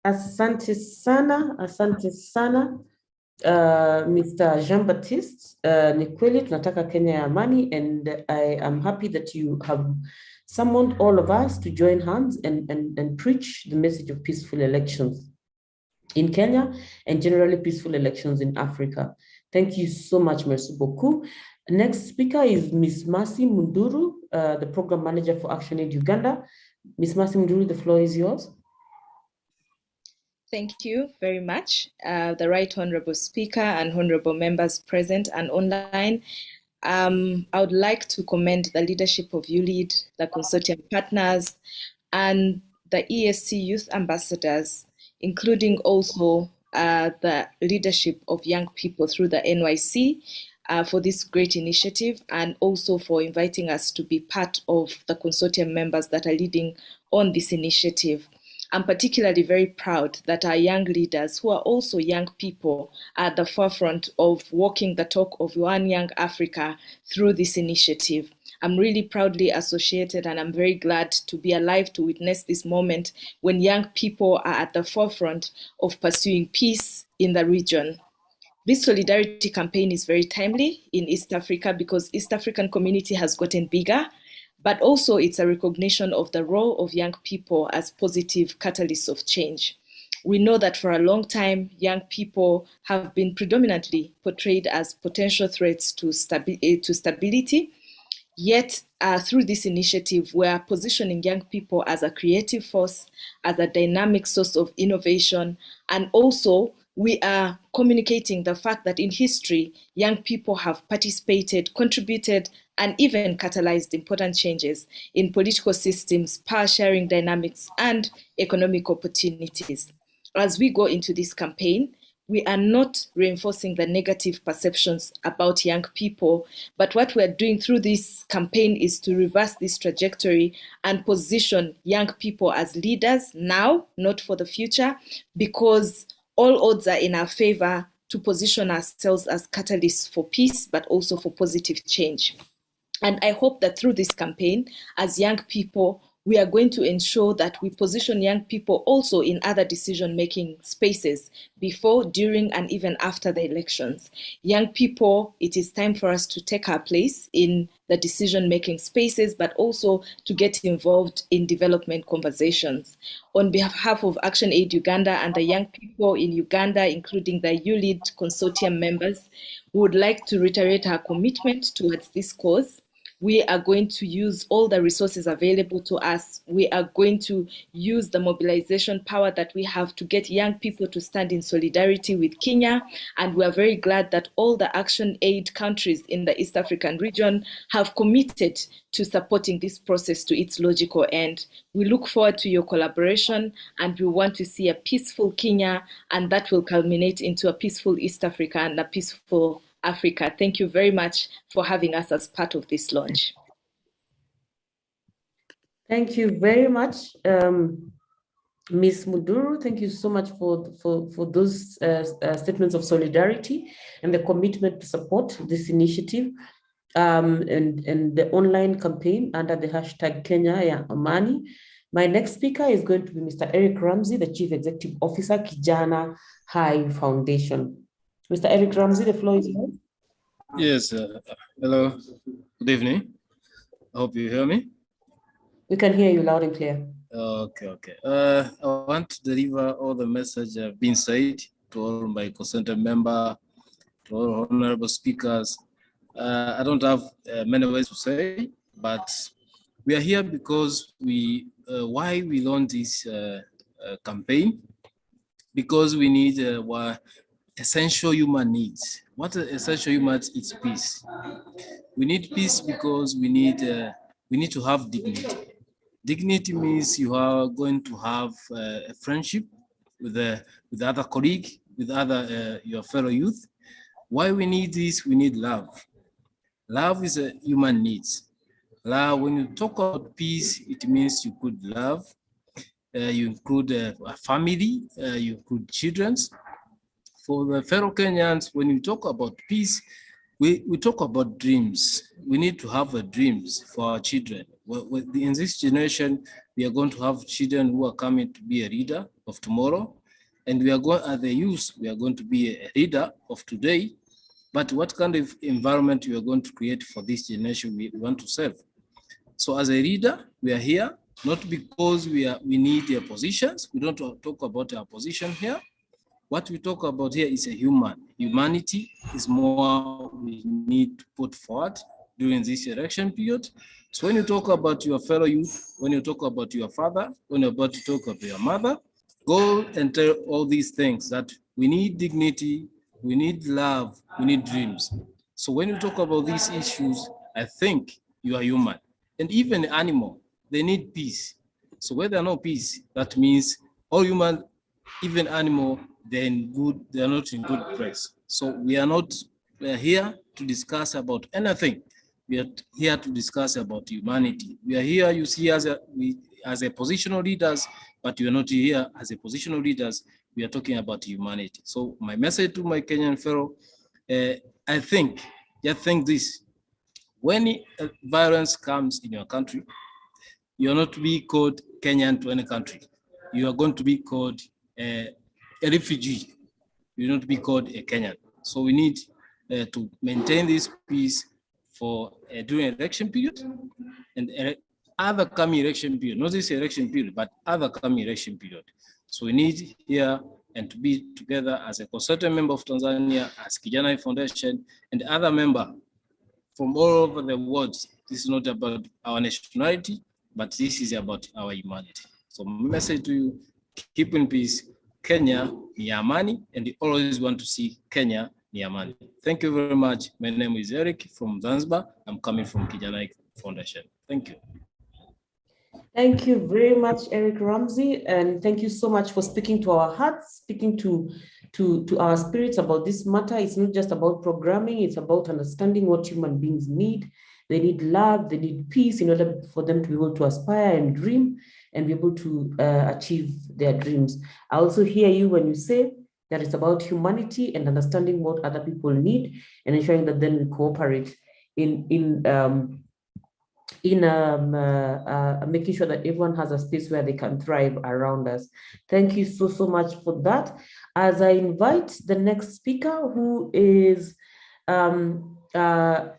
Asante sana, Mr. Jean-Baptiste. Ni kweli tunataka Kenya ya amani, and I am happy that you have summoned all of us to join hands and preach the message of peaceful elections in Kenya and generally peaceful elections in Africa. Thank you so much, merci beaucoup. Next speaker is Ms. Mercy Munduru, the Program Manager for Action Aid Uganda. Ms. Mercy Munduru, the floor is yours. Thank you very much, the Right Honorable Speaker and honorable members present and online. I would like to commend the leadership of ULEAD, the consortium partners, and the EAC youth ambassadors, including also the leadership of young people through the NYC for this great initiative, and also for inviting us to be part of the consortium members that are leading on this initiative. I'm particularly very proud that our young leaders, who are also young people, are at the forefront of walking the talk of One Young Africa through this initiative. I'm really proudly associated, and I'm very glad to be alive to witness this moment when young people are at the forefront of pursuing peace in the region. This solidarity campaign is very timely in East Africa because East African community has gotten bigger, but also it's a recognition of the role of young people as positive catalysts of change. We know that for a long time, young people have been predominantly portrayed as potential threats to stability. Yet, through this initiative, we are positioning young people as a creative force, as a dynamic source of innovation, and also we are communicating the fact that in history, young people have participated, contributed, and even catalyzed important changes in political systems, power sharing dynamics, and economic opportunities. As we go into this campaign, we are not reinforcing the negative perceptions about young people, but what we are doing through this campaign is to reverse this trajectory and position young people as leaders now, not for the future, because all odds are in our favor to position ourselves as catalysts for peace, but also for positive change. And I hope that through this campaign, as young people, we are going to ensure that we position young people also in other decision-making spaces before, during, and even after the elections. Young people, it is time for us to take our place in the decision-making spaces, but also to get involved in development conversations. On behalf of Action Aid Uganda and the young people in Uganda, including the ULEAD consortium members, we would like to reiterate our commitment towards this cause. We are going to use all the resources available to us. We are going to use the mobilization power that we have to get young people to stand in solidarity with Kenya. And we are very glad that all the Action Aid countries in the East African region have committed to supporting this process to its logical end. We look forward to your collaboration, and we want to see a peaceful Kenya, and that will culminate into a peaceful East Africa and a peaceful Africa. Thank you very much for having us as part of this launch. Thank you very much, Ms. Muduru. Thank you so much for those statements of solidarity and the commitment to support this initiative and the online campaign under the hashtag Kenya ya Amani. My next speaker is going to be Mr. Eric Ramsey, the Chief Executive Officer, Kijana High Foundation. Mr. Eric Ramsey, the floor is yours. Yes, hello, good evening. I hope you hear me. We can hear you loud and clear. Okay. I want to deliver all the message have been said to all my consented member, to all honorable speakers. I don't have many ways to say, but we are here because why we launched this campaign, because we need essential human needs. What are essential human needs? It's peace. We need peace because we need to have dignity. Dignity means you are going to have a friendship with other colleague, with other your fellow youth. Why we need this? We need love. Love is a human needs. Love. When you talk about peace, it means you could love. You include a family. You include children. For the fellow Kenyans, when we talk about peace, we talk about dreams. We need to have dreams for our children. In this generation, we are going to have children who are coming to be a leader of tomorrow. And we are going, as the youth, we are going to be a leader of today. But what kind of environment we are going to create for this generation we want to serve? So as a leader, we are here, not because we need their positions. We don't talk about our position here. What we talk about here is a humanity is more we need to put forward during this election period. So when you talk about your fellow youth, when you talk about your father, when you're about to talk about your mother, go and tell all these things that we need dignity, we need love, we need dreams. So when you talk about these issues, I think you are human. And even animal, they need peace. So where there's no peace, that means all human, even animal, they're not in good place. So we are here to discuss about anything. We are here to discuss about humanity. We are here, you see, as a positional leaders, but we are not here as a positional leaders. We are talking about humanity. So my message to my Kenyan fellow, I think this: when violence comes in your country, you are not to be called Kenyan to any country. You are going to be called a refugee. You will not be called a Kenyan. So we need to maintain this peace for during election period and other coming election period, not this election period, but other coming election period. So we need here and to be together as a consultant member of Tanzania, as Kijana Foundation, and other member from all over the world. This is not about our nationality, but this is about our humanity. So my message to you, keep in peace. Kenya ni amani, and we always want to see Kenya ni amani. Thank you very much. My name is Eric from Zanzibar. I'm coming from Kijana Foundation. Thank you. Thank you very much, Eric Ramsey, and thank you so much for speaking to our hearts, speaking to our spirits about this matter. It's not just about programming, it's about understanding what human beings need. They need love, they need peace in order for them to be able to aspire and dream and be able to achieve their dreams. I also hear you when you say that it's about humanity and understanding what other people need and ensuring that then we cooperate in in making sure that everyone has a space where they can thrive around us. Thank you so much for that. As I invite the next speaker, who is the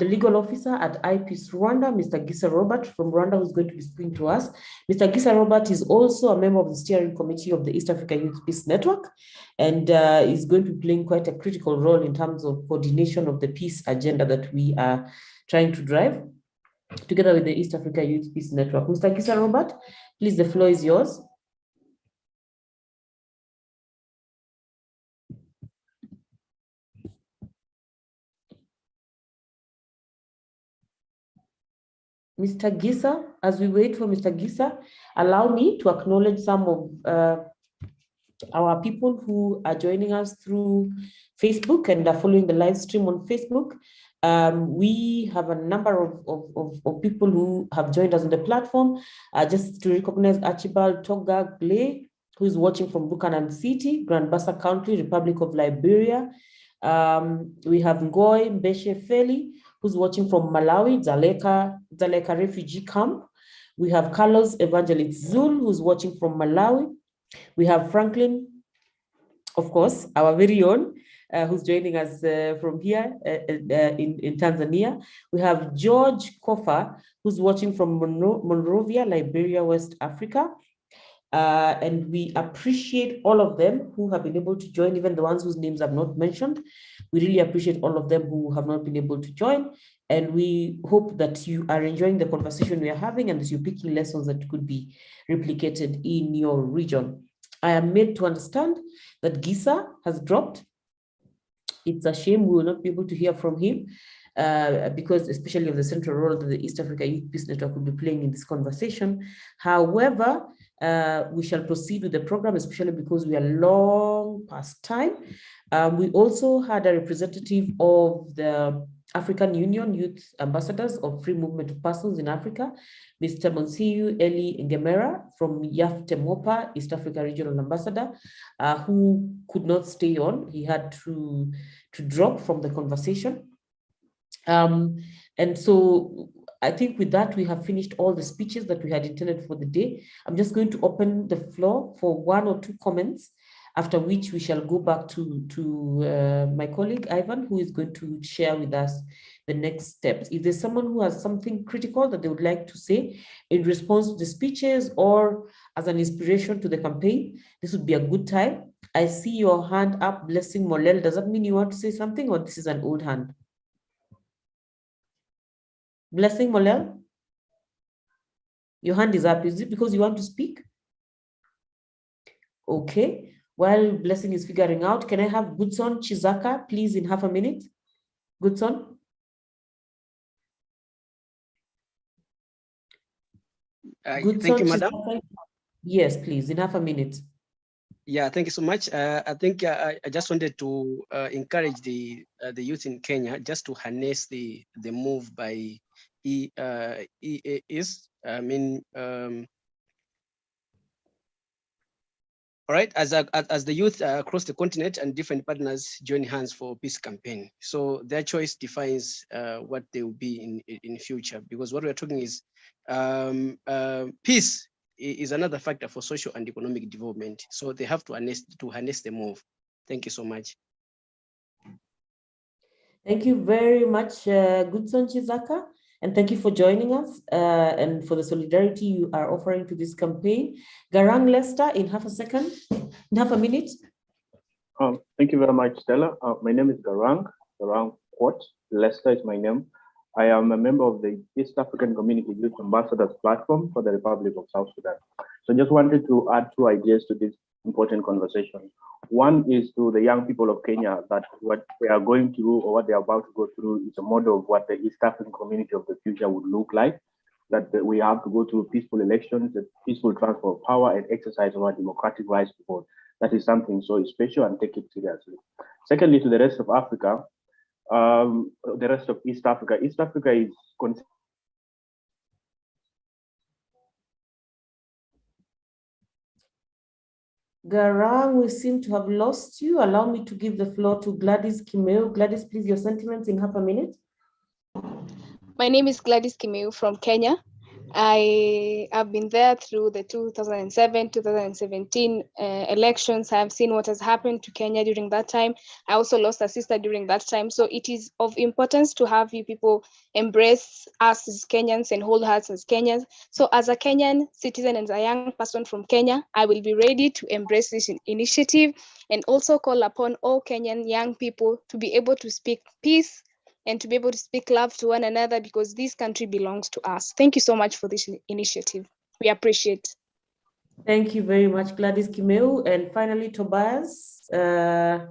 legal officer at IPEACE Rwanda, Mr. Gisa Robert from Rwanda, who's going to be speaking to us. Mr. Gisa Robert is also a member of the steering committee of the East Africa Youth Peace Network, and is going to be playing quite a critical role in terms of coordination of the peace agenda that we are trying to drive together with the East Africa Youth Peace Network. Mr. Gisa Robert, please, the floor is yours. Mr. Gisa, as we wait for Mr. Gisa, allow me to acknowledge some of our people who are joining us through Facebook and are following the live stream on Facebook. We have a number of people who have joined us on the platform. Just to recognize Archibald Toga Glay, who is watching from Buchanan City, Grand Bassa County, Republic of Liberia. We have Ngoy Mbeshe Feli, who's watching from Malawi, Dzaleka refugee camp. We have Carlos Evangelist Zul, who's watching from Malawi. We have Franklin, of course, our very own, who's joining us from here in Tanzania. We have George Kofa, who's watching from Monrovia, Liberia, West Africa. And we appreciate all of them who have been able to join, even the ones whose names I've not mentioned. We really appreciate all of them who have not been able to join. And we hope that you are enjoying the conversation we are having and that you're picking lessons that could be replicated in your region. I am made to understand that Gisa has dropped. It's a shame we will not be able to hear from him because especially of the central role that the East Africa Youth Peace Network will be playing in this conversation. However, we shall proceed with the program, especially because we are long past time. We also had a representative of the African Union Youth Ambassadors of Free Movement of Persons in Africa, Mr. Monsiu Eli Ngemera from Yafte Mopa, East Africa Regional Ambassador, who could not stay on. He had to drop from the conversation. And so I think with that, we have finished all the speeches that we had intended for the day. I'm just going to open the floor for 1 or 2 comments, after which we shall go back to my colleague, Ivan, who is going to share with us the next steps. If there's someone who has something critical that they would like to say in response to the speeches or as an inspiration to the campaign, this would be a good time. I see your hand up, Blessing Molel. Does that mean you want to say something, or this is an old hand? Blessing Molel, your hand is up. Is it because you want to speak? Okay. While Blessing is figuring out, can I have Goodson Chizaka, please, in half a minute? Goodson? Thank you, Madam. Chizaka? Yes, please, in half a minute. Yeah, thank you so much. I think I just wanted to encourage the youth in Kenya just to harness the move by EAS. I mean, all right, as the youth across the continent and different partners join hands for peace campaign. So their choice defines what they will be in future, because what we're talking is peace is another factor for social and economic development. So they have to harness the move. Thank you so much. Thank you very much, Goodson Chizaka. And thank you for joining us and for the solidarity you are offering to this campaign. Garang Lester, in half a minute. Thank you very much, Stella. My name is Garang Quat. Lester is my name. I am a member of the East African Community Youth Ambassadors Platform for the Republic of South Sudan. So just wanted to add 2 ideas to this important conversation. One is to the young people of Kenya, that what we are going through or what they are about to go through is a model of what the East African community of the future would look like, that we have to go through peaceful elections, a peaceful transfer of power and exercise of our democratic rights to vote. That is something so special, and take it seriously. Secondly, to the rest of Africa, the rest of East Africa. East Africa is Garang, we seem to have lost you. Allow me to give the floor to Gladys Kimeu. Gladys, please, your sentiments in half a minute. My name is Gladys Kimeu from Kenya. I have been there through the 2007, 2017 elections. I have seen what has happened to Kenya during that time. I also lost a sister during that time. So it is of importance to have you people embrace us as Kenyans and hold us as Kenyans. So as a Kenyan citizen and a young person from Kenya, I will be ready to embrace this initiative and also call upon all Kenyan young people to be able to speak peace and to be able to speak love to one another, because this country belongs to us. Thank you so much for this initiative. We appreciate. Thank you very much, Gladys Kimeu. And finally, Tobias, if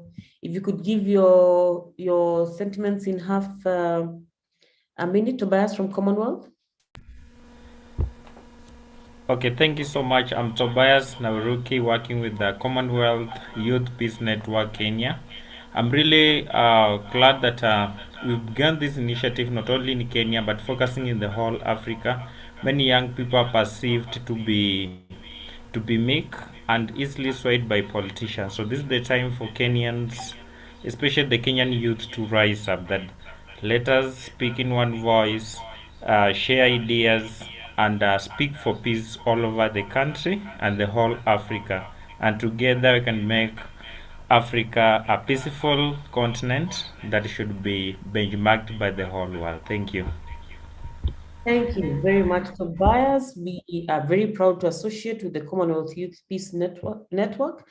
you could give your sentiments in half a minute. Tobias from Commonwealth. Okay, thank you so much. I'm Tobias Nauruki, working with the Commonwealth Youth Peace Network Kenya. I'm really glad that we've begun this initiative not only in Kenya but focusing in the whole Africa. Many young people are perceived to be meek and easily swayed by politicians. So this is the time for Kenyans, especially the Kenyan youth, to rise up. That let us speak in one voice, share ideas, and speak for peace all over the country and the whole Africa. And together we can make Africa a peaceful continent that should be benchmarked by the whole world. Thank you. Thank you very much, Tobias. We are very proud to associate with the Commonwealth Youth Peace Network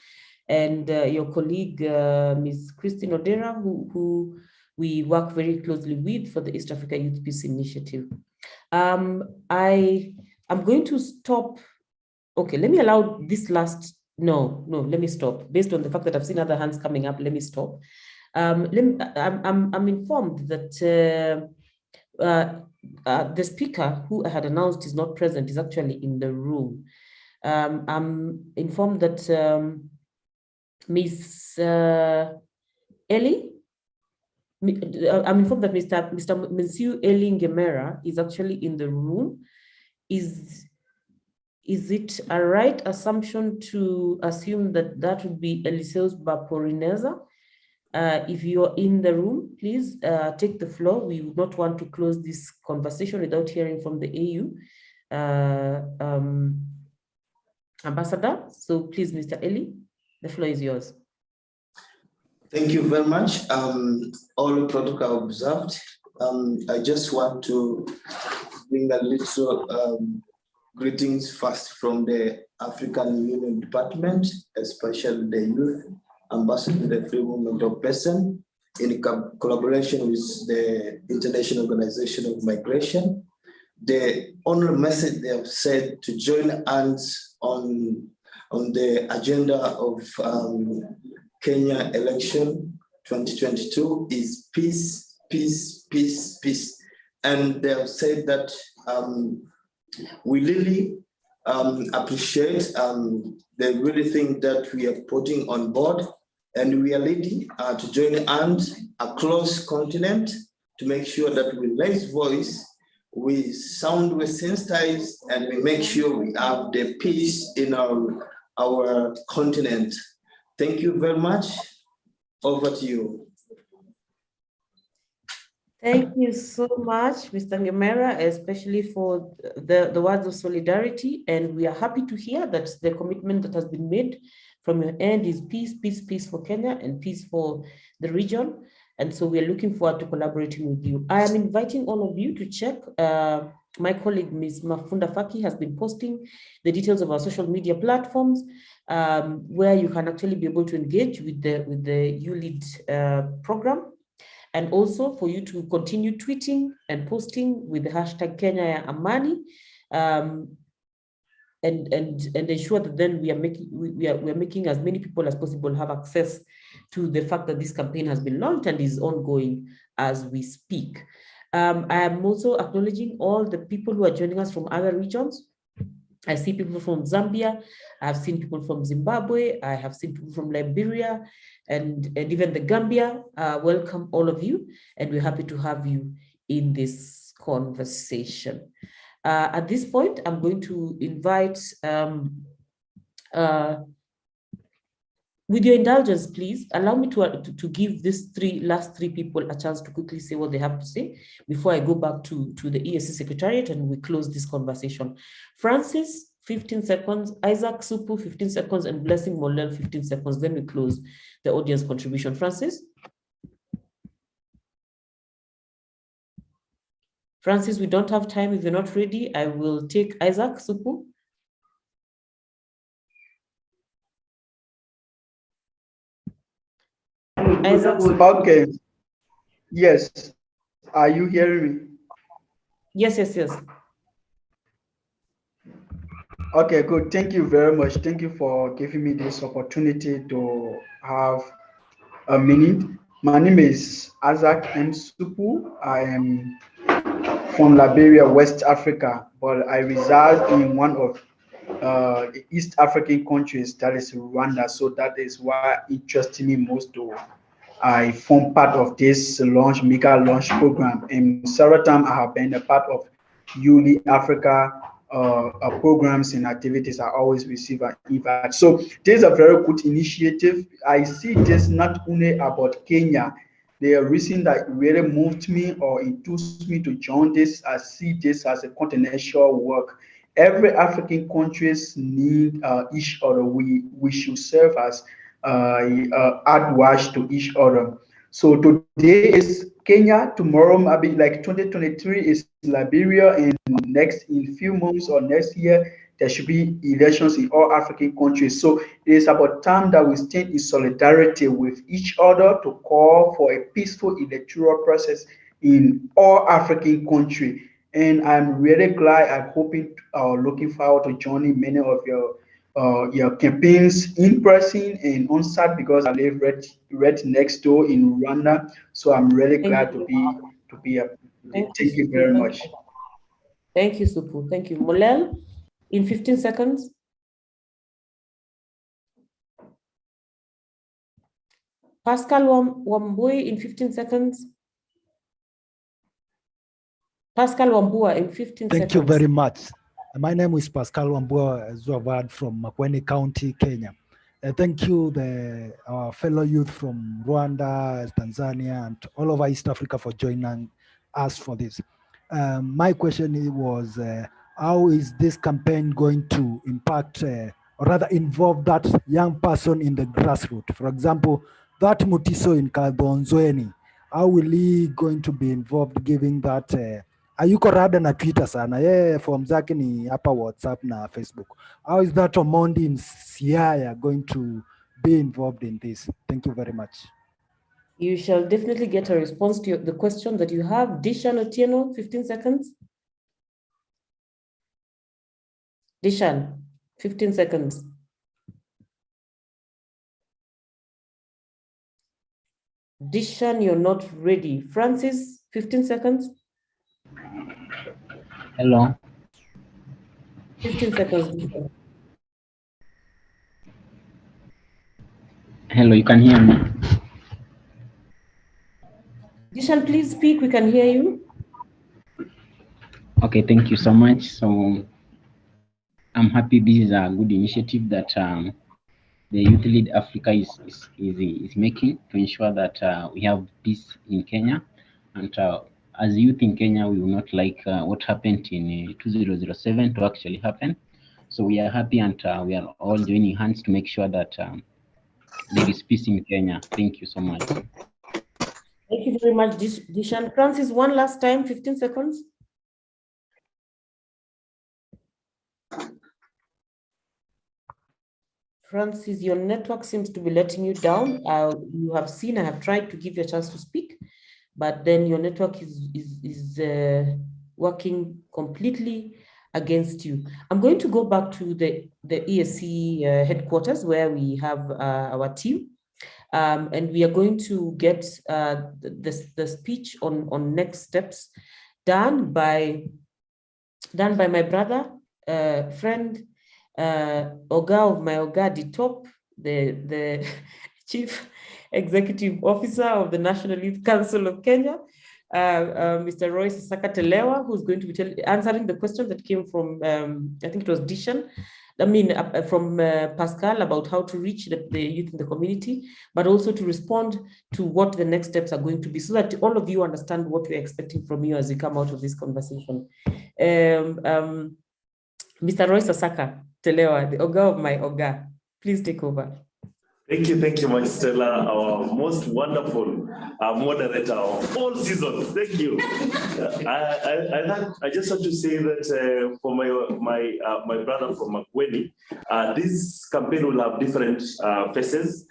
and your colleague, Ms. Christine Odera, who we work very closely with for the East Africa Youth Peace Initiative. I am going to stop. Okay, let me allow this last. No, let me stop. Based on the fact that I've seen other hands coming up, let me stop. I'm informed that the speaker who I had announced is not present, is actually in the room. I'm informed that Miss Ellie, I'm informed that Mr. Mensiu Eli Ngemera is actually in the room. Is it a right assumption to assume that that would be Eliseus Baporineza? If you're in the room, please take the floor. We would not want to close this conversation without hearing from the AU ambassador. So please, Mr. Eli, the floor is yours. Thank you very much. All protocol observed. I just want to bring a little greetings first from the African Union Department, especially the youth ambassador, the free movement of person, in collaboration with the International Organization of Migration. The only message they have said to join hands on the agenda of Kenya election 2022 is peace, peace, peace, peace. And they have said that we really appreciate, they really think that we are putting on board, and we are ready to join hands across continent to make sure that we raise voice, we sound, we sensitize, and we make sure we have the peace in our continent. Thank you very much. Over to you. Thank you so much, Mr. Ngemera, especially for the words of solidarity. And we are happy to hear that the commitment that has been made from your end is peace, peace, peace for Kenya and peace for the region. And so we are looking forward to collaborating with you. I am inviting all of you to check. My colleague, Ms. Mafunda Faki, has been posting the details of our social media platforms, where you can actually be able to engage with the ULEAD program. And also for you to continue tweeting and posting with the hashtag Kenya ya Amani, and ensure that then we are making as many people as possible have access to the fact that this campaign has been launched and is ongoing as we speak. I am also acknowledging all the people who are joining us from other regions. I see people from Zambia, I've seen people from Zimbabwe, I have seen people from Liberia, and even the Gambia. Welcome all of you, and we're happy to have you in this conversation. At this point, I'm going to invite With your indulgence, please allow me to give these last three people a chance to quickly say what they have to say before I go back to the EAC Secretariat and we close this conversation. Francis, 15 seconds, Isaac Supu, 15 seconds, and Blessing Molel, 15 seconds. Then we close the audience contribution. Francis? Francis, we don't have time. If you're not ready, I will take Isaac Supu. Isaac Supu. Okay. Yes. Are you hearing me? Yes, yes, yes. Okay, good. Thank you very much. Thank you for giving me this opportunity to have a minute. My name is Isaac M. Supu. I am from Liberia, West Africa, but I reside in one of the East African countries, that is Rwanda. So that is why it interests me most to I form part of this mega launch program. And several times I have been a part of ULI Africa programs and activities. I always receive an invite. So this is a very good initiative. I see this not only about Kenya. The reason that really moved me or enthused me to join this, I see this as a continental work. Every African countries need each other. We should serve as outwash to each other. So today is Kenya, tomorrow maybe like 2023 is Liberia, and next in few months or next year there should be elections in all African countries. So it is about time that we stand in solidarity with each other to call for a peaceful electoral process in all African countries. And I'm really glad, I'm hoping, looking forward to joining many of your campaigns in person and on site, because I live right next door in Rwanda. So I'm really glad to be a. Thank you very much. Thank you, Supu. Thank you. Molel, in 15 seconds. Pascal Wambui in 15 seconds. Pascal Wambua in 15 seconds. Thank you very much. My name is Pascal Wambua Zuavad from Makueni County, Kenya. Thank you, our fellow youth from Rwanda, Tanzania, and all over East Africa for joining us for this. My question was, how is this campaign going to impact, or rather involve that young person in the grassroots? For example, that Mutiso in Kabonzweni, how will he going to be involved, giving that ayuko rada na Twitter sana, yeye form zake ni hapa WhatsApp na Facebook. How is that Omondi in Siaya going to be involved in this? Thank you very much. You shall definitely get a response to the question that you have. Dishan Otieno, 15 seconds. Dishan, 15 seconds. Dishan, you're not ready. Francis, 15 seconds. Hello. 15 seconds. Hello, you can hear me? Dishan, please speak. We can hear you. Okay, thank you so much. So I'm happy this is a good initiative that the Youth Lead Africa is making to ensure that we have peace in Kenya. And as youth in Kenya, we will not like what happened in 2007 to actually happen. So we are happy, and we are all joining hands to make sure that there is peace in Kenya. Thank you so much. Thank you very much, Dishan. Francis, one last time, 15 seconds. Francis, your network seems to be letting you down. You have seen, I have tried to give you a chance to speak, but then your network is working completely against you. I'm going to go back to the EAC headquarters where we have our team, and we are going to get the speech on next steps done by my brother, friend, Oga of my Oga Top, the Chief Executive Officer of the National Youth Council of Kenya. Mr. Roy Sasaka-Telewa, who's going to be answering the question that came from, I think it was Dishan, from Pascal about how to reach the youth in the community, but also to respond to what the next steps are going to be so that all of you understand what we're expecting from you as we come out of this conversation. Mr. Roy Sasaka-Telewa, the Oga of my Oga, please take over. Thank you, my Stella, our most wonderful moderator of all seasons. Thank you. I just want to say that for my brother from Makueni, this campaign will have different phases.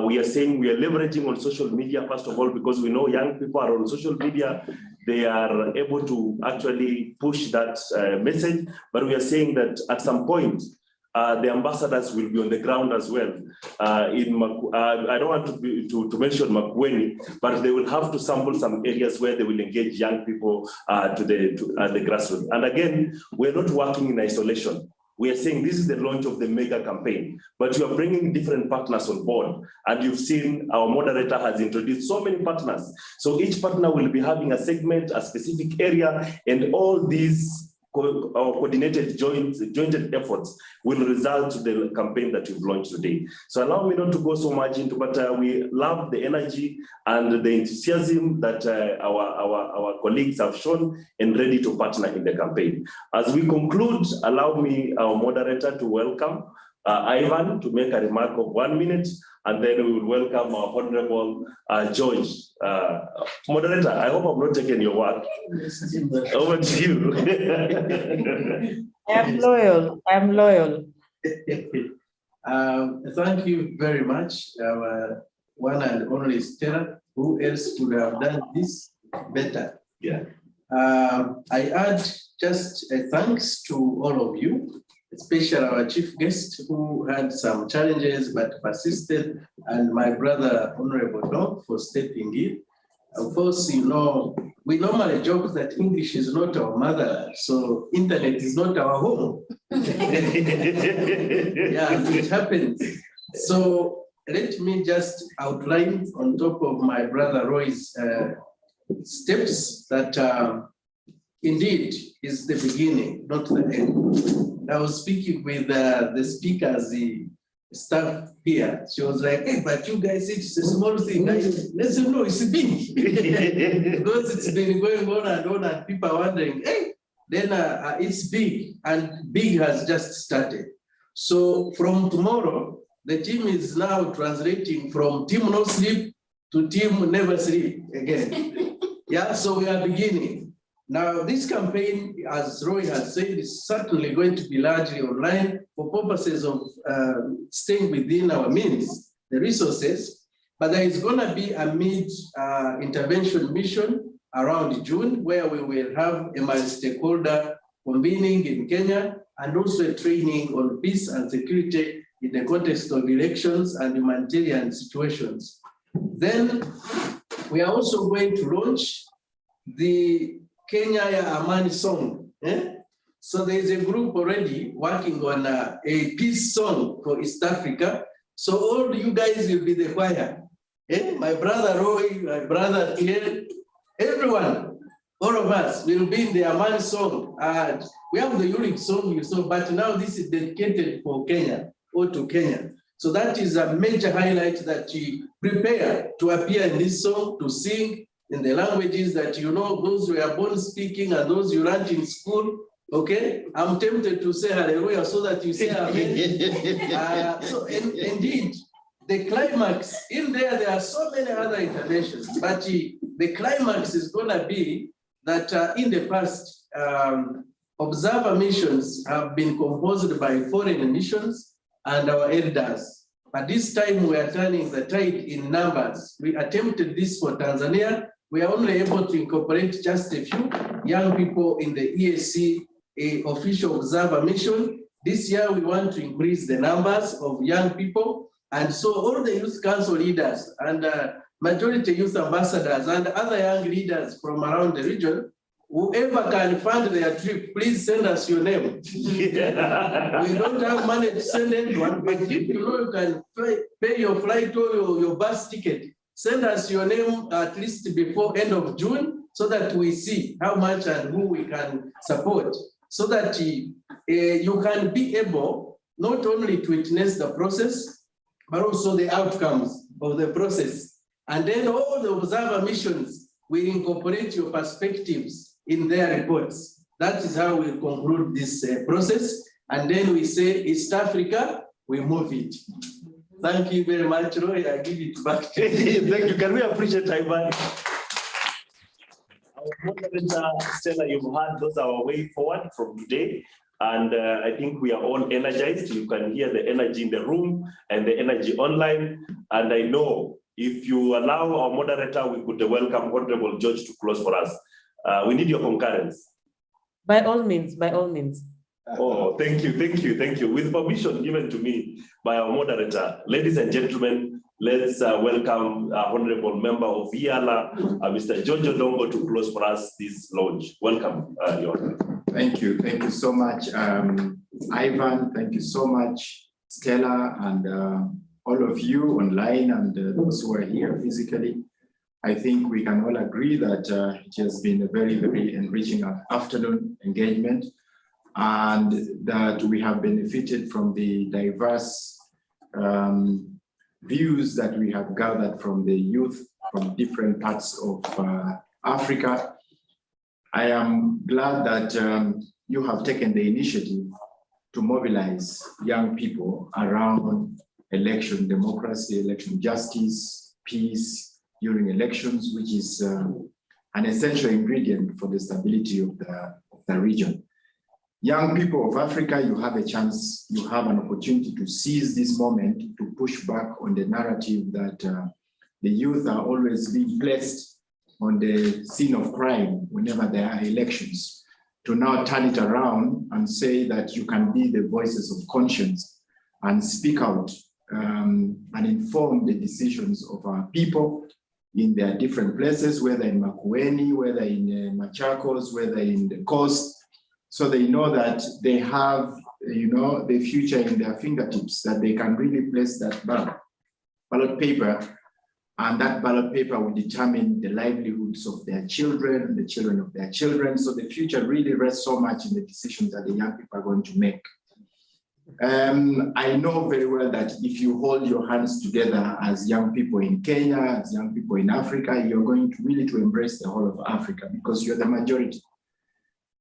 We are saying we are leveraging on social media, first of all, because we know young people are on social media. They are able to actually push that message. But we are saying that at some point, the ambassadors will be on the ground as well. I don't want to mention Makueni, but they will have to sample some areas where they will engage young people to the grassroots. And again, we're not working in isolation. We are saying this is the launch of the mega campaign, but you are bringing different partners on board. And you've seen our moderator has introduced so many partners. So each partner will be having a segment, a specific area, and all these coordinated jointed efforts will result to the campaign that we've launched today. So allow me not to go so much into, but we love the energy and the enthusiasm that our colleagues have shown and ready to partner in the campaign. As we conclude, allow me, our moderator, to welcome Ivan to make a remark of 1 minute, and then we will welcome our Honorable George. Moderator, I hope I'm not taking your work. Over to you. I'm loyal. Thank you very much, our one and only Stella. Who else could have done this better? Yeah. I add just a thanks to all of you, especially our chief guest who had some challenges but persisted, and my brother, Honorable Dog, for stepping in. Of course, you know, we normally joke that English is not our mother, so internet is not our home. Yeah, it happens. So let me just outline on top of my brother Roy's steps that indeed is the beginning, not the end. I was speaking with the speakers, the staff here. She was like, hey, but you guys, it's a small thing. Let's know it's big. Because it's been going on and people are wondering, hey, then it's big, and big has just started. So from tomorrow, the team is now translating from team no sleep to team never sleep again. Yeah, so we are beginning. Now, this campaign, as Roy has said, is certainly going to be largely online for purposes of staying within our means, the resources, but there is going to be a mid-intervention mission around June, where we will have a multi-stakeholder convening in Kenya, and also a training on peace and security in the context of elections and humanitarian situations. Then we are also going to launch the Kenya ya Amani song. So there is a group already working on a peace song for East Africa. So all you guys will be the choir. My brother Roy, my brother Pierre, everyone, all of us will be in the Amani song. We have the Yurik song, you saw, but now this is dedicated for Kenya or to Kenya. So that is a major highlight, that you prepare to appear in this song, to sing in the languages that you know, those who are born speaking and those you learned in school. Okay, I'm tempted to say hallelujah so that you say amen. So indeed, the climax, in there are so many other interventions, but the climax is going to be that in the past, observer missions have been composed by foreign missions and our elders. But this time we are turning the tide in numbers. We attempted this for Tanzania. We are only able to incorporate just a few young people in the EAC official observer mission. This year we want to increase the numbers of young people. And so all the youth council leaders and majority youth ambassadors and other young leaders from around the region, whoever can fund their trip, please send us your name. We don't have money to send anyone, but if you know you can pay your flight or your bus ticket, send us your name at least before end of June, so that we see how much and who we can support, so that you can be able not only to witness the process, but also the outcomes of the process. And then all the observer missions will incorporate your perspectives in their reports. That is how we conclude this process. And then we say, East Africa, we move it. Thank you very much, Roy. I give it back to you. Thank you. Can we appreciate Ivan? Our moderator, Stella, you've heard those are our way forward from today. And I think we are all energized. You can hear the energy in the room and the energy online. And I know if you allow our moderator, we could welcome Honorable George to close for us. We need your concurrence. By all means, by all means. Oh, thank you, thank you, thank you. With permission given to me by our moderator, ladies and gentlemen, let's welcome Honorable Member of EALA, Mr. George Odongo, to close for us this launch. Welcome, Your Honor. Thank you so much, Ivan. Thank you so much, Stella, and all of you online and those who are here physically. I think we can all agree that it has been a very, very enriching afternoon engagement, and that we have benefited from the diverse views that we have gathered from the youth from different parts of Africa. I am glad that you have taken the initiative to mobilize young people around election democracy, election justice, peace during elections, which is an essential ingredient for the stability of the region. Young people of Africa, you have a chance, you have an opportunity to seize this moment to push back on the narrative that the youth are always being placed on the scene of crime whenever there are elections, to now turn it around and say that you can be the voices of conscience and speak out and inform the decisions of our people in their different places, whether in Makueni, whether in Machakos, whether in the coast, so they know that they have, the future in their fingertips, that they can really place that ballot paper, and that ballot paper will determine the livelihoods of their children, the children of their children. So the future really rests so much in the decisions that the young people are going to make. I know very well that if you hold your hands together as young people in Kenya, as young people in Africa, you're going to really embrace the whole of Africa, because you're the majority.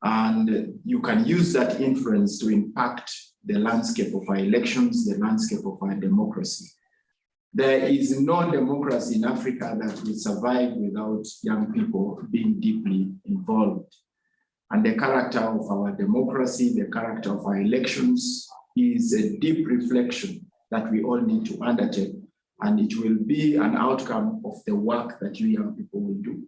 And you can use that influence to impact the landscape of our elections, the landscape of our democracy. There is no democracy in Africa that will survive without young people being deeply involved. And the character of our democracy, the character of our elections is a deep reflection that we all need to undertake. And it will be an outcome of the work that you young people will do.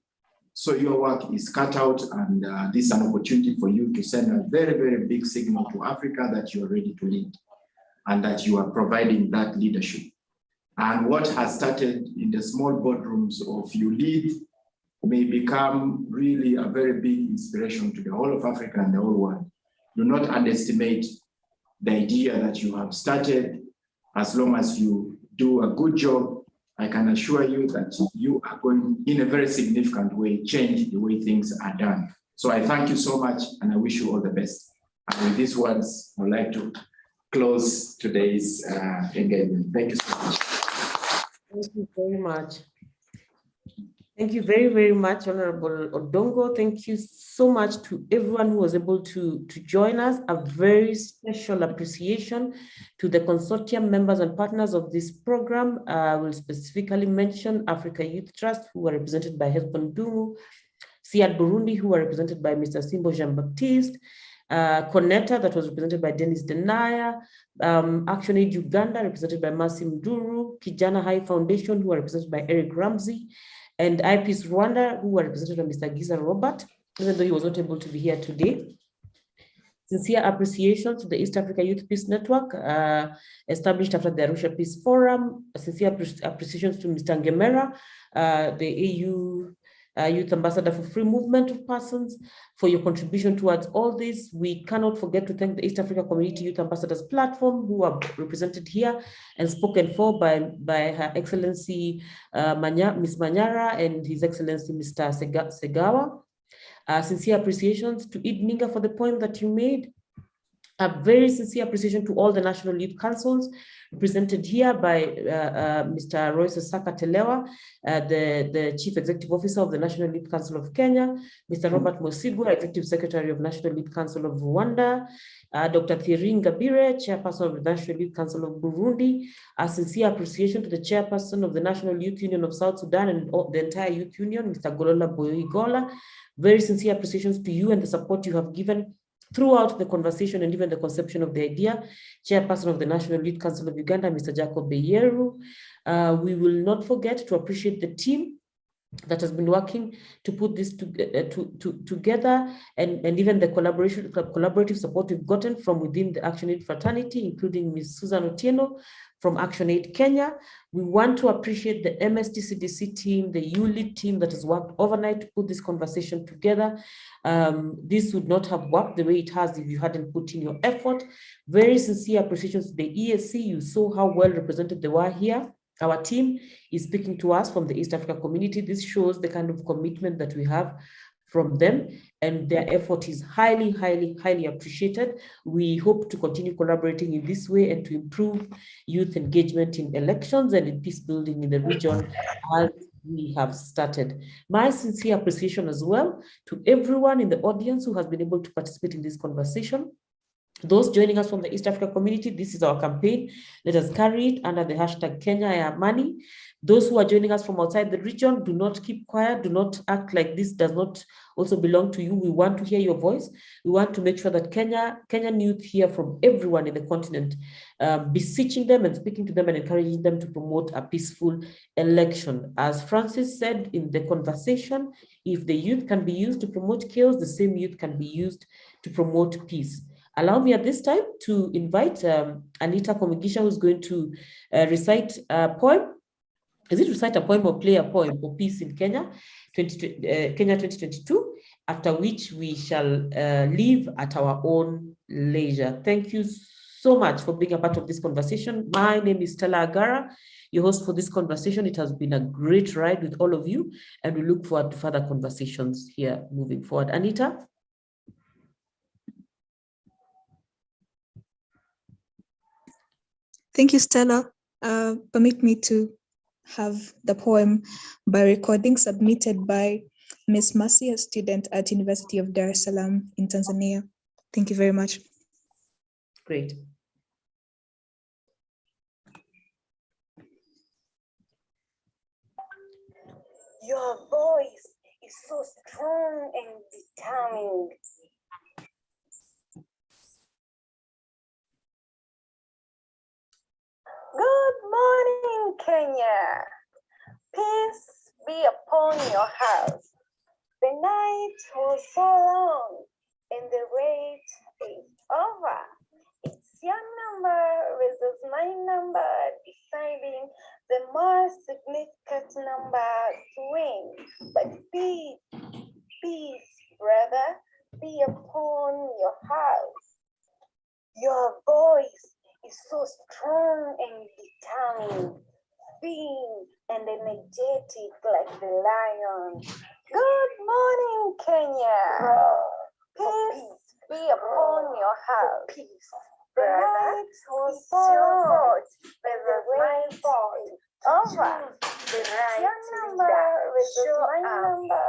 So your work is cut out, and this is an opportunity for you to send a very, very big signal to Africa that you are ready to lead and that you are providing that leadership. And what has started in the small boardrooms of You Lead may become really a very big inspiration to the whole of Africa and the whole world. Do not underestimate the idea that you have started. As long as you do a good job, I can assure you that you are going, in a very significant way, change the way things are done. So I thank you so much, and I wish you all the best. And with these words, I'd like to close today's engagement. Thank you so much. Thank you very much. Thank you very, very much, Honorable Odongo. Thank you so much to everyone who was able to join us. A very special appreciation to the consortium members and partners of this program. I will specifically mention Africa Youth Trust, who are represented by Hesbon Dumu, SIAD Burundi, who are represented by Mr. Simbo Jean-Baptiste, Connector, that was represented by Dennis Denaya, Action Aid Uganda, represented by Mercy Mduru, Kijana High Foundation, who are represented by Eric Ramsey, and IPEACE Rwanda, who are represented by Mr. Giza Robert, even though he was not able to be here today. Sincere appreciation to the East Africa Youth Peace Network, established after the Arusha Peace Forum. Sincere appreciation to Mr. Ngemera, the AU Youth Ambassador for Free Movement of Persons, for your contribution towards all this. We cannot forget to thank the East Africa Community Youth Ambassadors Platform, who are represented here and spoken for by Her Excellency Ms. Manyara and His Excellency Mr. Segawa. Sincere appreciations to Id Ninga for the point that you made. A very sincere appreciation to all the National Youth Councils represented here by Mr. Royce Osaka Telewa, the Chief Executive Officer of the National Youth Council of Kenya, Mr. Robert Mosigwa, Executive Secretary of National Youth Council of Rwanda, Dr. Thierry Ngabire, Chairperson of the National Youth Council of Burundi. A sincere appreciation to the Chairperson of the National Youth Union of South Sudan and the entire Youth Union, Mr. Golola Boyigola. Very sincere appreciations to you and the support you have given throughout the conversation and even the conception of the idea. Chairperson of the National Youth Council of Uganda, Mr. Jacob Beyeru. We will not forget to appreciate the team that has been working to put this together, and even the collaborative support we've gotten from within the ActionAid fraternity, including Ms. Susan Otieno from ActionAid Kenya. We want to appreciate the MSTCDC team, the ULID team that has worked overnight to put this conversation together. This would not have worked the way it has if you hadn't put in your effort. Very sincere appreciation to the EAC. You saw how well represented they were here. Our team is speaking to us from the East Africa community. This shows the kind of commitment that we have from them, and their effort is highly, highly, highly appreciated. We hope to continue collaborating in this way and to improve youth engagement in elections and in peace building in the region as we have started. My sincere appreciation as well to everyone in the audience who has been able to participate in this conversation. Those joining us from the East Africa community, this is our campaign. Let us carry it under the hashtag Kenya ya Amani. Those who are joining us from outside the region, do not keep quiet. Do not act like this does not also belong to you. We want to hear your voice. We want to make sure that Kenyan youth hear from everyone in the continent, beseeching them and speaking to them and encouraging them to promote a peaceful election. As Francis said in the conversation, if the youth can be used to promote chaos, the same youth can be used to promote peace. Allow me at this time to invite Anita Komigisha, who's going to recite a poem. Is it recite a poem or play a poem for peace in Kenya, Kenya 2022, after which we shall leave at our own leisure. Thank you so much for being a part of this conversation. My name is Stella Agara, your host for this conversation. It has been a great ride with all of you, and we look forward to further conversations here moving forward. Anita? Thank you, Stella. Permit me to have the poem by recording submitted by Miss Mercy, a student at University of Dar es Salaam in Tanzania. Thank you very much. Great. Your voice is so strong and determined. Good morning, Kenya. Peace be upon your house. The night was so long and the race is over. It's your number versus my number deciding the most significant number to win. But peace, brother, be upon your house. Your voice is so strong and determined, being and energetic like the lion. Good morning, Kenya. Peace be upon your house. The night was so hot, but the rain falls over. Your number is my number.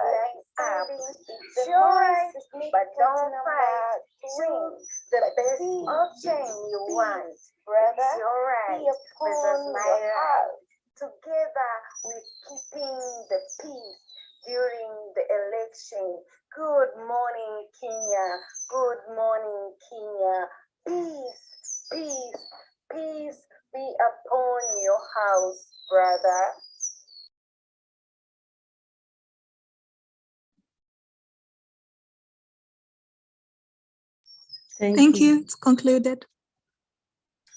It's yours, but don't fight to win. The best option you want, brother. Be upon my house. Together with keeping the peace during the election. Good morning, Kenya. Good morning, Kenya. Peace be upon your house, brother. Thank you. It's concluded.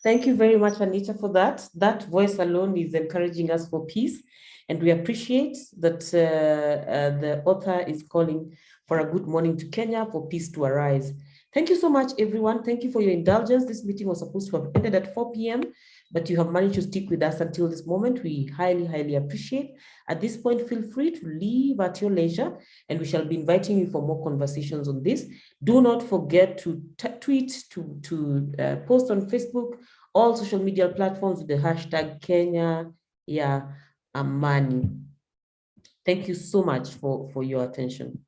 Thank you very much, Anita, for that. That voice alone is encouraging us for peace. And we appreciate that the author is calling for a good morning to Kenya for peace to arise. Thank you so much, everyone. Thank you for your indulgence. This meeting was supposed to have ended at 4 p.m., but you have managed to stick with us until this moment. We highly, highly appreciate. At this point, feel free to leave at your leisure, and we shall be inviting you for more conversations on this. Do not forget to tweet, to post on Facebook, all social media platforms with the hashtag Kenya Amani. Thank you so much for your attention.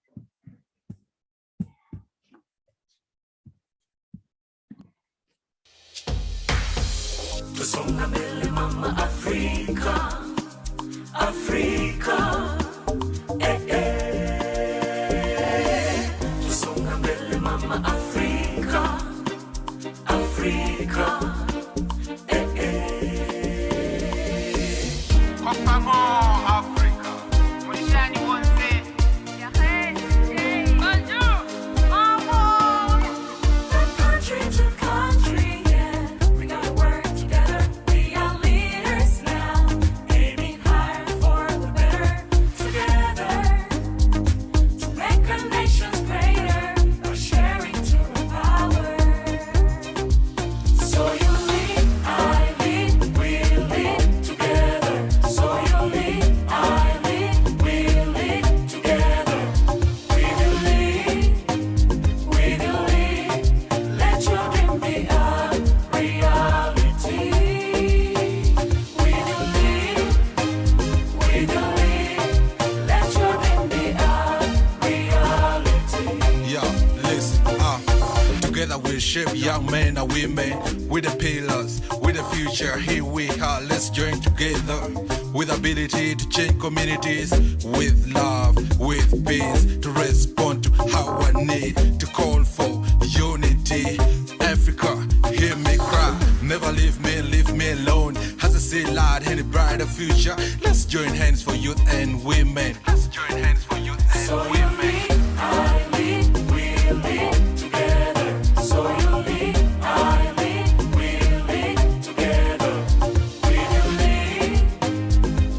Tusonga mbele mama Afrika, Afrika, Tusonga mbele mama Afrika, Afrika, Kwa pamoja Afrika, mwishani wote. Bonjour, mama. From country to country, yeah, we gotta work together. We are leaders now, aiming higher for the better. Together, to make our nations greater, by sharing to the power. So you lead, I lead, we lead together. So you lead, I lead, we lead together. We will lead, we will lead. Let your dream be a reality. We will lead, we will lead. Let your dream be a reality. Yeah, listen, together we shape young men and women with the pillars, with the future. Here we are, let's join together with ability to change communities, with love, with peace, to respond to our need, to call for unity. Africa, hear me cry, never leave me alone. As I say loud in a brighter future, let's join hands for youth and women. Let's join hands for youth and So you women. lead, I lead, we lead together. So you lead, I lead, we lead together. We will lead,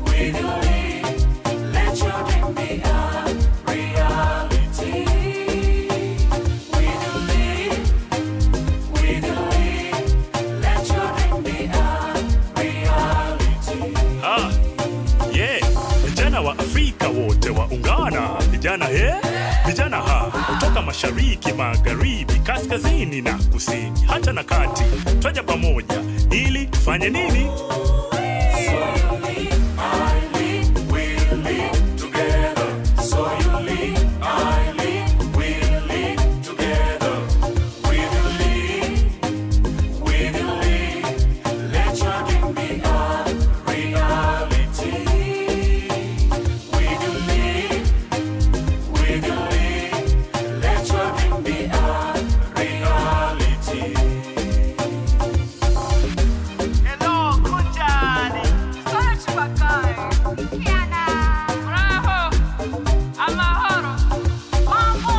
we will lead. Let your dream be a reality. We will lead, we will lead. Let your dream be a reality. Yeah, vijana wa Afrika wote waungana, vijana vijana kutoka mashariki, magharibi, kaskazini na kusini, hata na kati, twaja pamoja ili tufanye nini? So you lead, I lead, we lead together. So you lead, I lead, we lead together. We will lead, we will lead. Let your dream be a reality. We will lead, we will lead. Let your dream be a reality. Hello, Kunjani. Search Bakai. Kiana. Bravo. Amahoro. Mambo.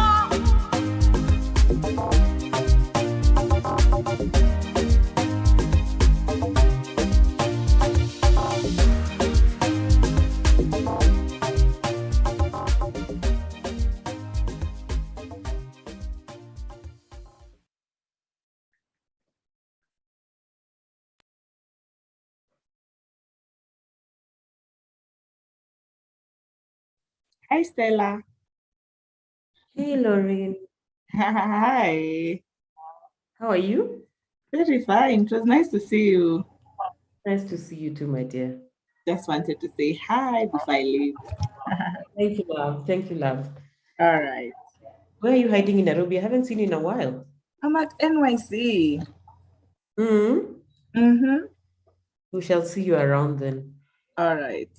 Hi, Stella. Hey, Lauren. Hi. How are you? Very fine. It was nice to see you. Nice to see you too, my dear. Just wanted to say hi before I leave. Thank you, love. Thank you, love. All right. Where are you hiding in Nairobi? I haven't seen you in a while. I'm at NYC. Mm-hmm. Mm-hmm. We shall see you around then. All right.